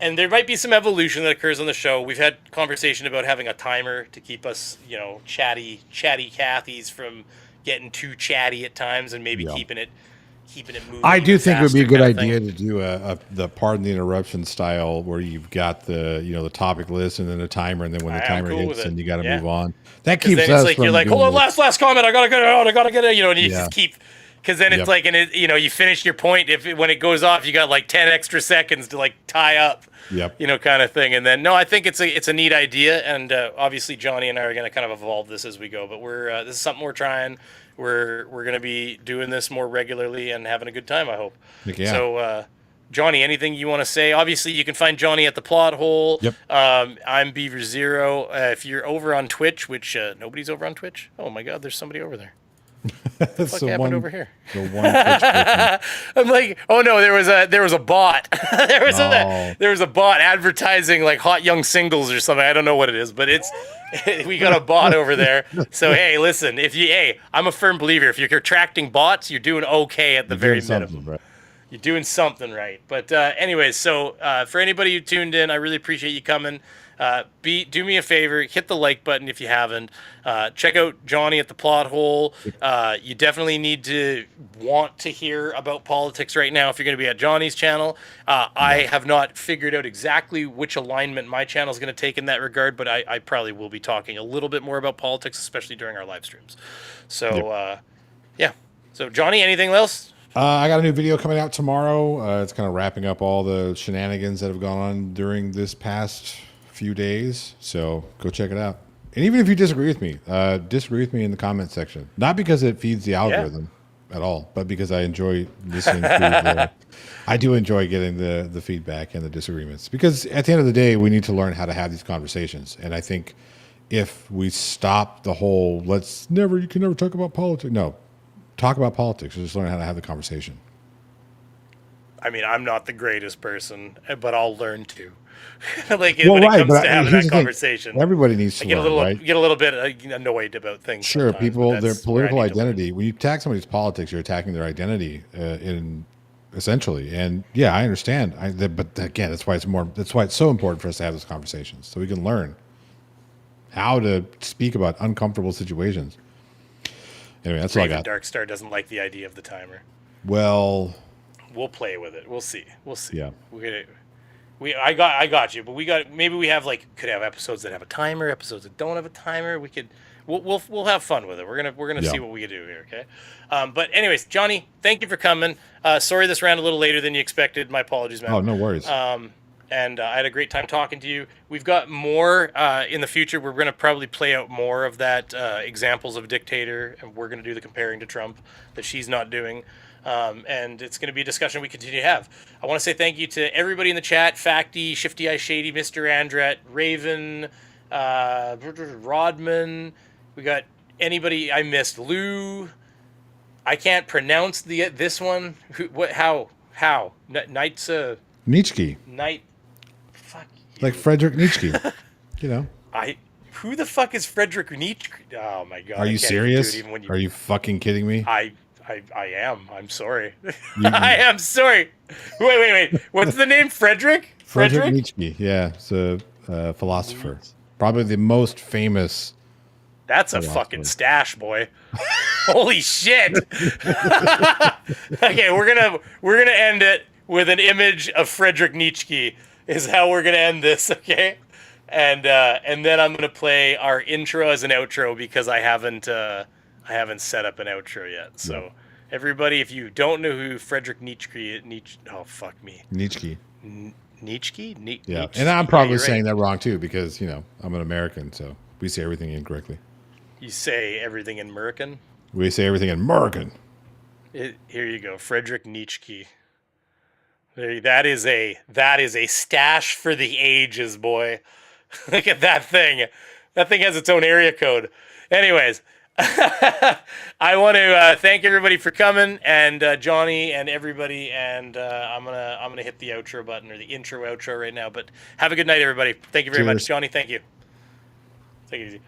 and there might be some evolution that occurs on the show. We've had conversation about having a timer to keep us, you know, chatty Cathys from getting too chatty at times, and maybe keeping it moving. I do think it would be a good faster idea kind to do the pardon the interruption style where you've got the topic list and then a timer, and then when the timer cool hits, with and it. you got to Yeah. move on. That 'Cause keeps then us it's like from you're like, doing hold on, this. last comment. I gotta get it out. I gotta get it. You know, and you Yeah. just keep. Because then it's Yep. like, and it, you know, you finish your point. When it goes off, you got like 10 extra seconds to like tie up. Yep. You know, kind of thing. And then no, I think it's a neat idea, and obviously Johnny and I are going to kind of evolve this as we go. But this is something we're trying. We're going to be doing this more regularly and having a good time, I hope. Yeah. So, Johnny, anything you want to say? Obviously, you can find Johnny at the Plot Hole. Yep. I'm Beaver Zer0. If you're over on Twitch, which nobody's over on Twitch. Oh my God, there's somebody over there. What the fuck happened over here? The one Twitch person. I'm like, oh no, there was a bot. there was a bot advertising like hot young singles or something. I don't know what it is, but we got a bot over there. So hey, listen, I'm a firm believer. If you're attracting bots, you're doing okay at the very minimum. Right. You're doing something right. But anyways, so for anybody who tuned in, I really appreciate you coming. Do me a favor, hit the like button if you haven't. Check out Johnny at the Plot Hole. You definitely need to want to hear about politics right now if you're going to be at Johnny's channel. I have not figured out exactly which alignment my channel is going to take in that regard, but I probably will be talking a little bit more about politics, especially during our live streams. So, yeah. So, Johnny, anything else? I got a new video coming out tomorrow. It's kind of wrapping up all the shenanigans that have gone on during this past few days. So go check it out. And even if you disagree with me in the comment section. Not because it feeds the algorithm at all, but because I enjoy listening to I do enjoy getting the feedback and the disagreements. Because at the end of the day, we need to learn how to have these conversations. And I think if we stop the whole you can never talk about politics. No. Talk about politics. Just learn how to have the conversation. I mean, I'm not the greatest person, but I'll learn to. When it comes to having that conversation, everybody needs to learn, right? Get a little bit annoyed about things. Sure, people, their political where I need to learn. identity. When you attack somebody's politics, you're attacking their identity, essentially. And yeah, I understand. But again, that's why it's so important for us to have those conversations, so we can learn how to speak about uncomfortable situations. Anyway, that's all I got. Darkstar doesn't like the idea of the timer. Well, we'll play with it. We'll see. Yeah. I got you. But maybe we could have episodes that have a timer, episodes that don't have a timer. We'll have fun with it. We're gonna see what we can do here. Okay. But anyways, Johnny, thank you for coming. Sorry this ran a little later than you expected. My apologies, man. Oh, no worries. And I had a great time talking to you. We've got more in the future. We're going to probably play out more of that examples of dictator, and we're going to do the comparing to Trump that she's not doing. And it's going to be a discussion we continue to have. I want to say thank you to everybody in the chat: Facty, Shifty Eye Shady, Mr. Andret, Raven, Rodman. We got anybody I missed. Lou. I can't pronounce this one. How? Knight's Nietzsche. Knight. Fuck you. Like Frederick Nietzsche. You know. Who the fuck is Frederick Nietzsche? Oh my God. Are you serious? Are you fucking kidding me? I am. I'm sorry. I am sorry. Wait. What's the name? Frederick? Frederick Nietzsche. Yeah, it's a philosopher. Probably the most famous. That's a fucking stash, boy. Holy shit. Okay, we're gonna end it with an image of Frederick Nietzsche. is how we're gonna end this, okay? And then I'm gonna play our intro as an outro because I haven't set up an outro yet. So everybody, if you don't know who Friedrich Nietzsche is, oh fuck me, Nietzsche. Nietzsche? Yeah, Nietzsche? and I'm probably you're saying right. that wrong too because I'm an American, so we say everything incorrectly. You say everything in American. We say everything in American. Here you go, Friedrich Nietzsche. That is a stash for the ages, boy. Look at that thing. That thing has its own area code. Anyways, I want to thank everybody for coming, and Johnny and everybody. And I'm gonna hit the outro button or the intro outro right now. But have a good night, everybody. Thank you very much, Cheers. Johnny. Thank you. Take it easy.